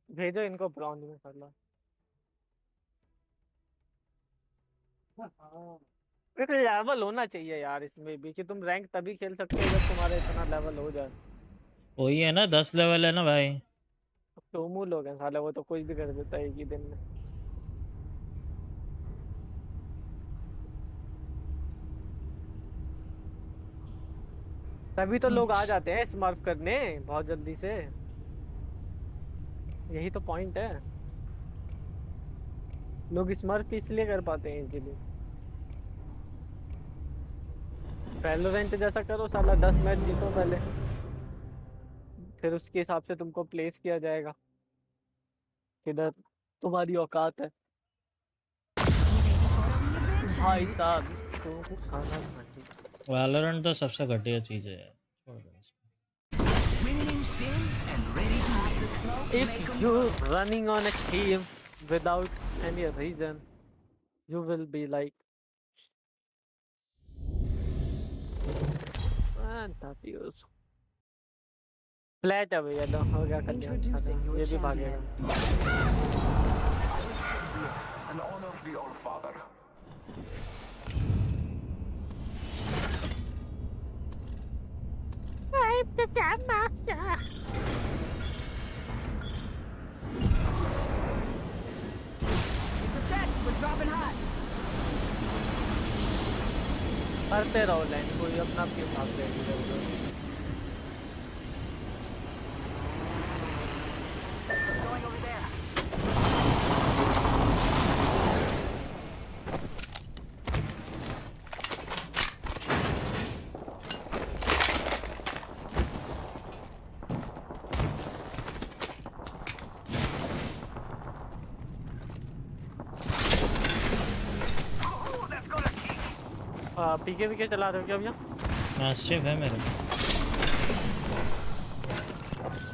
भेजो इनको ब्रॉन्ज में साला। एक लेवल होना चाहिए यार इसमें भी, कि तुम रैंक तभी खेल सकते हो जब तुम्हारा इतना लेवल हो जाए। वही है ना, 10 लेवल है ना भाई। टोमू लोग हैं साला, वो तो कुछ भी कर देता है एक ही दिन में। तभी तो लोग आ जाते हैं स्मर्फ करने बहुत जल्दी से, यही तो पॉइंट है। लोग स्मर्फ इसलिए कर पाते हैं इजीली। वैलोरेंट जैसा करो साला, 10 मैच जीतो पहले, फिर उसके हिसाब से तुमको प्लेस किया जाएगा किधर तुम्हारी औकात है। भाई साहब तो खाना वैलोरेंट तो सबसे घटिया चीज है यार, छोड़ दो इसको। If you're running on a team without any reason, you will be like confused. Flat है भैया, लो हो गया कल्याण, ये भी भागेगा। An honor the All Father. I'm the Jam Master. We're dropping hot. करते रहो लाइन, कोई अपना क्यों भाग रहे हैं इधर उधर। Going over there. PK VK चला रहे हो क्या भैया? मैसिव है मेरे को।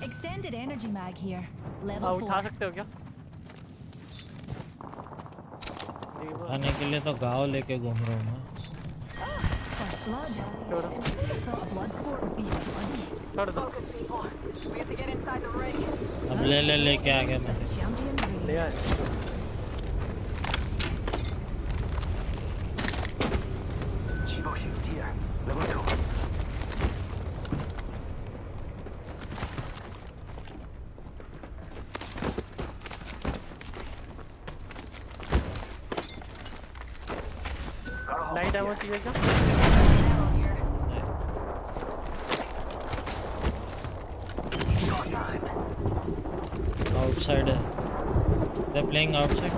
Extended energy mag here. Level उठा 4. सकते हो क्या? आने के लिए तो गाँव लेके घूम रहा हूँ मैं। First blood. छोड़ो Thought a blood sport would be so funny. छोड़ दो। Focus, people. We have to get inside the ring. अब लेके आ गया मैं। Champion ले ring. आए। Shibo shield here. Level 2. Light है वो चाहिए क्या? आउटसाइड है, दे प्लेइंग आउटसाइड।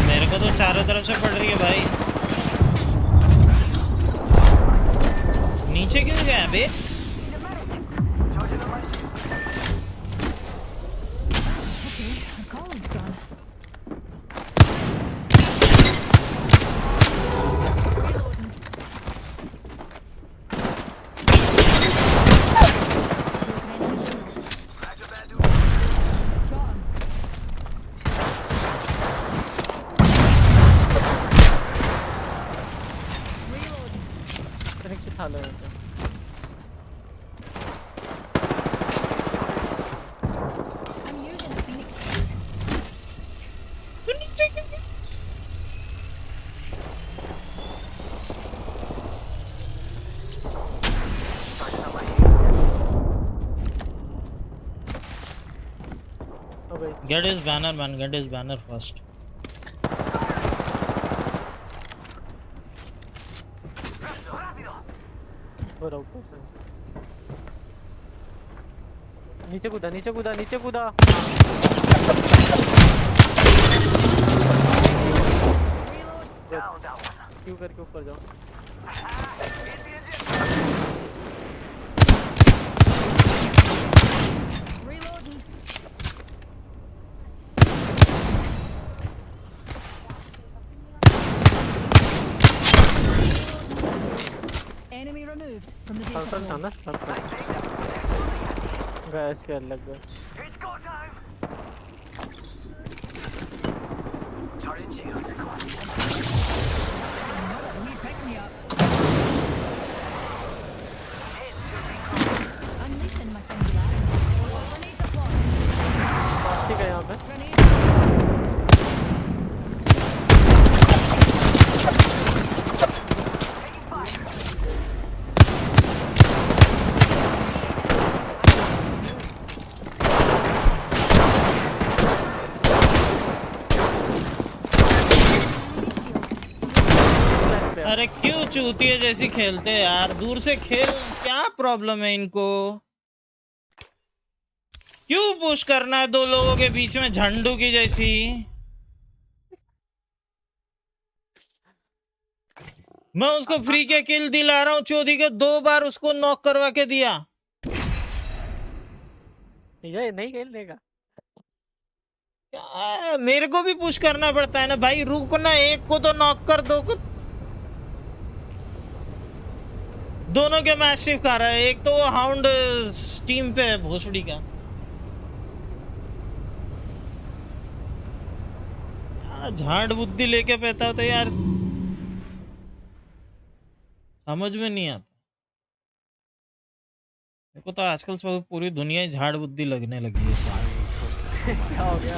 मेरे को तो चारों तरफ से पड़ रही है भाई। नीचे क्यों गया बे? Okay, I'm calling फिनिक्स उठा लो यहाँ से। I'm using a phoenix. हो गई। Get his banner, man. Get his banner first. हो रहा ऊपर से। नीचे कूदा, नीचे कूदा, नीचे कूदा। क्यों करके ऊपर जाओ। Reloading. Enemy removed from the data था ना room. गैस के अलग गए। Pick me up. Unleashing my singularity. Grenade deployed. ठीक है यहाँ पे। Grenade. अरे क्यों चूतिए जैसी खेलते हैं यार, दूर से खेल, क्या प्रॉब्लम है इनको? क्यों पुश करना है दो लोगों के बीच में झंडू की जैसी? मैं उसको फ्री के किल दिला रहा हूँ, चौधरी के 2 बार उसको नॉक करवा के दिया। ये नहीं खेल देगा। मेरे को भी पुश करना पड़ता है ना भाई, रुकना, एक को तो नॉक कर, दो को, दोनों के मैस्टिफ खा रहा है। एक तो वो हाउंड टीम पे है भोसड़ी का। झाड़ बुद्धि लेके पैता हो तो यार समझ में नहीं आता। मेरे को तो आजकल सब पूरी दुनिया ही झाड़ बुद्धि लगने लगी है सारी। क्या हो गया?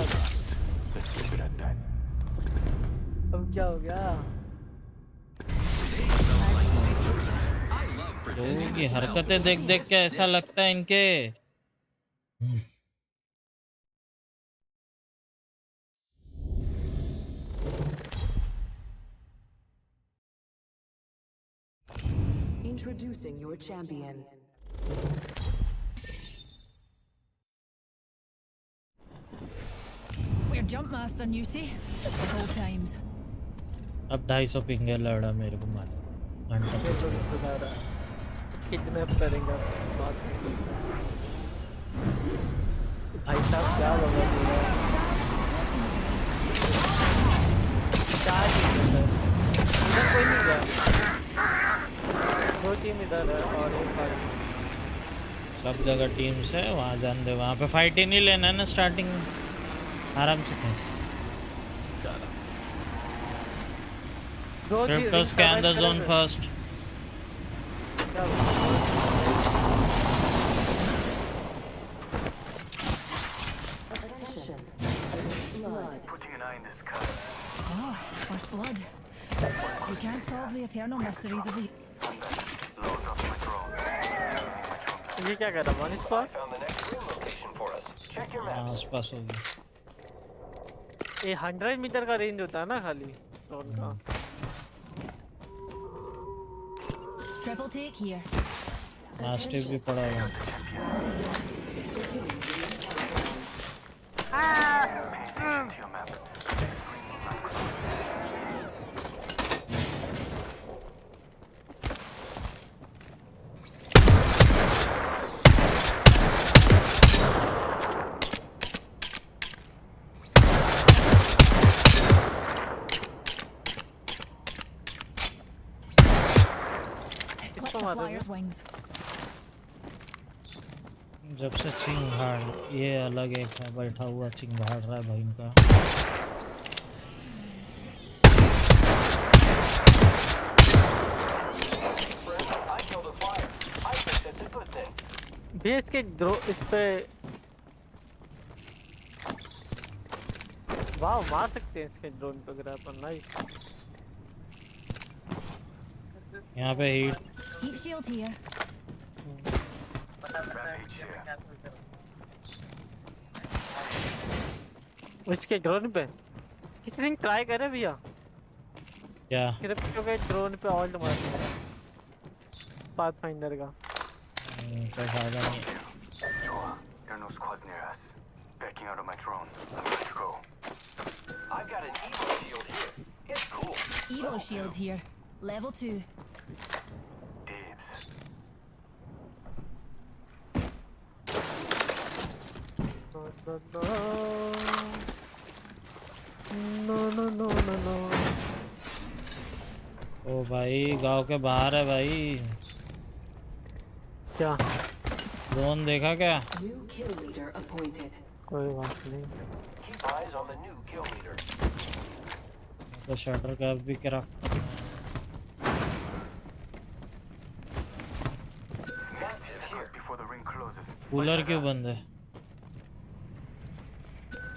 अब क्या हो गया? लोगों की हरकतें देख देख के ऐसा लगता है इनके Introducing your champion. We're jump master Newty. Just like old times. अब 250 पिंगे लड़ा मेरे को मार घंटा ये तो बता रहा है। किडनैप करेंगे बात। भाई साहब क्या बता रहे हैं? क्या इधर कोई नहीं गया। 2 टीम इधर है और एक बार सब जगह टीम्स है, वहां जान दे, वहां पे फाइट ही नहीं लेना है ना, स्टार्टिंग आराम से खेल। Crypto scan the zone first. Putting an eye in this cut. Oh, first blood. You can't solve the eternal mysteries of the... Loading up my drone. ये क्या कर रहा है? One spot? Found the next room location for us. Check your maps. आसपास होगी। ये 100 metre का range होता है ना खाली ड्रोन का। Triple take here. मास्टिफ भी पड़ा हुआ। To your map. Clip the flyer's wings. जब से चिंगाड़, ये अलग एक है, बैठा हुआ चिंगाड़ रहा है भाई इनका। ये इसके इस पे वाह मार सकते हैं इसके ड्रोन पे ग्रैपर। नाइस। यहाँ पे हीट Heat shield here. इसके ड्रोन पे किसी ने ट्राई करे भैया? क्या क्रिप्टो के ड्रोन पे ऑल्ट मार पाथफाइंडर का। कोई फायदा नहीं है। There are no squads near us. Backing out of my drone. I'm ready to go. I've got an Evo shield here. It's cool. Evo shield here. Level 2. Dibs. No. ओ भाई गांव के बाहर है भाई। क्या ड्रोन देखा क्या? New kill leader appointed. कोई बात नहीं। Keep eyes on the new kill leader. तो शटर का भी करा। Sensitive here before the ring closes. Cooler क्यों बंद है?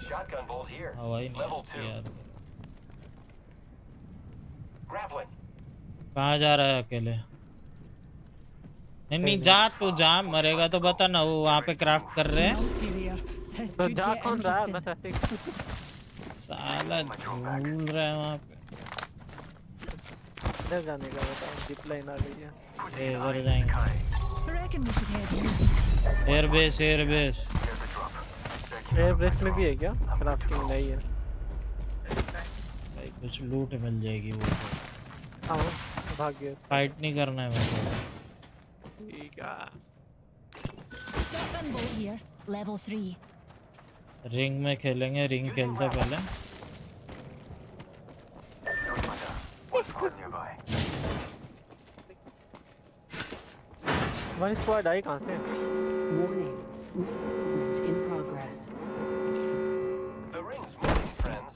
Shotgun bolt here. हवा ही नहीं Level आती 2. यार। Grappling. कहाँ जा रहा है अकेले? नहीं जा तू जा, मरेगा तो बता ना। वो वहाँ पे क्राफ्ट कर रहे हैं। Multi-layer. This तो could जा get कौन रहा है? interesting. बस ऐसे साला झूल रहा है वहाँ पे। इधर जाने का बताओ। जिप लाइन आ गई है। इधर जाएंगे। I reckon we should head here. Airbase airbase. Air brace में भी है क्या? क्राफ्टिंग नहीं है। भाई कुछ लूट मिल जाएगी वो तो। हाँ भाग गया। फाइट नहीं करना है मुझे। ठीक है। Shotgun bolt here. Level 3. Ring में खेलेंगे, रिंग खेलते पहले। वन स्क्वाड आई कहाँ से? Warning. Movement in progress. The ring's moving, friends.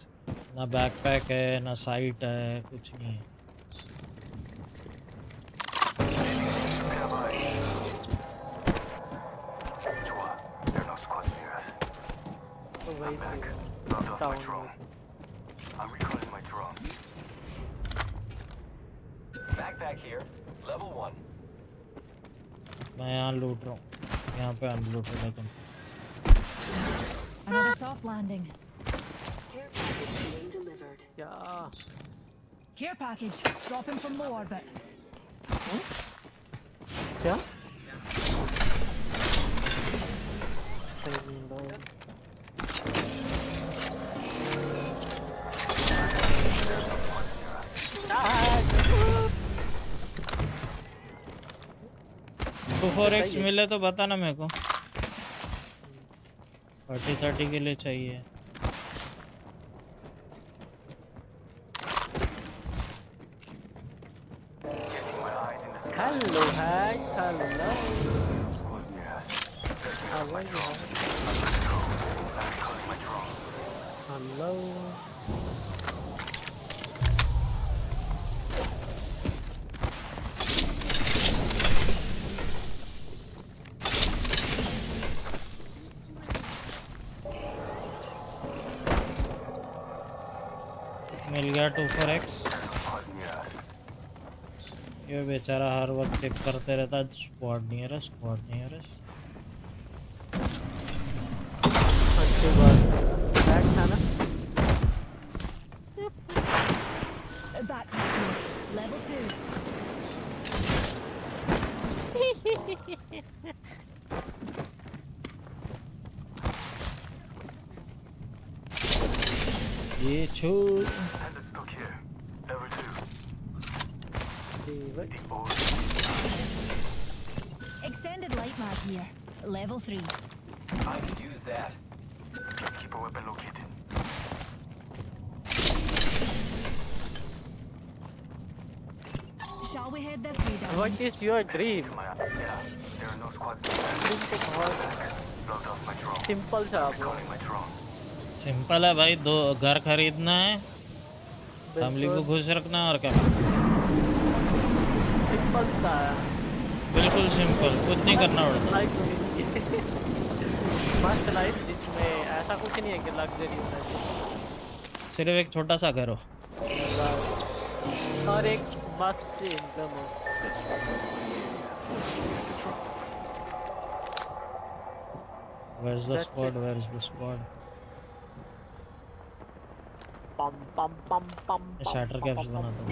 ना बैकपैक है ना साइट है, कुछ नहीं है। There are no squads near us. तो वही Back. Load off my drone. I'm recalling my drone. Backpack here. Level 1. मैं यहाँ लूट रहा हूँ। यहाँ पे अनलूट हो तुम। Another soft landing. Care package being delivered. क्या? Care package. Dropping from low orbit. क्या? तो 4x मिले तो बताना मेरे को। 30 के लिए चाहिए। Hello hack, hello. हेलो। मिल गया 2-4x। ये बेचारा हर वक्त चेक करते रहता है। स्क्वाड नियर है, स्क्वाड नियर है। अच्छी बात। बैक था ना? Backpack here. Level 2. ये छू Extended light mag here. Level 3. I could use that. Peacekeeper weapon located. Shall we head this way down? What is your dream? Yeah, there are no squads near us. Load off my drone. Simple सा आप Recalling my drone. Simple है भाई। 2 घर खरीदना है, family को खुश रखना है और क्या। सिंपल सा है। बिल्कुल सिंपल, कुछ नहीं करना पड़ता। लाइक मस्त लाइफ जिसमें ऐसा कुछ नहीं है कि लग्जरी होना चाहिए, सिर्फ एक छोटा सा घर हो और एक मस्त इनकम हो। Where's the That's squad? it. Where's the squad? पम पम पम पम मैं पम शैटर पम कैप्स पम बनाता हूँ।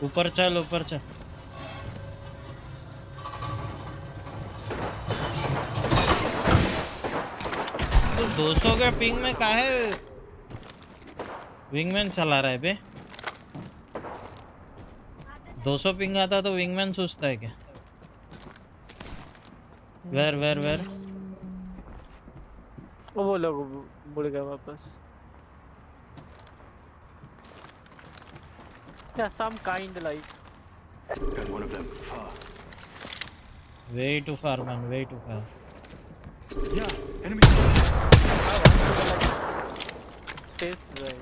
ऊपर चल ऊपर चल। तो 200 के पिंग में काहे विंगमैन चला रहा है बे? 200 पिंग आता तो विंगमैन सोचता है क्या? वेर वो लोग मुड़ गए वापस। Yeah, some kind like. Got one of them. Far. way too far man, way too far. Yeah, enemy. This way.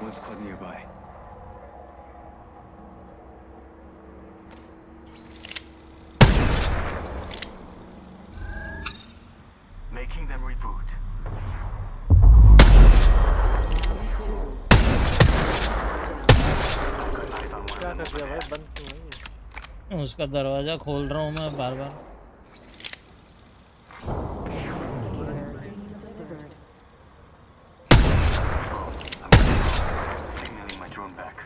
One squad nearby. Making them reboot. क्या कर दिया भाई, बंद क्यों है ये? उसका दरवाजा खोल रहा हूँ मैं बार बार। Signaling my drone back.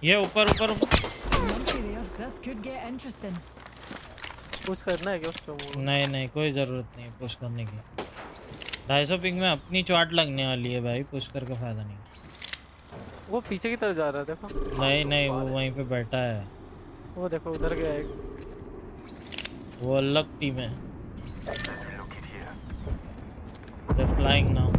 ये ऊपर ऊपर Monkey there. This could get interesting. कुछ करना है क्या उसको? नहीं नहीं कोई जरूरत नहीं पुश करने की। 250 पिंग में अपनी चोट लगने वाली है भाई, पुश करके फायदा नहीं। वो पीछे की तरफ जा रहा है, देखो। नहीं नहीं वो वहीं पे बैठा है। वो देखो उधर गया एक। वो अलग टीम है। Let's relocate here. They're flying now.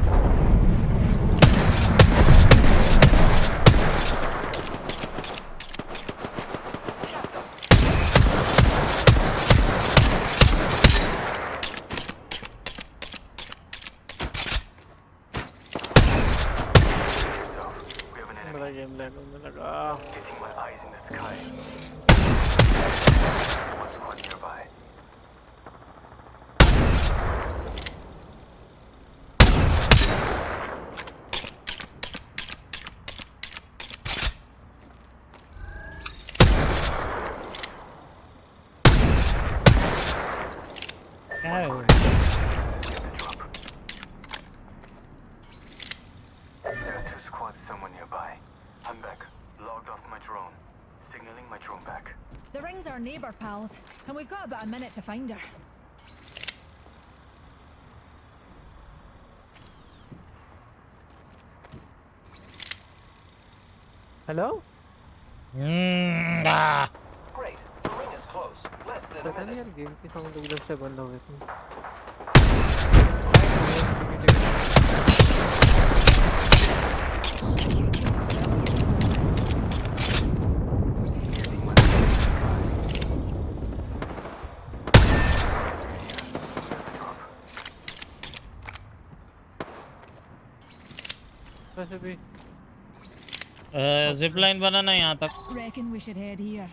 मेरा गेम लैग होने लगा। Getting my eyes in the sky. One squad nearby. क्या है वो? There are two squads somewhere nearby. I'm back. Logged off my drone. Signaling my drone back. The ring's our neighbour, pals, and we've got about a minute to find her. Hello? Great. The ring is close. Less than a पता नहीं minute. यार game की sound एकदम से बंद हो गई थी। वैसे भी जिप लाइन बनाना यहाँ तक। Reckon we should head here.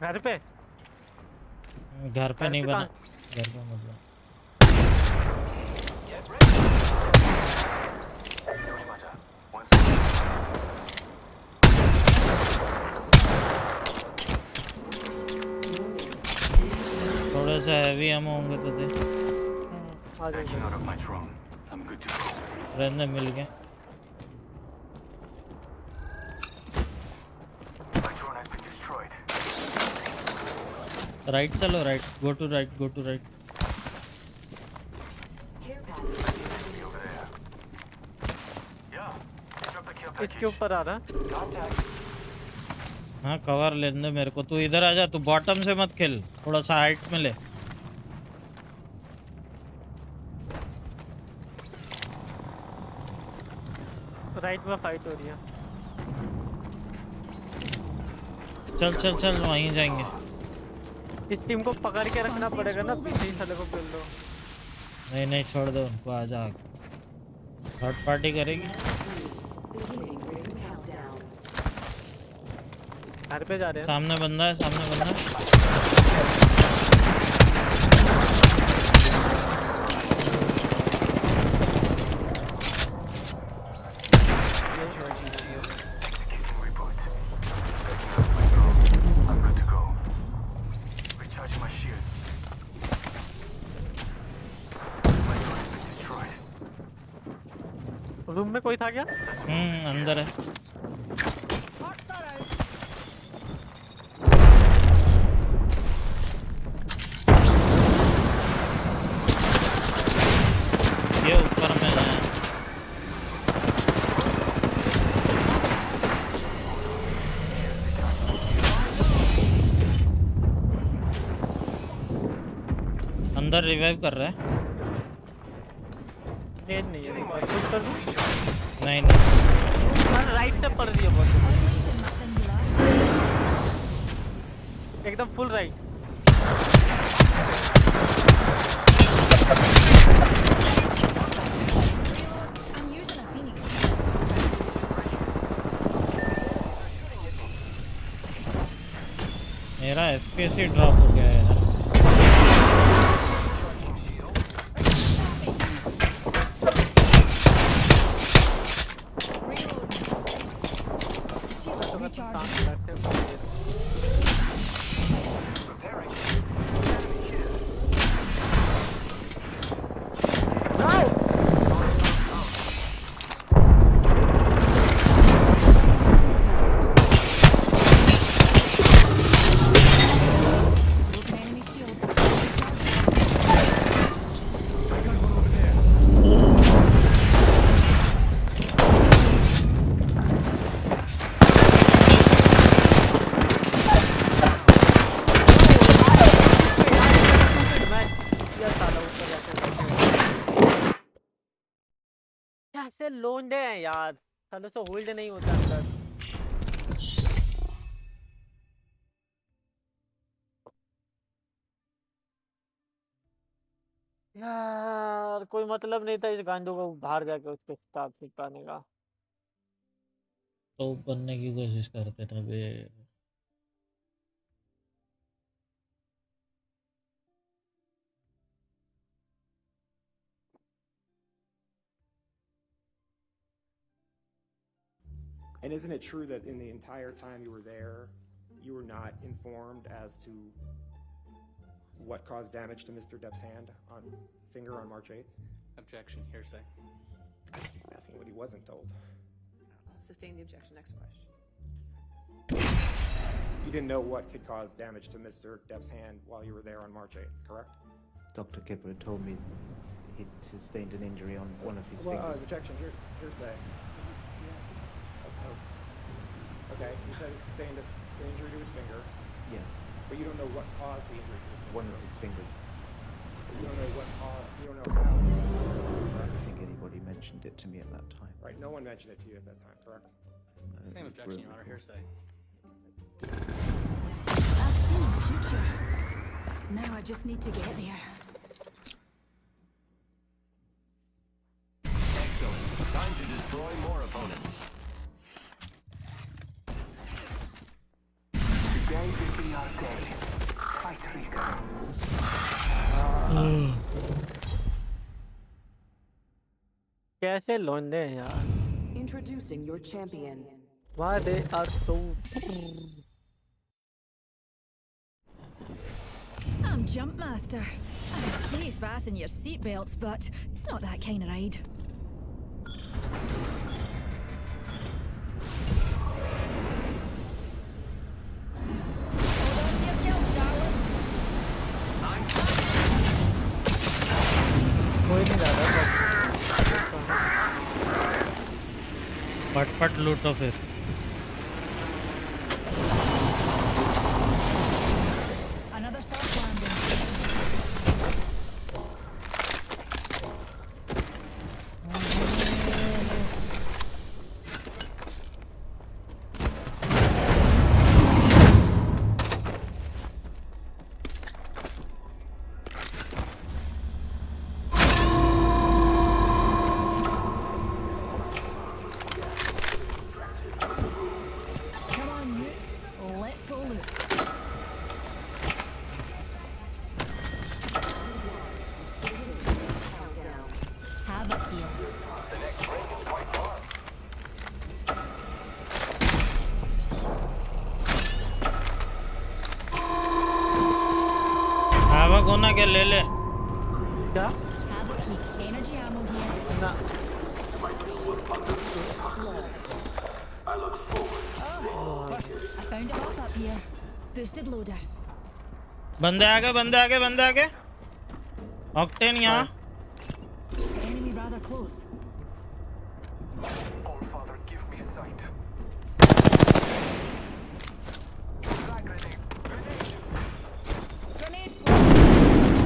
घर पे घर पे नहीं पे बना, घर पे मतलब। Yoshimaja. One squad. थोड़े से हैवी हम होंगे तो दे। आ जाएगा। Backing out of my drone. I'm good to go. रहने मिल गए। My drone has been destroyed. Right चलो right, go to right, go to right. Care package. Be over there. Yeah. Drop the care package. इसके ऊपर आ रहा है। Contact. हाँ cover लेने दे मेरे को। तू इधर आ जा, तू बॉटम से मत खेल, थोड़ा सा हाइट में ले। राइट में फाइट हो रही है। चल चल चल वहीं जाएंगे। इस टीम को पकड़ के रखना पड़ेगा ना, पीछे ही साले को पेल दो। नहीं नहीं छोड़ दो उनको, आ जा। थर्ड पार्टी करेगी। Beginning ring countdown. घर पे जा रहे हैं। सामने बंदा है, सामने बंदा है। Executing reboot. Backing out my drone. I'm good to go. Recharging my shields. My drone has been destroyed. Room में कोई था क्या? अंदर है। Arcstar out. ये ऊपर में है। अंदर रिवाइव कर रहा है। नेट नहीं है, शूट कर दूं? नहीं नहीं हाँ, राइट से पड़ रही है बहुत। Unleashing my singularity. एकदम full right. I'm using a phoenix. मेरा FPS ही ड्रॉप हो गया है यार। Enemy shield. कैसे लोंडे हैं यार, सालों से होल्ड नहीं होता अंदर। यार कोई मतलब नहीं था इस गांडू को बाहर जाके उसके स्टाफ चिपकाने का। तो बनने की कोशिश करते थे बे। And isn't it true that in the entire time you were there, you were not informed as to what caused damage to Mr. Depp's hand on finger on March 8th? Objection, hearsay. I'm asking what he wasn't told. I'll sustain the objection. Next question. You didn't know what could cause damage to Mr. Depp's hand while you were there on March 8th, correct? Dr. Kipper had told me he'd sustained an injury on one of his Well, fingers. objection, hearsay. Okay, you said he sustained an injury to his finger, Yes, but you don't know what caused the injury to his finger. one of his fingers. You don't know what caused, you don't know how. I don't think anybody mentioned it to me at that time. Right, no one mentioned it to you at that time, correct? Same objection, Your Honor, hearsay. I've seen the future. Now I just need to get there. Excellent. Time to destroy more opponents. Today will be our day. Fight Rico. कैसे लोंडे हैं यार। Introducing your champion. Why they are so... I'm Jump Master. I say fasten your seatbelts, but it's not that kind of ride. Hold on to your kills, darlings. कोई नहीं जा रहा। फटफट लूटो फिर। Another soft landing. Gonna क्या ले ले क्या Energy ammo here. ना I found a map up here. Boosted loader. बंदे आ गए ऑक्टेन यहाँ Enemy rather close. All Father, give me sight. Grenade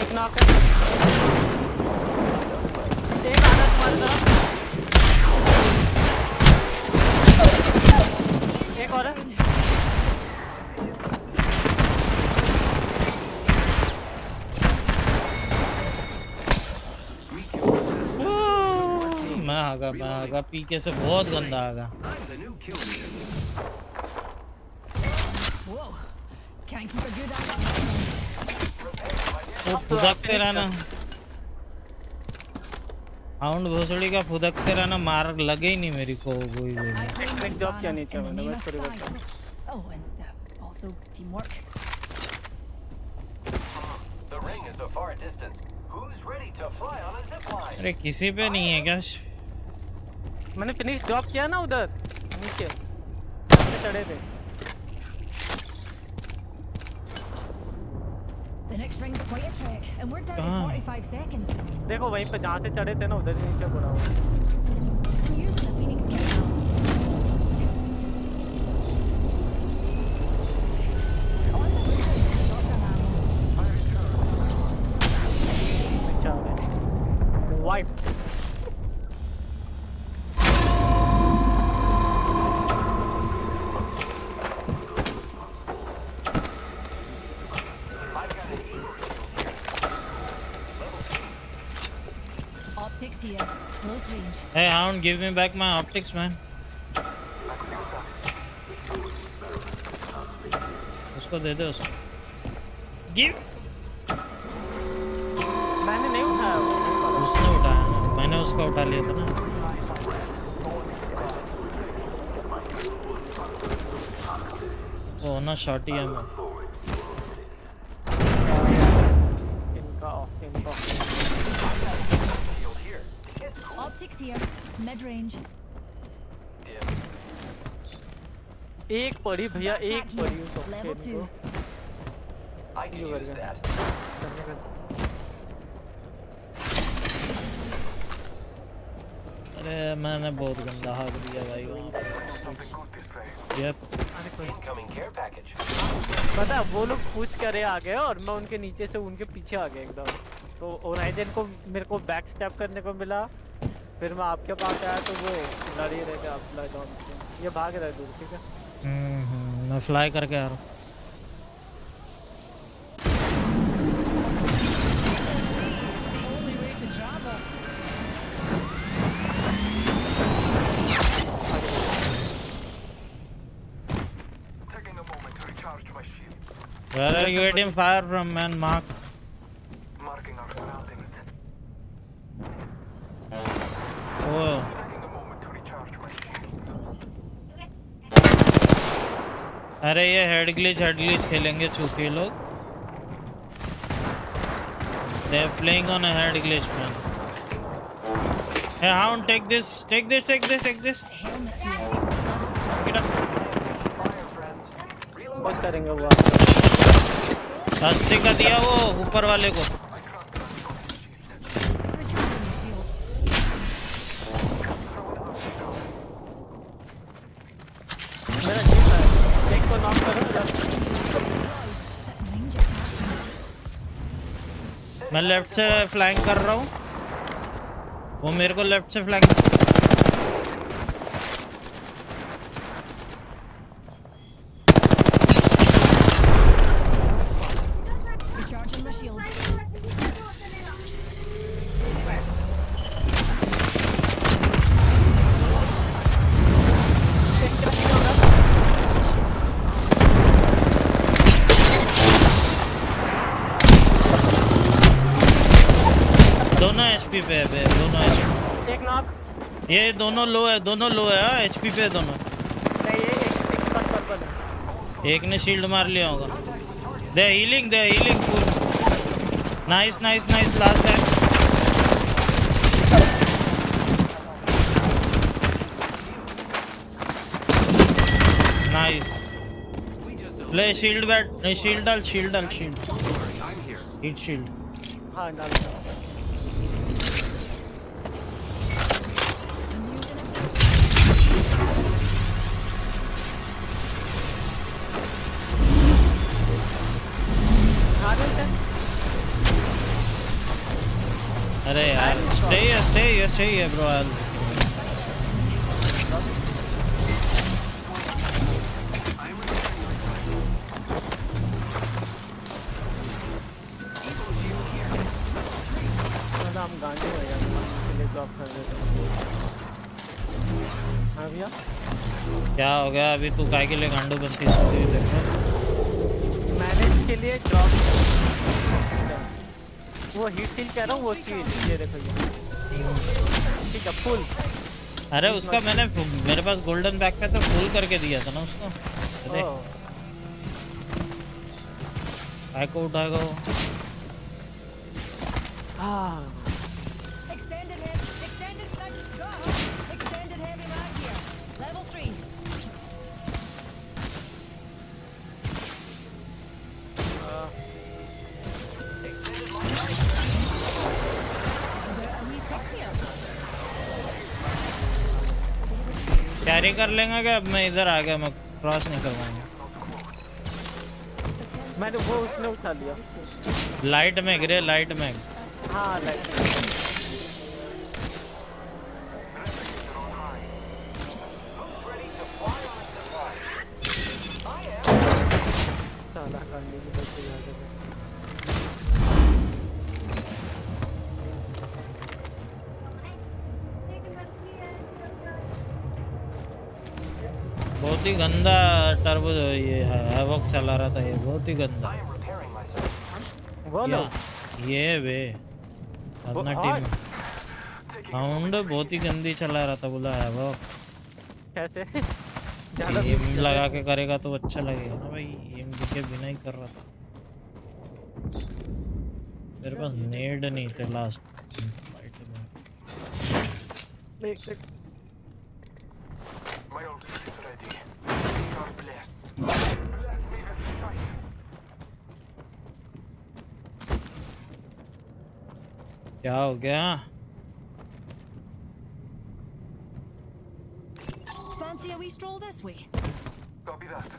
एक नॉक है एक आना तुम्हारे तरफ एक और है मैं आगा पीके से बहुत गंदा आगा Whoa. Can't keep a good eye. वो फुदकते रहना हाउंड भोसड़ी का फुदकते रहना मार लगे ही नहीं मेरी को कोई एक जॉब क्या नहीं चाहिए मैंने बस पूरी बात Oh, and also teamwork. The ring is a far distance. Who's ready to fly on a zip line? अरे किसी पे नहीं है क्या मैंने फिनिश जॉब किया ना उधर नीचे चढ़े थे The next ring's quite a trek, and we're down to 45 seconds. देखो वहीं पे जहाँ से चढ़े थे ना उधर ही नीचे पड़ा हुआ I'm using the Phoenix kit now. On the lookout for shotgun ammo. अच्छा wipe Optics here, close range. Hey hound, give me back my optics, man. उसको दे दे उसको गिव मैंने नहीं उठाया उसने उठाया ना मैंने उसका उठा लिया था ना वो ना शॉटी है मैं इनका Optics here, mid range. एक पड़ी भैया एक पड़ी Level 2. I can use that. अरे मैंने बहुत गंदा हाथ दिया भाई वहाँ पे Yep. Incoming care package. पता है वो लोग पूछ करे आ गए और मैं उनके नीचे से उनके पीछे आ गया एकदम तो ओराइजन को मेरे को बैक स्टेप करने को मिला फिर मैं आपके पास आया तो वो लड़ ही रहे थे आप डाउन ये भाग रहे दूर ठीक है मैं फ्लाई करके आ रहा हूँ Where are you getting fire from, man? Mark. Marking our surroundings. Oh. Taking a moment to recharge my shields. अरे ये हेड ग्लिच खेलेंगे चूतिए लोग They are playing on a head glitch, man. Hey, hound, take this. Take this. Get up. कुछ करेंगे वो 80 का दिया वो ऊपर वाले को मेरा जीप है एक को नॉक करो मैं लेफ्ट से फ्लैंक कर रहा हूँ वो मेरे को लेफ्ट से flank Recharging my shields. HP पे है दोनों HP। एक नॉक। ये दोनों लो है एचपी पे दोनों। नहीं ये एक बस है। एक ने शील्ड मार लिया होगा। दे हीलिंग नाइस लास्ट है। नाइस ले शील्ड बैट नहीं शील्ड डाल हीट शील्ड। हाँ डाल। अरे यार stay here bro। हम गांडे हो यार, इसलिए ड्रॉप कर देते हैं। हाँ भैया क्या हो गया अभी तू काय के लिए गांडू बनती है? मैंने इसके लिए ड्रॉप वो हीट शील कह रहा हूँ, वो शील ये देखो ये ठीक है फुल। अरे उसका मैंने मेरे पास गोल्डन बैग पे तो फुल करके दिया था ना उसको। को उठाएगा वो। कैरी कर लेंगे क्या? अब मैं इधर आ गया, मैं क्रॉस नहीं कर पाऊंगा। मैंने वो उसने उठा लिया। लाइट में गिरे, लाइट में। हाँ लाइट में। बहुत ही गंदा टर्बो ये है वक्त चला रहा था, ये बहुत ही गंदा। ये वे अपना टीम साउंड बहुत ही गंदी चला रहा था, बोला है वो कैसे एम लगा के करेगा तो अच्छा लगेगा ना भाई। एम के बिना ही कर रहा था। मेरे पास नेड नहीं थे लास्ट फाइट में। क्या हो गया? Fancy a wee stroll this way? Copy that.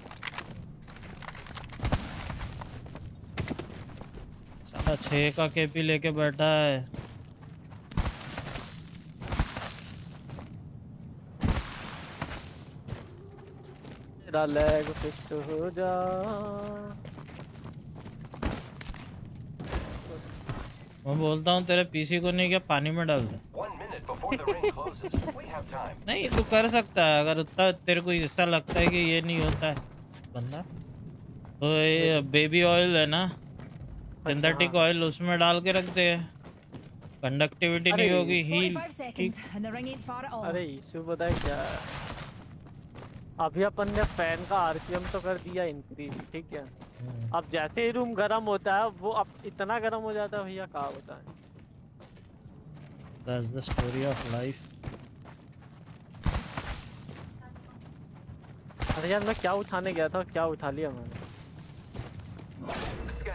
साला 6 का केपी लेके बैठा है। तेरा लेग फिट हो जा। मैं बोलता हूँ तेरे पीसी को नहीं क्या पानी में डाल दे। नहीं तू कर सकता है अगर उतना तेरे को ऐसा लगता है कि ये नहीं होता है बंदा तो ये बेबी ऑयल है ना, सिंथेटिक ऑयल उसमें डाल के रख दे, कंडक्टिविटी नहीं होगी हील। अरे इशू पता है क्या, अभी अपन ने फैन का आरपीएम तो कर दिया इंक्रीज, ठीक है। अब जैसे ही रूम गर्म होता है वो अब इतना गर्म हो जाता है भैया, क्या होता है। That's the story of life. अरे यार मैं क्या उठाने गया था, क्या उठा लिया मैंने।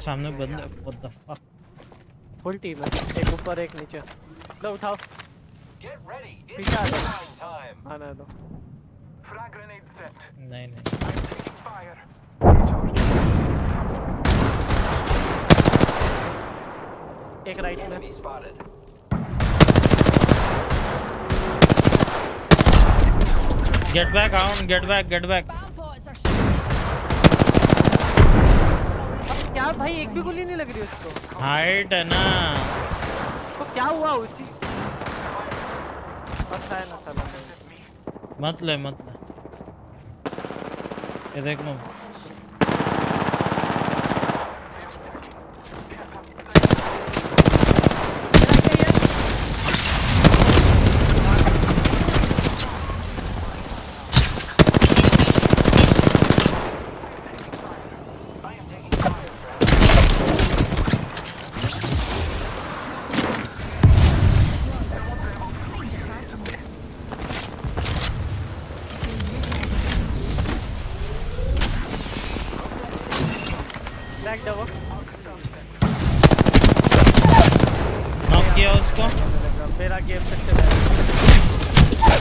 सामने बंदा, what the fuck? Full team है, एक ऊपर एक नीचे। लो उठाओ, पीछे आ जाओ, आना दो। नहीं नहीं एक राइट में। Get back on, get back. क्या भाई एक भी गोली नहीं लग रही उसको। हाइट है ना तो क्या हुआ उसी अच्छा है ना साला। मत ले ये देख लो। क्रैक्ड है वो। नॉक किया उसको। मेरा गेम सक्सेस है।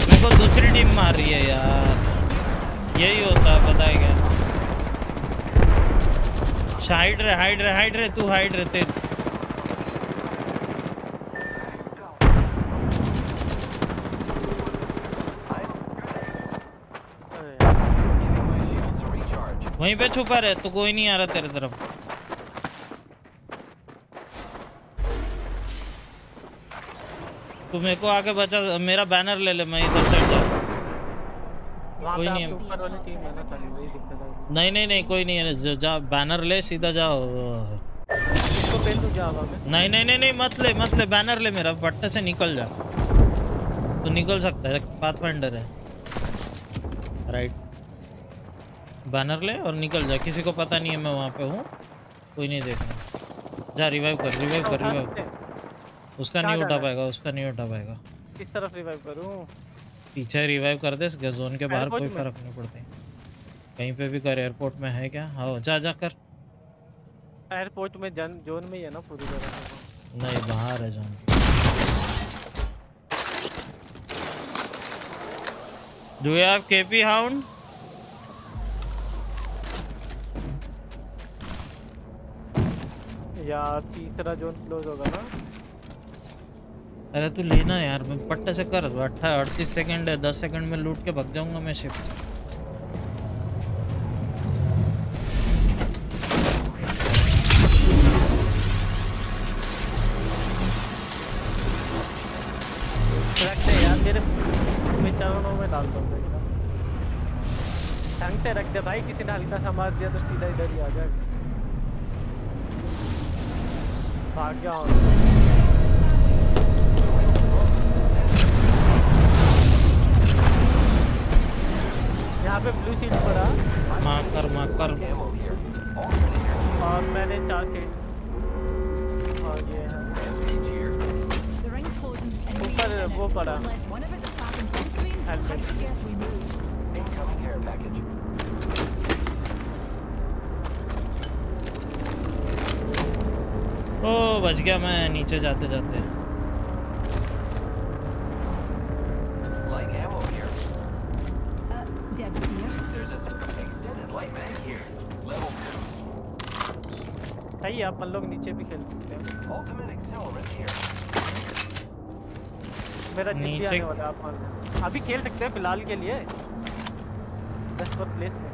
मेरे को दूसरी टीम मार रही है यार, यही होता है पता है क्या। हाइड रहे तू, हाइड रहते। वहीं पे छुपा रहे तो कोई नहीं आ रहा तेरे तरफ। तू मेरे को आके बचा, मेरा बैनर ले ले, मैं इधर साइड जाऊँ। कोई नहीं है। ऊपर वाली टीम है ना खाली, वही दिक्कत है। नहीं कोई नहीं है, जा बैनर ले सीधा जाओ। इसको पेल दूं क्या हवा में? नहीं मत ले बैनर ले, मेरा पट्टे से निकल जा। तो निकल सकता है, पाथफाइंडर है। राइट, बैनर ले और निकल जा, किसी को पता नहीं है मैं वहाँ पे हूँ, कोई नहीं देखना। जा रिवाइव कर। उसका नहीं उठा पाएगा। किस तरफ रिवाइव करूँ? पीछे रिवाइव कर दे, जोन के बाहर कोई फर्क नहीं पड़ता। कहीं पे भी कर, एयरपोर्ट में है क्या? हाँ जा कर। एयरपोर्ट में जोन में ही है ना पूरी तरह? नहीं बाहर है zone. Do you have KP hound? यार तीसरा जोन क्लोज होगा ना। अरे तू लेना यार, मैं पट्टे से कर। 38 सेकंड है, 10 सेकंड में लूट के भाग जाऊंगा मैं शिफ्ट। रखते यार, मेरे चरणों में डाल दो। ढंग से रख दे भाई, किसी ने हल्का सा मार दिया तो सीधा इधर ही आ जाएगा। भाग गया हूँ। यहाँ पे ब्लू शीट पड़ा। मार कर। और मैंने 4 शीट। और ये है ऊपर वो पड़ा हेलमेट। ओ बच गया मैं नीचे जाते जाते। सही है, अपन लोग नीचे भी खेल सकते हैं। मेरा नीचे आने वाला आप अभी खेल सकते हैं फिलहाल के लिए। 10 पर प्लेस में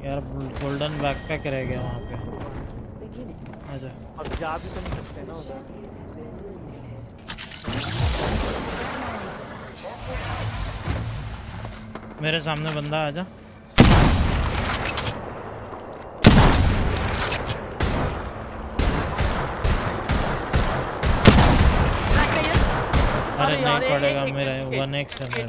यार गोल्डन बैकपैक रह गया वहाँ पे। आजा। अब जा भी तो नहीं सकते ना उधर। मेरे सामने बंदा, आजा। अरे नहीं पड़ेगा, मेरा 1x है मेरा।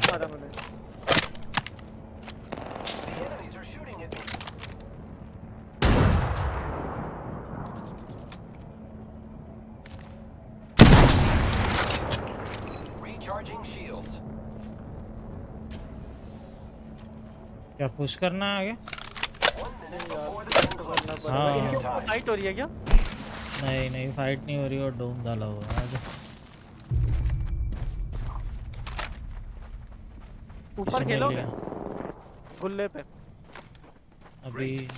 क्या पुश करना है आगे? हाँ फाइट हो रही है क्या? नहीं फाइट नहीं हो रही, और डोम डाला हुआ है। आजा ऊपर खेलोगे गुल्ले पे? अभी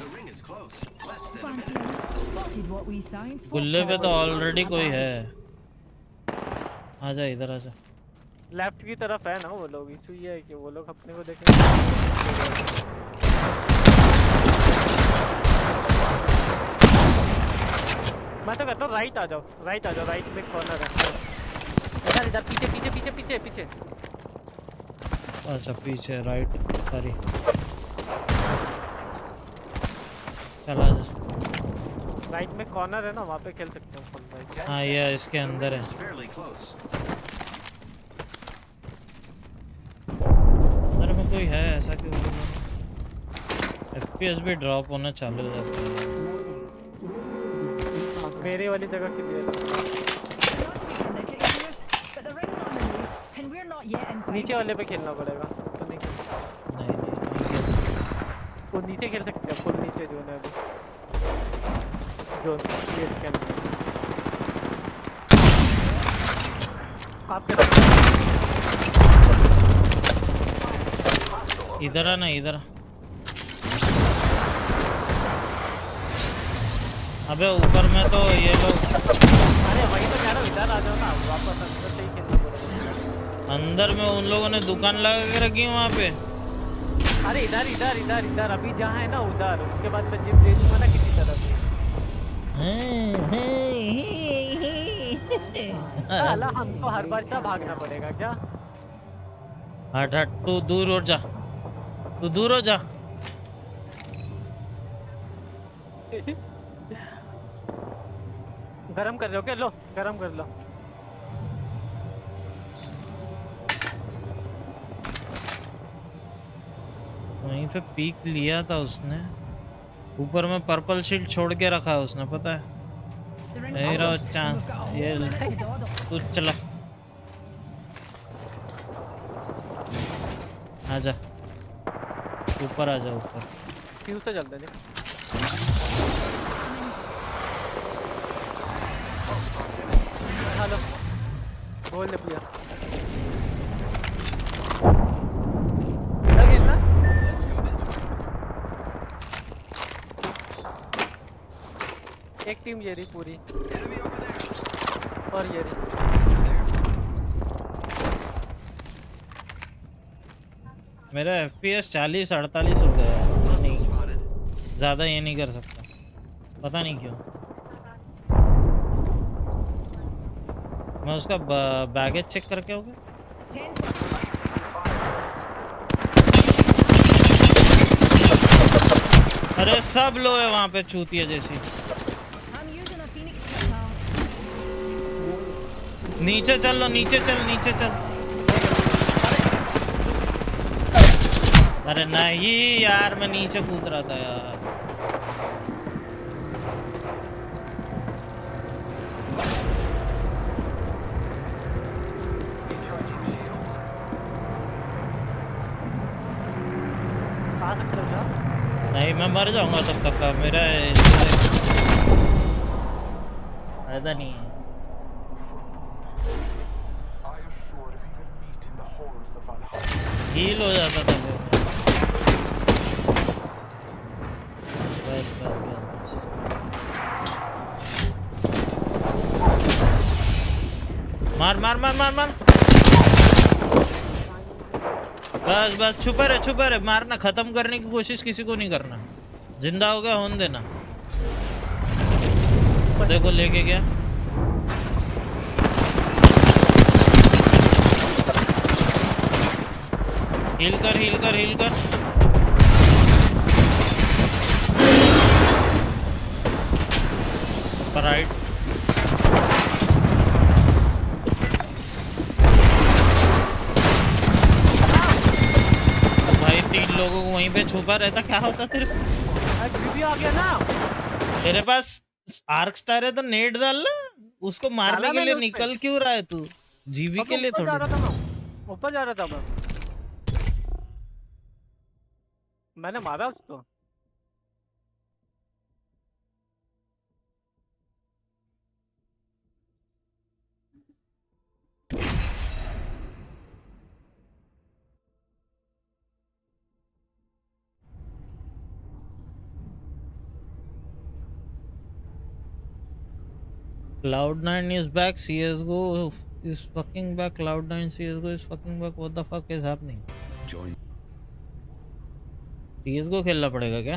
गुल्ले पे तो ऑलरेडी कोई है। आजा इधर आजा। लेफ्ट की तरफ है ना वो लोग। इशू ये है कि वो लोग अपने को देखेंगे। मैं तो कहता हूँ राइट आ जाओ। राइट में कॉर्नर है इधर पीछे। अच्छा पीछे राइट, सॉरी। चला जा। राइट में कॉर्नर है ना, वहाँ पे खेल सकते हो। हाँ ये इसके अंदर है। अंदर में कोई है ऐसा क्यों? FPS भी ड्रॉप होना चालू हो जाता है। मेरे वाली जगह के लिए And we're not yet inside. नीचे वाले पे खेलना पड़ेगा तो नहीं खेल वो नीचे खेल सकते हैं फुल नीचे जो है अभी जो ये स्कैन आपके इधर आना इधर। अबे ऊपर में तो ये लोग। अरे वही तो कह रहा हूँ इधर आ जाओ ना वापस अंदर से ही खेलना पड़ेगा। अंदर में उन लोगों ने दुकान लगा के रखी है वहाँ पे। अरे इधर इधर इधर इधर अभी जहाँ है ना उधर उसके बाद मैं जिम दे दूंगा ना किसी तरह से। साला हमको हर बार से भागना पड़ेगा क्या? हट हट तू दूर हो जा, तू दूर हो जा। गरम कर लो क्या? लो गरम कर लो। वहीं पे पीक लिया था उसने। ऊपर में पर्पल शील्ड छोड़ के रखा है उसने, पता है? मेरा ये तू चला आजा ऊपर, आजा ऊपर। क्यों से चलते हैं? हेलो बोल ले भैया लगे ना एक टीम ये रही पूरी और ये रही। मेरा FPS 40-48 हो गया है। नहीं ज़्यादा ये नहीं कर सकता, पता नहीं क्यों। मैं उसका बैगेज चेक करके हो गया। अरे सब लो है वहाँ पे चूतिया जैसी। नीचे चल लो, नीचे चल, नीचे चल। अरे नहीं यार मैं नीचे कूद रहा था यार। नहीं मैं मर जाऊंगा तब तक का, मेरा फायदा नहीं है। हील हो जाता था फिर बस मार मार मार मार मार। बस बस छुपा रहे, मारना खत्म करने की कोशिश किसी को नहीं करना। जिंदा हो गया होने देना। देखो लेके गया। हील कर हील कर हील कर। राइट भाई 3 लोगों को वहीं पे छुपा रहता क्या होता तेरे को? आ गया ना तेरे पास आर्क स्टार है तो नेट डाल ना उसको मारने के लिए। निकल क्यों रहा है तू? जीबी के लिए थोड़ी ऊपर जा रहा था मैंने मारा उसको। Cloud9 is back. CS:GO is fucking back. Cloud9 CS:GO is fucking back. What the fuck is happening? Join. CS:GO खेलना पड़ेगा क्या?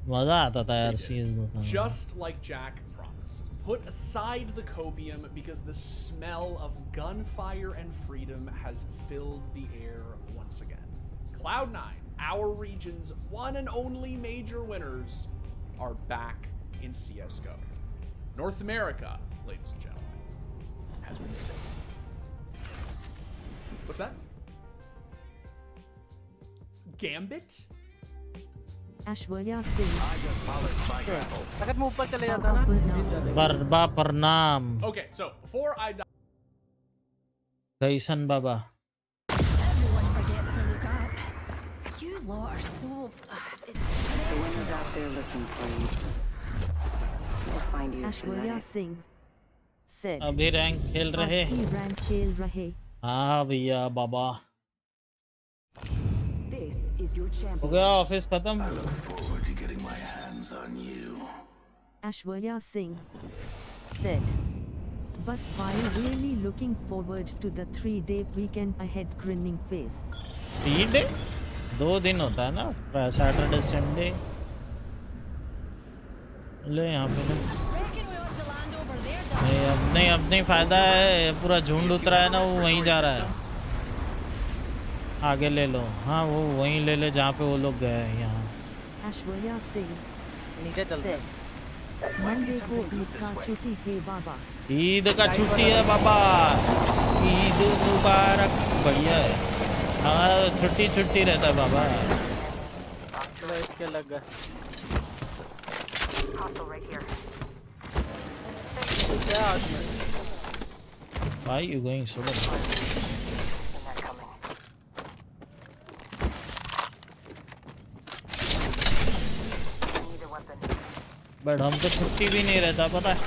मजा आता था यार CS:GO का। Just like Jack promised, put aside the copium because the smell of gunfire and freedom has filled the air once again. Cloud9, our region's one and only major winners, are back in CS:GO. North America, ladies and gentlemen, has been saved. What's that? Gambit? Ashwarya Singh. अगर मैं ऊपर चले जाता ना बरबा प्रणाम। Okay, so before I कैसन बाबा? Everyone forgets to look up. You lot are so. The winner's out there looking for you. We'll find you if you let Ashwarya it. Singh said. अभी रैंक खेल रहे? आज भी rank खेल रहे। हाँ भैया बाबा। This is your हो champion. गया ऑफिस खत्म? I look forward to getting my hands on you. Ashwarya Singh said. But while really looking forward to the 3-day weekend ahead grinning face. 3 day? 2 दिन होता है ना, सैटरडे संडे। ले यहाँ पे Reckon we ought to land over there, नहीं, अब नहीं फायदा है, पूरा झुंड उतरा है ना, वो वहीं जा रहा है। आगे ले लो। हाँ वो वहीं ले ले जहाँ पे वो लोग गए हैं। यहाँ Ashwarya Singh नीचे चलते said. मंडे को ईद का छुट्टी है बाबा। ईद का छुट्टी है बाबा, ईद मुबारक। बढ़िया है। हाँ छुट्टी रहता है बाबा। चलो इसके लग गए। क्या आदमी? Why you going so slow? But हमको छुट्टी भी नहीं रहता पता है।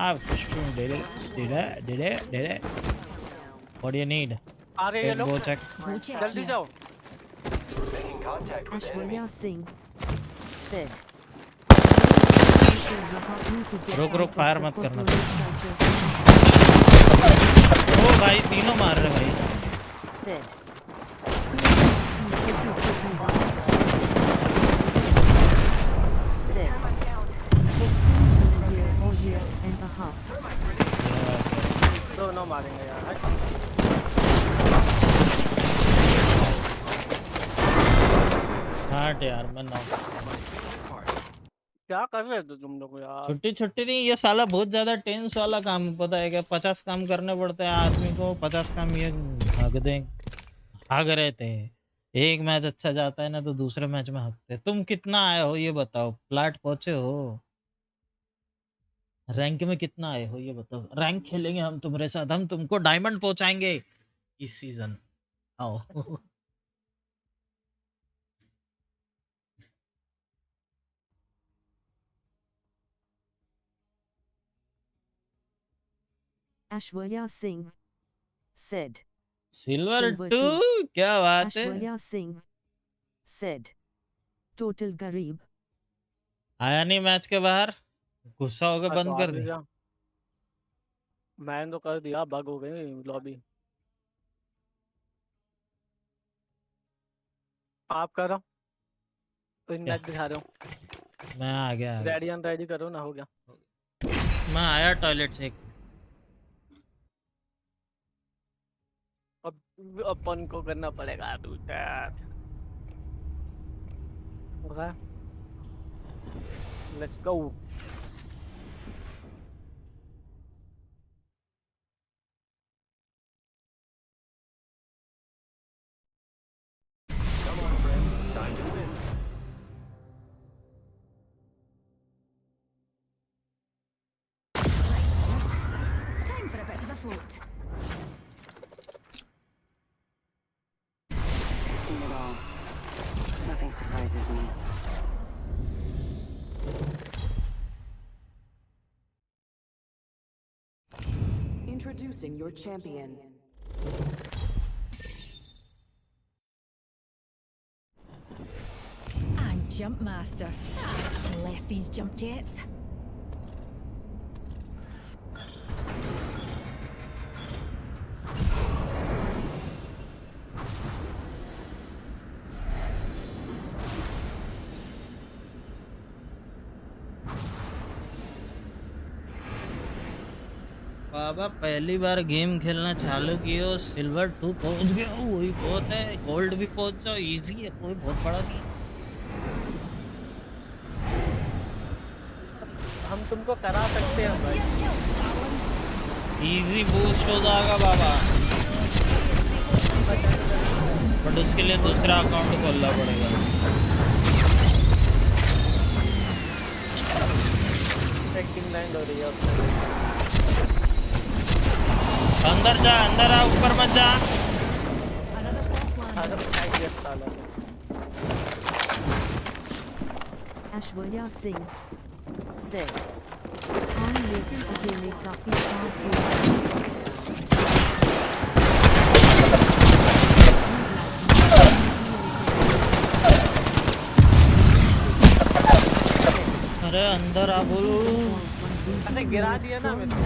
आप कुछ दे दे। What do you need? आ रहे ये लोग। Go check. जल्दी जाओ। Ashwarya Singh said. रुक फायर मत करना। ओ भाई तीनों मार रहे भाई। Said. Year and a half. दोनों मारेंगे यार। हाँ यार मैं ना। क्या कर रहे थे तुम लोग यार? छुट्टी नहीं, ये साला बहुत ज्यादा टेंस वाला काम पता है क्या? 50 काम करने पड़ते हैं आदमी को। 50 काम ये भाग रहे थे। एक मैच अच्छा जाता है ना तो दूसरे मैच में हकते। तुम कितना आए हो ये बताओ? प्लाट पहुंचे हो? रैंक में कितना आए हो ये बताओ? रैंक खेलेंगे हम तुम्हारे साथ, हम तुमको डायमंड पहुंचाएंगे इस सीजन। आओ। Ashwarya Singh said. सिल्वर 2 क्या बात है? Ashwarya Singh said. Total गरीब। आया नहीं मैच के बाहर, गुस्सा होकर बंद कर दिया। मैंने तो कर दिया, बग हो गई लॉबी। आप करो, मैच दिखा रहा हूँ। मैं आ गया। रेडी करो ना, हो गया। मैं आया टॉयलेट से। अब अपन को करना पड़ेगा दूसरा। Let's go. Time for a bit of a float. Seen it all. Nothing surprises me. Introducing your champion. And Jump Master. Bless these jump jets. बाबा पहली बार गेम खेलना चालू किए हो, सिल्वर 2 पहुंच गए हो, वही बहुत है। गोल्ड भी पहुंच जाओ, इजी है, कोई बहुत बड़ा नहीं। हम तुमको करा सकते हैं भाई। इजी बूस्ट हो जाएगा बाबा, बट उसके लिए दूसरा अकाउंट खोलना पड़ेगा। एक्टिंग लाइन हो रही है। अंदर जा, अंदर आ, ऊपर मत जा। Ashwarya Singh said, "हाँ लेकिन अकेले काफी साथ अरे अंदर आ बोलो। अरे गिरा दिया ना मेरे को।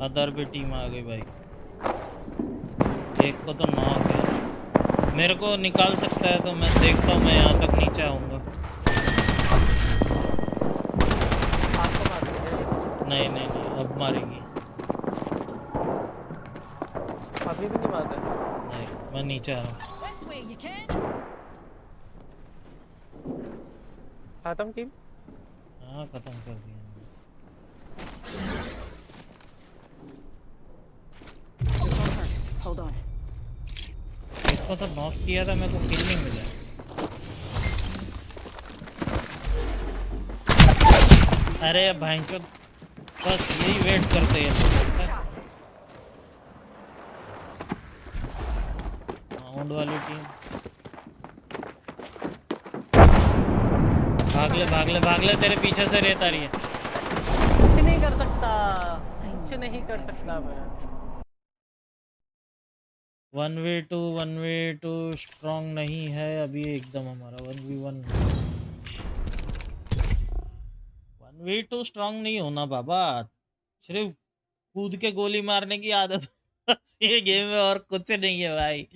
अदर भी टीम आ गई भाई, एक को तो नॉक है। मेरे को निकाल सकता है तो मैं देखता हूँ, मैं यहाँ तक नीचे आऊंगा। नहीं नहीं नहीं, अब मारेगी। अभी भी नहीं मारता। नहीं, मैं नीचे आ रहा हूँ। खत्म टीम। हाँ खत्म कर दिया। Hold on. इसको तो नॉक किया था, मेरे को किल नहीं मिला। अरे भाईचोद, बस यही वेट करते हैं। राउंड वाली टीम भाग ले, तेरे पीछे से रेत आ रही है। कुछ नहीं कर सकता, कुछ नहीं कर सकता मैं। 1v2 स्ट्रॉन्ग नहीं है अभी एकदम हमारा। 1v2 स्ट्रॉन्ग नहीं होना बाबा, सिर्फ कूद के गोली मारने की आदत ये गेम में, और कुछ नहीं है भाई।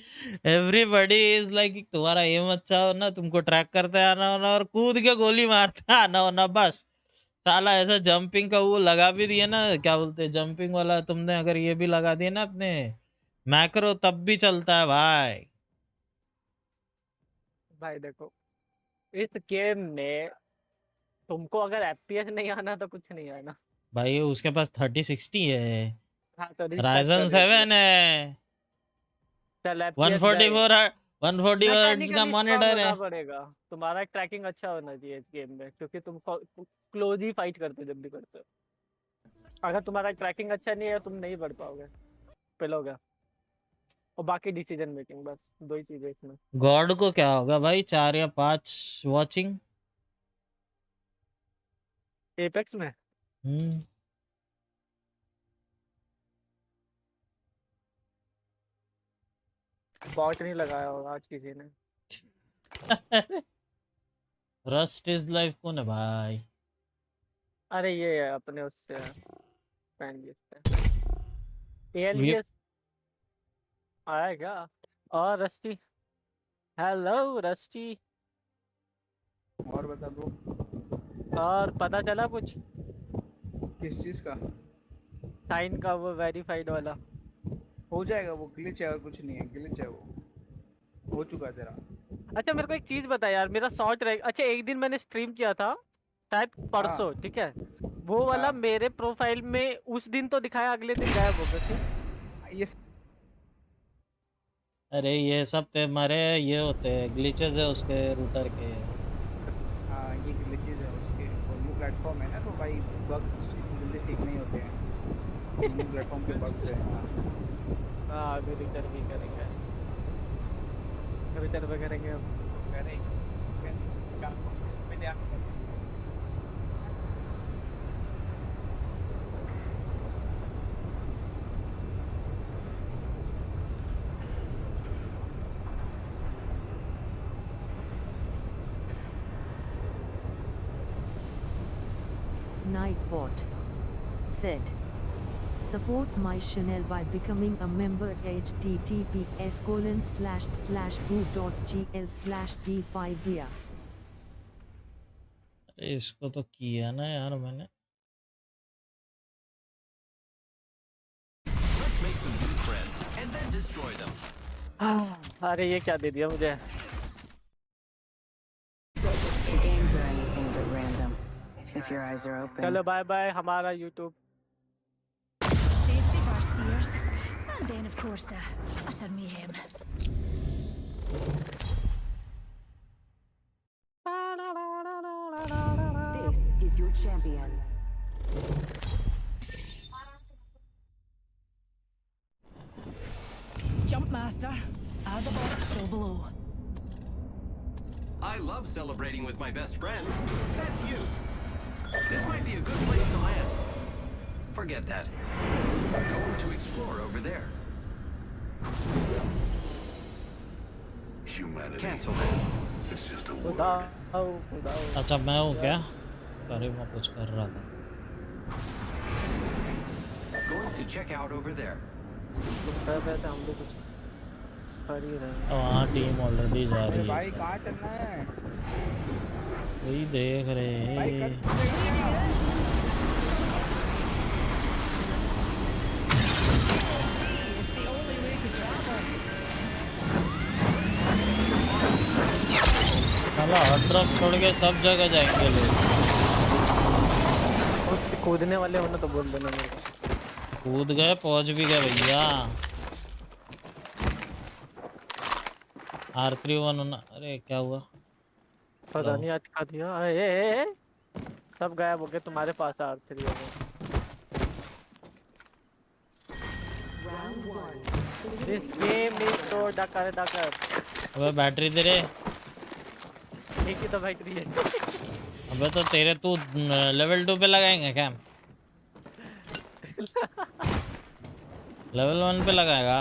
एवरीबॉडी इज लाइक, तुम्हारा एम अच्छा हो ना, तुमको ट्रैक करते आना होना और कूद के गोली मारते आना होना बस। साला ऐसा जंपिंग का वो लगा भी दिया ना, क्या बोलते हैं जंपिंग वाला, तुमने अगर ये भी लगा दिया ना अपने मैक्रो, तब भी चलता है भाई। भाई देखो, इस गेम में तुमको अगर एफपीएस नहीं आना तो कुछ नहीं आना भाई उसके पास 3060 है, हाँ तो रिस्टार्ट कर राइजन देती है। 7 है, चल एफपीएस गए। 140 हर्ट्ज का मैकेनिकली स्ट्रांग मॉनिटर है। होना पड़ेगा, तुम्हारा ट्रैकिंग अच्छा होना चाहिए इस गेम में, क्योंकि तुम क्लोज ही फाइट करते हो जब भी करते हो। अगर तुम्हारा ट्रैकिंग अच्छा नहीं है तुम नहीं बढ़ पाओगे, पिलोगे। और बाकी डिसीजन मेकिंग, बस दो ही चीजें इसमें। गॉड को क्या होगा भाई, 4 या 5 वॉचिंग एपेक्स में। बॉट नहीं लगाया होगा आज किसी ने। रस्ट इज लाइफ कौन है भाई? अरे ये है अपने उससे फैन लिस्ट एलियस आया क्या? और रस्टी, हेलो रस्टी। और बता दो। और पता चला कुछ किस चीज का? साइन का, वो वेरीफाइड वाला? हो जाएगा, वो ग्लिच है और कुछ नहीं है, ग्लिच है, वो हो चुका है तेरा। अच्छा मेरे को एक चीज बता यार, मेरा शॉर्ट रह, अच्छा एक दिन मैंने स्ट्रीम किया था शायद परसों, ठीक है, वो वाला मेरे प्रोफाइल में उस दिन तो दिखाया, अगले दिन गायब हो गया। ये अरे ये सब तुम्हारे ये होते हैं ग्लिचेस है उसके रूटर के। हाँ ये ग्लिचेस है उसके, वो न्यू प्लेटफॉर्म है ना, तो भाई बग्स जल्दी ठीक नहीं होते हैं, न्यू प्लेटफॉर्म के बग्स है। हाँ अभी रिटर्न भी करेंगे, रिटर्न भी करेंगे हम। Nightbot said, "Support my channel by becoming a member https://goo.gl/d5ria." अरे इसको तो किया ना यार मैंने। अरे ये क्या दे दिया मुझे? Games are anything but random if your eyes are open. चलो बाय बाय हमारा YouTube. Safety first, dears. And then, of course, utter mayhem. This is your champion. jump master. As above, so below. I love celebrating with my best friends. That's you. This might be a good place to land. Forget that. I'm going to explore over there. Humanity. Cancel that. It's just a word. अच्छा मैं हूँ क्या? अरे मैं कुछ कर रहा था. Going to check out over there. हाँ टीम ऑलरेडी जा रही है. भाई कहाँ चलना है? वही देख रहे हैं. साला हॉट ड्रॉप छोड़ के सब जगह जाएंगे लोग. कूदने वाले हो ना तो बोल देना मेरे को. कूद गए, पहुंच भी गए भैया. R31 होना. अरे क्या हुआ? पता नहीं आज खा दिया. सब गायब हो गए. तुम्हारे पास R3 हो गए. This game is so डकर. अबे बैटरी तेरे. एक ही तो बैटरी है. अबे तो तेरे तू लेवल 2 पे लगाएंगे क्या? लेवल 1 पे लगाएगा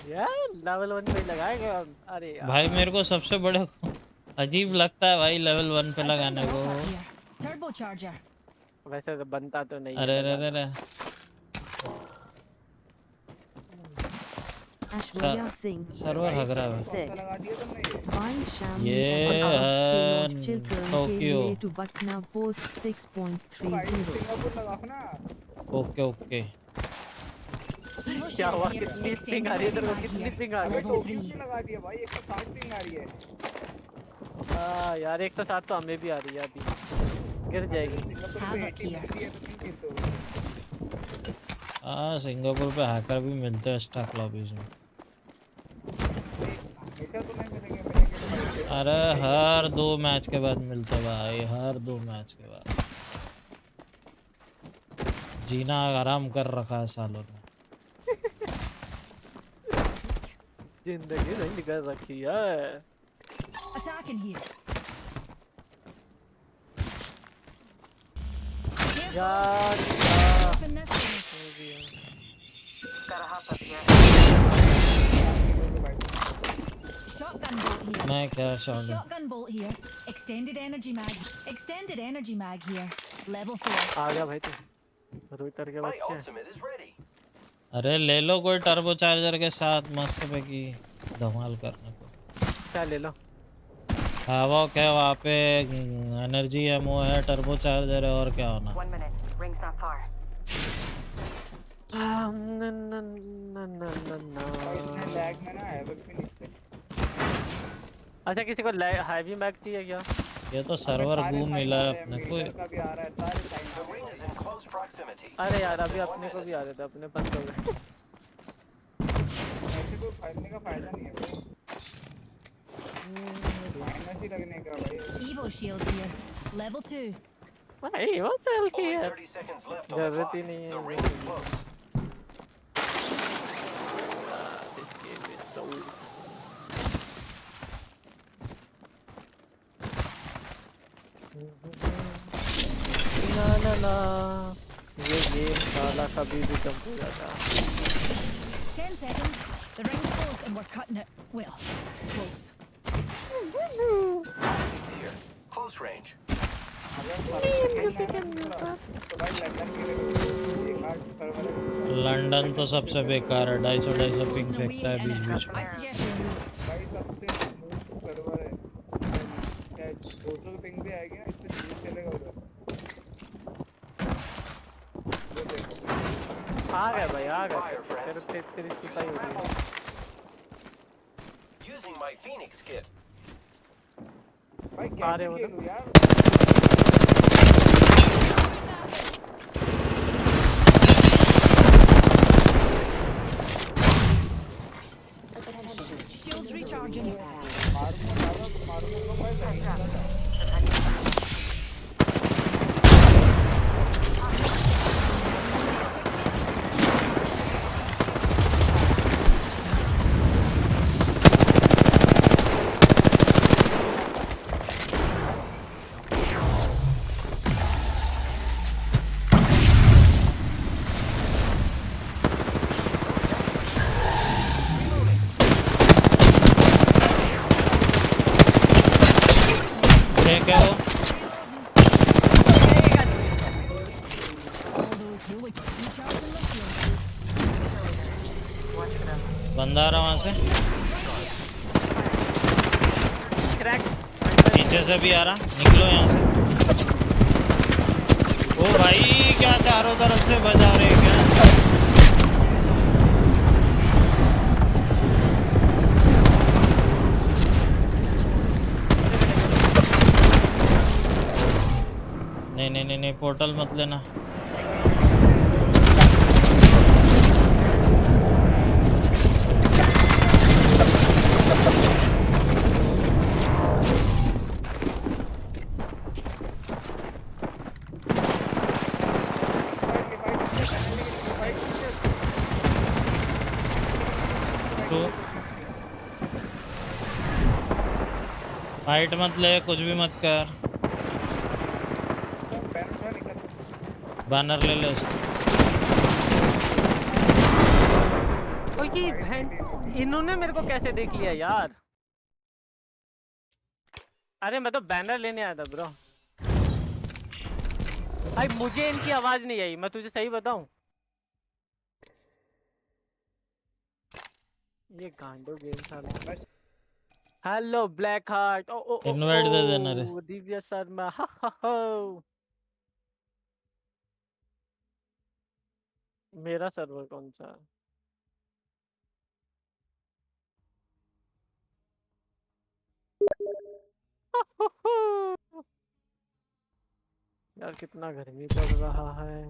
यार. लेवल 1 पे लगाएगा. अरे यार भाई मेरे को सबसे बड़े अजीब लगता है भाई लेवल 1 पे लगाने को. Turbo charger. वैसे तो बनता तो नहीं. अरे अरे Ashwarya Singh सर्वर हग रहा है. said, "Buying Sham ये Tokyo. to Batna post 6.30." Okay. क्या हुआ? कितनी स्पिंग आ रही है तेरे को? कितनी स्पिंग आ रही है? लगा दिया भाई. 160 पिंग आ रही है. यार 160 तो हमें भी आ रही है. अभी गिर जाएगी. सिंगापुर पे हैकर भी मिलते हैं स्टॉक लॉबीज में. अरे हर 2 मैच के बाद मिलते भाई. हर 2 मैच के बाद. जीना आराम कर रखा है सालों ने. जिंदगी नहीं कर रखी है. Attack in here. यार Shotgun bolt here. मैं क्या Shotgun bolt here. Extended energy mag here. Level 4. आ गया भाई तू. रोहितर के My बच्चे. ultimate is ready. अरे ले लो कोई टर्बो चार्जर के साथ मस्त पे की धमाल करने को. क्या ले लो? हैवॉक है वहाँ पे. एनर्जी एमओ है. टर्बो चार्जर है. और क्या होना? 1 minute. Ring's not far. अच्छा किसी को हैवी मैग चाहिए क्या? ये तो सर्वर गूम मिला है अपने को. अरे यार अभी अपने को भी आ रहे थे. अपने बंद हो गए. ऐसे कोई फाइलने का फायदा नहीं है भाई. माइनस ही लगने का भाई. Evo shield here. Level 2. भाई वो चल के Only यार 30 seconds left on the जरूरत clock. ही नहीं The है. ring is close. ना ये गेम साला कभी भी कम हो जाता. 10 seconds. The ring's close and we're cutting it. Well, close. It's here. Close range. London तो सबसे बेकार है. 250 पिंग फेंकता है बीच बीच में. I suggest we move. भाई सबसे स्मूथ सर्वर है. क्या 200 पिंग भी आएगी ना इससे स्मूथ चलेगा उधर. आ गया भाई आ गया. तेरी सिपाही हो गई. Using my Phoenix kit. भाई आ क्या रहे हो खेलूं यार. Shields recharging. हेलो बंदा आ रहा वहां से, नीचे से भी आ रहा, निकलो यहाँ से। ओ भाई क्या चारों तरफ से बजा रहे हैं क्या? नहीं नहीं नहीं नहीं, पोर्टल मत लेना। तो फाइट मत ले, कुछ भी मत कर, बैनर ले ले उसको। ओ ये बहन, इन्होंने मेरे को कैसे देख लिया यार? अरे मैं तो बैनर लेने आया था ब्रो। भाई मुझे इनकी आवाज नहीं आई, मैं तुझे सही बताऊं। ये गांडो गेम था। Hello black heart. ओ ओ इनवाइट दे देना रे। दिव्या शर्मा। हा हा हा। मेरा सर्वर कौन सा? यार कितना गर्मी पड़ रहा है।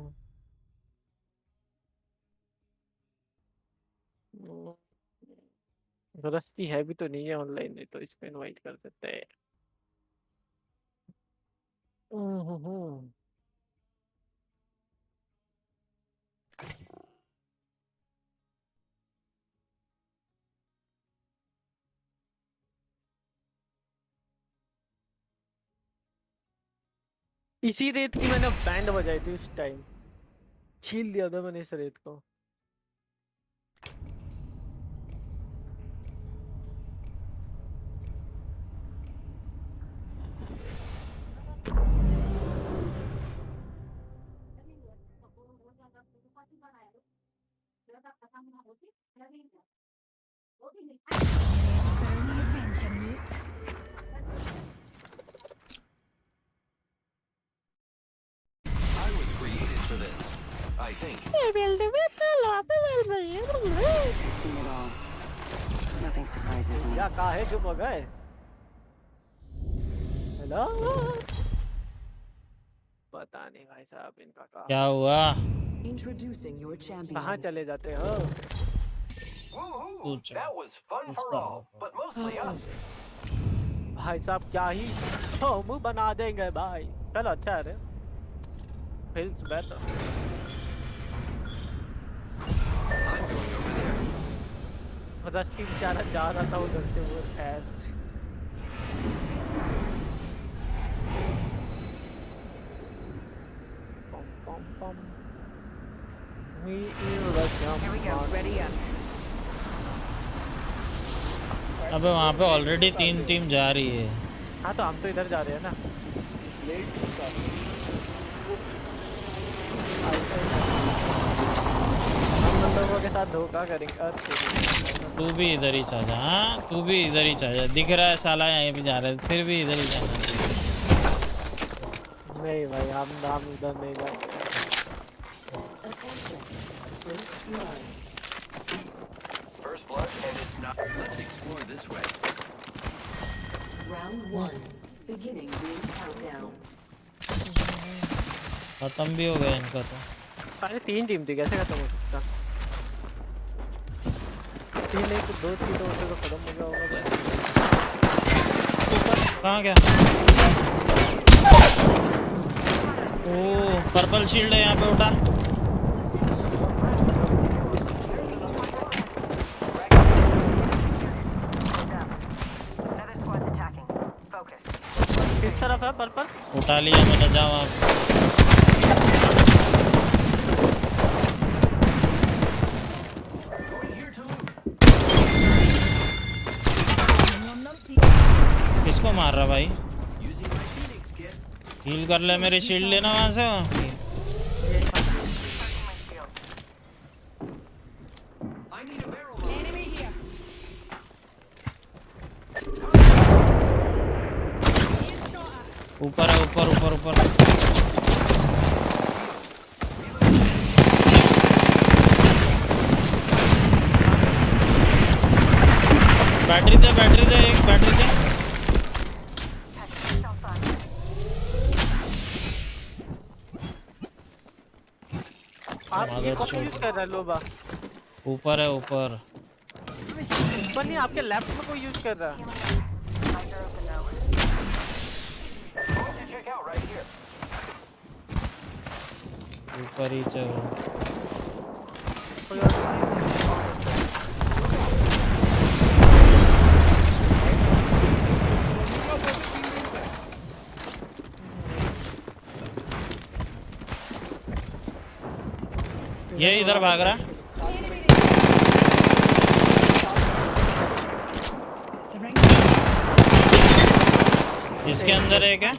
गृहस्थी है भी तो नहीं है ऑनलाइन, नहीं तो इसको इनवाइट कर देते हैं। इसी रेत की मैंने बैंड बजाई थी उस टाइम, छील दिया था मैंने इस रेत को। I was created for this, I think. I've seen it all. Nothing surprises me. क्या कहा है, चुप हो गए? हेलो? पता नहीं भाई साहब इनका क्या हुआ? Introducing your champion. कहाँ चले जाते हो? That was fun for all, but mostly us. भाई साहब क्या ही मुंह बना देंगे भाई। चलो अच्छा है रे, feels better. रश की बेचारा जा रहा था उधर से, वो ऐस pom pom. We Here we go. Ready up. अबे वहाँ पे ऑलरेडी 3 टीम जा रही है। हाँ तो हम तो इधर जा रहे हैं ना। हम लोगों के साथ धोखा करेंगे। तू भी इधर ही चल जा। हाँ तू भी इधर ही चल जा, दिख रहा है साला यहीं पे जा रहा है, फिर भी इधर ही जाना। नहीं भाई हम इधर नहीं जाते। First blood, and it's not. Let's explore this way. Round 1. Beginning ring countdown. खत्म भी हो गया इनका तो। अरे 3 टीम थी, कैसे खत्म हो सकता? 3 नहीं तो 2 थी, तो खत्म हो गया होगा भाई। कहाँ गया? ओ पर्पल शील्ड है यहाँ पे, उठा। किस तरफ है पर्पल? उठा लिया मैंने, जाओ आप। किसको मार रहा भाई? हील कर ले, मेरी शील्ड लेना वहां से। ऊपर है, ऊपर ऊपर ऊपर। बैटरी दे, बैटरी दे, एक बैटरी दे। आप ये कौन यूज कर रहा है लोबा? ऊपर है, ऊपर। ऊपर नहीं, आपके लेफ्ट में कोई यूज कर रहा है। ऊपर ही चलो। ये इधर भाग रहा। इसके अंदर एक है।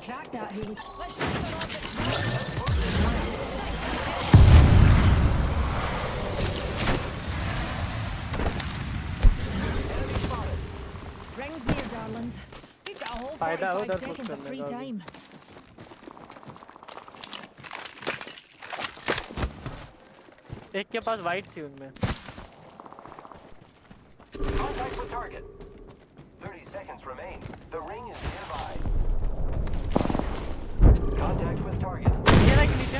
Rings near, darlings. We've got a whole 45 seconds of free time. एक के पास वाइट थी उनमें। Contact with target. 30 seconds remain. The ring is nearby. Contact with target. ये लाइक नीचे।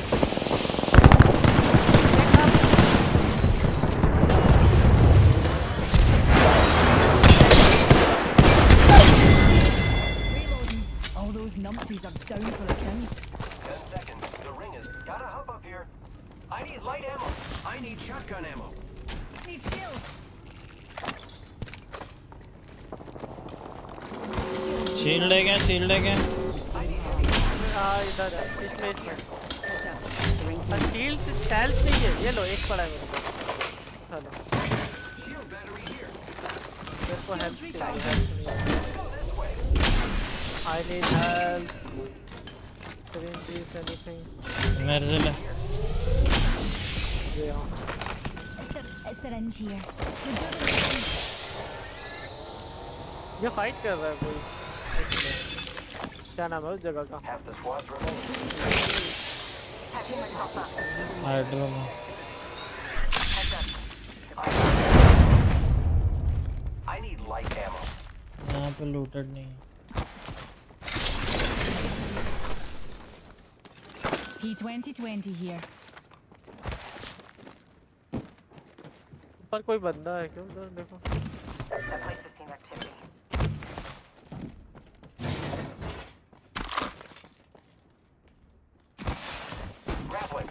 Reloading. All those numpties are down for a count. 10 seconds. The ring is. Gotta hop up here. I need light ammo. I need shotgun ammo. Need shields. Shield है क्या? Shield है क्या? हाँ इधर है, इसमें इसमें। शील्ड सेल्फ नहीं है, ये लो एक पड़ा है मेरे को। हेलो। मेरे को हेल्प चाहिए। I need help. Please anything. मेरे से ले। It's a syringe here. ये फाइट कर रहा है कोई। क्या नाम है उस जगह का? Half the squads remain. Hydro में। I need light ammo. यहाँ पे लूटेड नहीं है। P2020 here. ऊपर कोई बंदा है क्यों? उधर देखो। That place has seen activity. Grappling.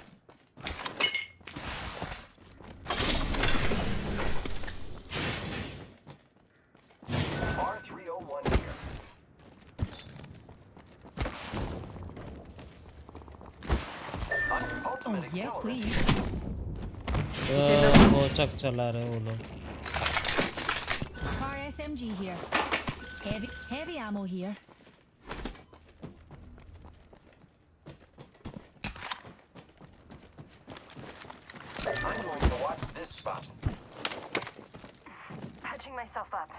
R301 here. Oh, yes, please. वो चक चला रहे वो लोग। Car SMG here. Heavy ammo here. I'm going to watch this spot. Patching myself up.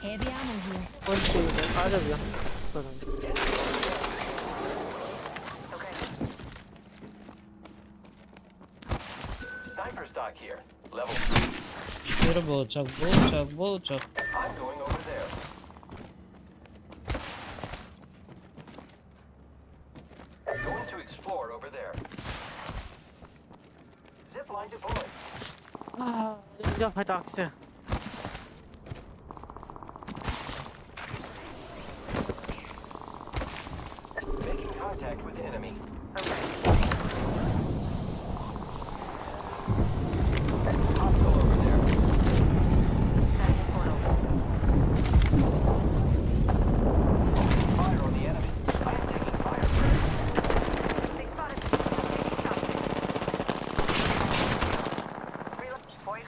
Heavy ammo here. कौन सी है? आ जा भैया। Sniper stock here. Level 3. फिर बोचक बोचक बोचक। I'm going over there. Going to explore over there. Zipline deployed. जा फटाक से। Making contact with enemy. Hostile over there. Setting a portal. Fire on the enemy. I am taking fire. They spotted me. Taking shots. Reload. Void.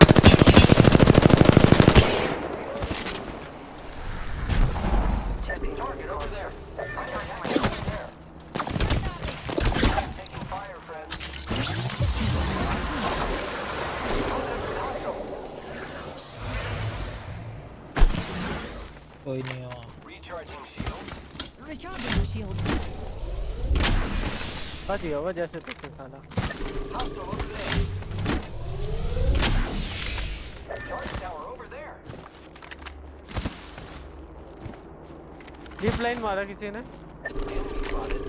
कोई नहीं हुआ। Recharging shields. Recharging the shields. बच गया वो जैसे तुझसे साला। Hostile over there. Charge tower over there. Deep line मारा किसी ने। Enemy spotted.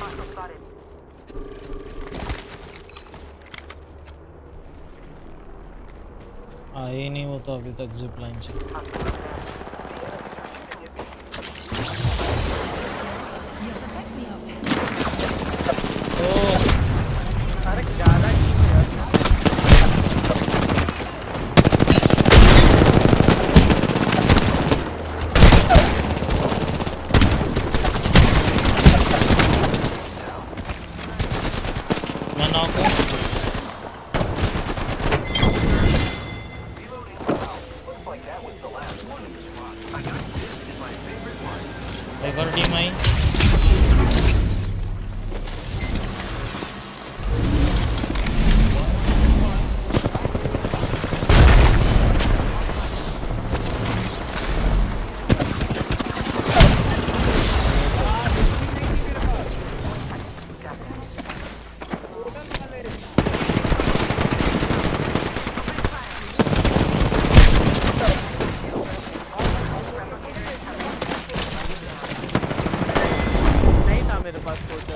Hostile spotted. आए नहीं वो तो अभी तक जिप लाइन से। Here's a pick me up. अरे ज्यादा की यार। मैं नॉक हूँ। एक और टीम आई। नहीं था मेरे पास कुछ।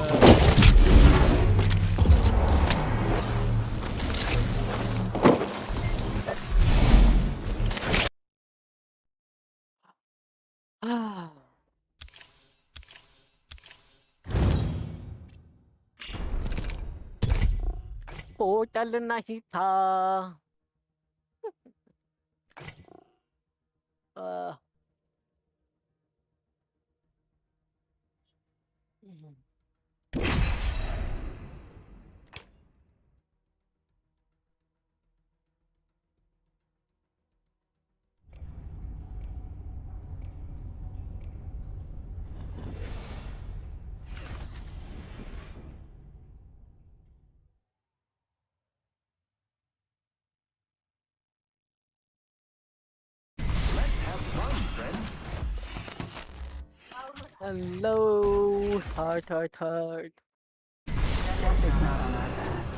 पोर्टल नहीं था। Hello, heart. Death is not on our path.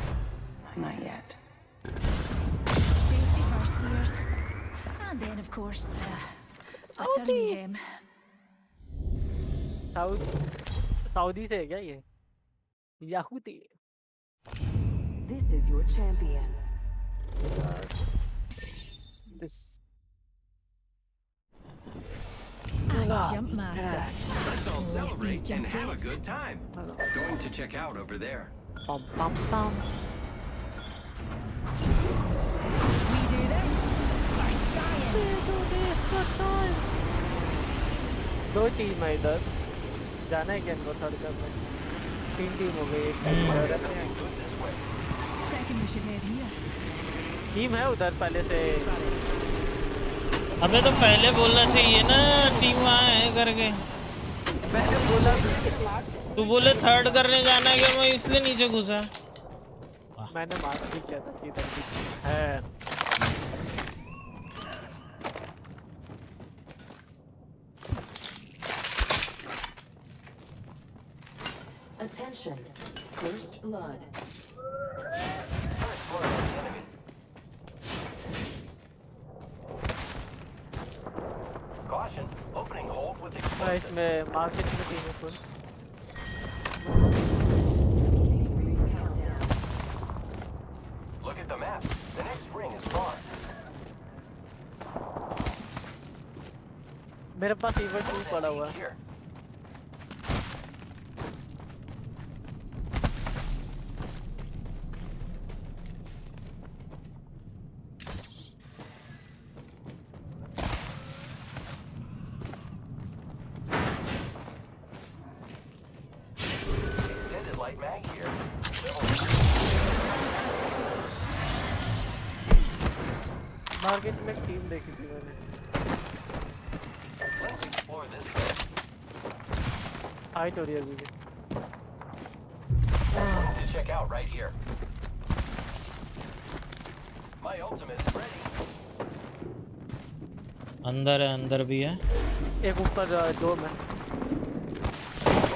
Not yet. Safety first, dears. And then, of course, utter mayhem. Saudi से है क्या ये? यहूदी। This is your champion. This. Jump master. Let's all celebrate and have a good time. Going to check out over there. Bum bum bum. We do this for science. दो team है इधर। जाना है क्या इनको थर्ड करने? 3 team हो गई। Reckon we should head here. Team है उधर पहले से। अबे तो पहले बोलना चाहिए ना टीम वहाँ है करके। मैंने बोला तू बोले थर्ड करने जाना है क्या, मैं इसलिए नीचे घुसा। मैंने मार भी किया था कि इधर भी है। Attention. First blood. Caution, opening hold with guys मैं मार्केट में टीम है full. Look at the map. The next ring is far. मेरे पास इवेंट 2 पड़ा हुआ है। Extended light mag here. Market में टीम देखी थी मैंने। Let's explore this way. Height हो रही है अभी भी। To check out right here. My ultimate is ready. अंदर है, अंदर भी है। एक ऊपर दो में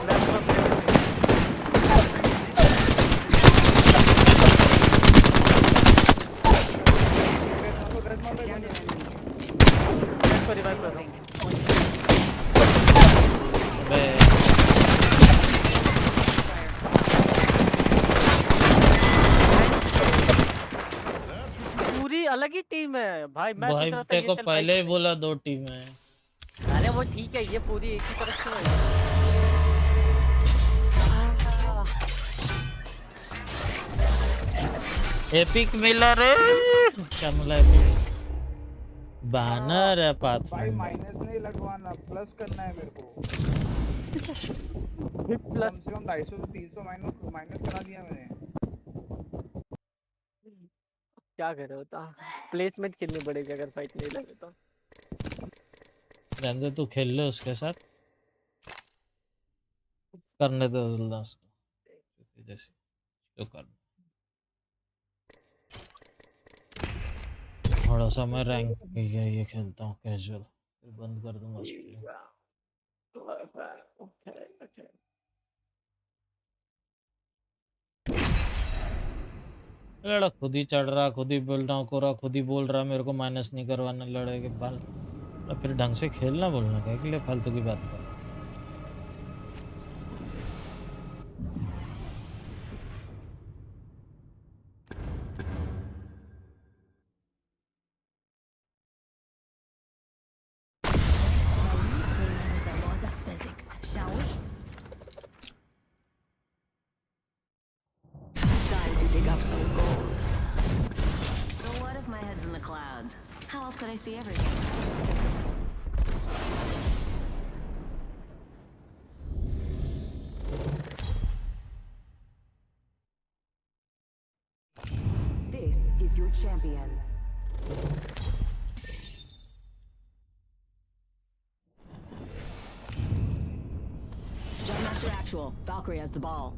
लेफ्ट में रिवाइव कर रहा हूँ। पूरी अलग ही टीम है भाई। मैं सोच रहा था तेरे ये को चल पहले ही बाइक बोला 2 टीम है। अरे वो ठीक है, ये पूरी एक ही तरफ से है। एपिक मिलर है क्या मिला? एपिक बैनर है भाई पाथफाइंडर। माइनस नहीं लगवाना, प्लस करना है मेरे को। प्लस कम से कम 250 से 300 माइनस करा दिया मैंने। क्या कर रहे हो? प्लेसमेंट खेलनी पड़ेगी अगर फाइट नहीं लगे तो। रहने तू खेल ले उसके साथ, करने दो जल्दा उसको जैसे जो करना। थोड़ा सा मैं रैंक ये खेलता हूँ कैजुअल, फिर बंद कर दूंगा स्ट्रीम। लड़ा खुद ही चढ़ रहा, खुद ही बोल रहा हूँ, कोरा खुद ही बोल रहा मेरे को माइनस नहीं करवाना लड़े के बाल। फिर ढंग से खेलना बोलना क्या के लिए फालतू की बात कर। The laws of physics, shall we? Time to dig up some gold. So what if my head's in the clouds? How else could I see everything? This is your champion. Jumpmaster actual. Valkyrie has the ball.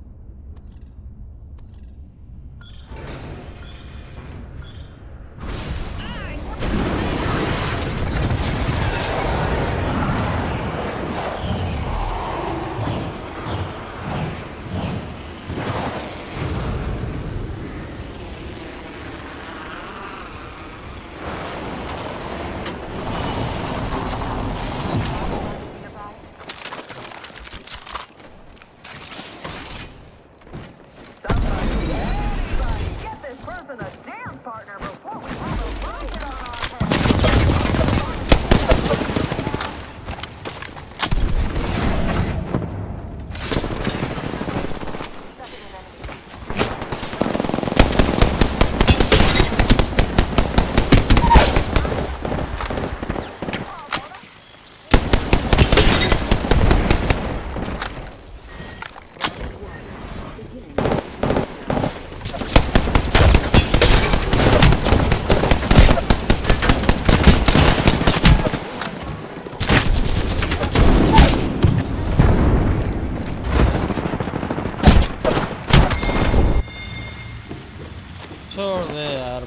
छोड़ दे यार।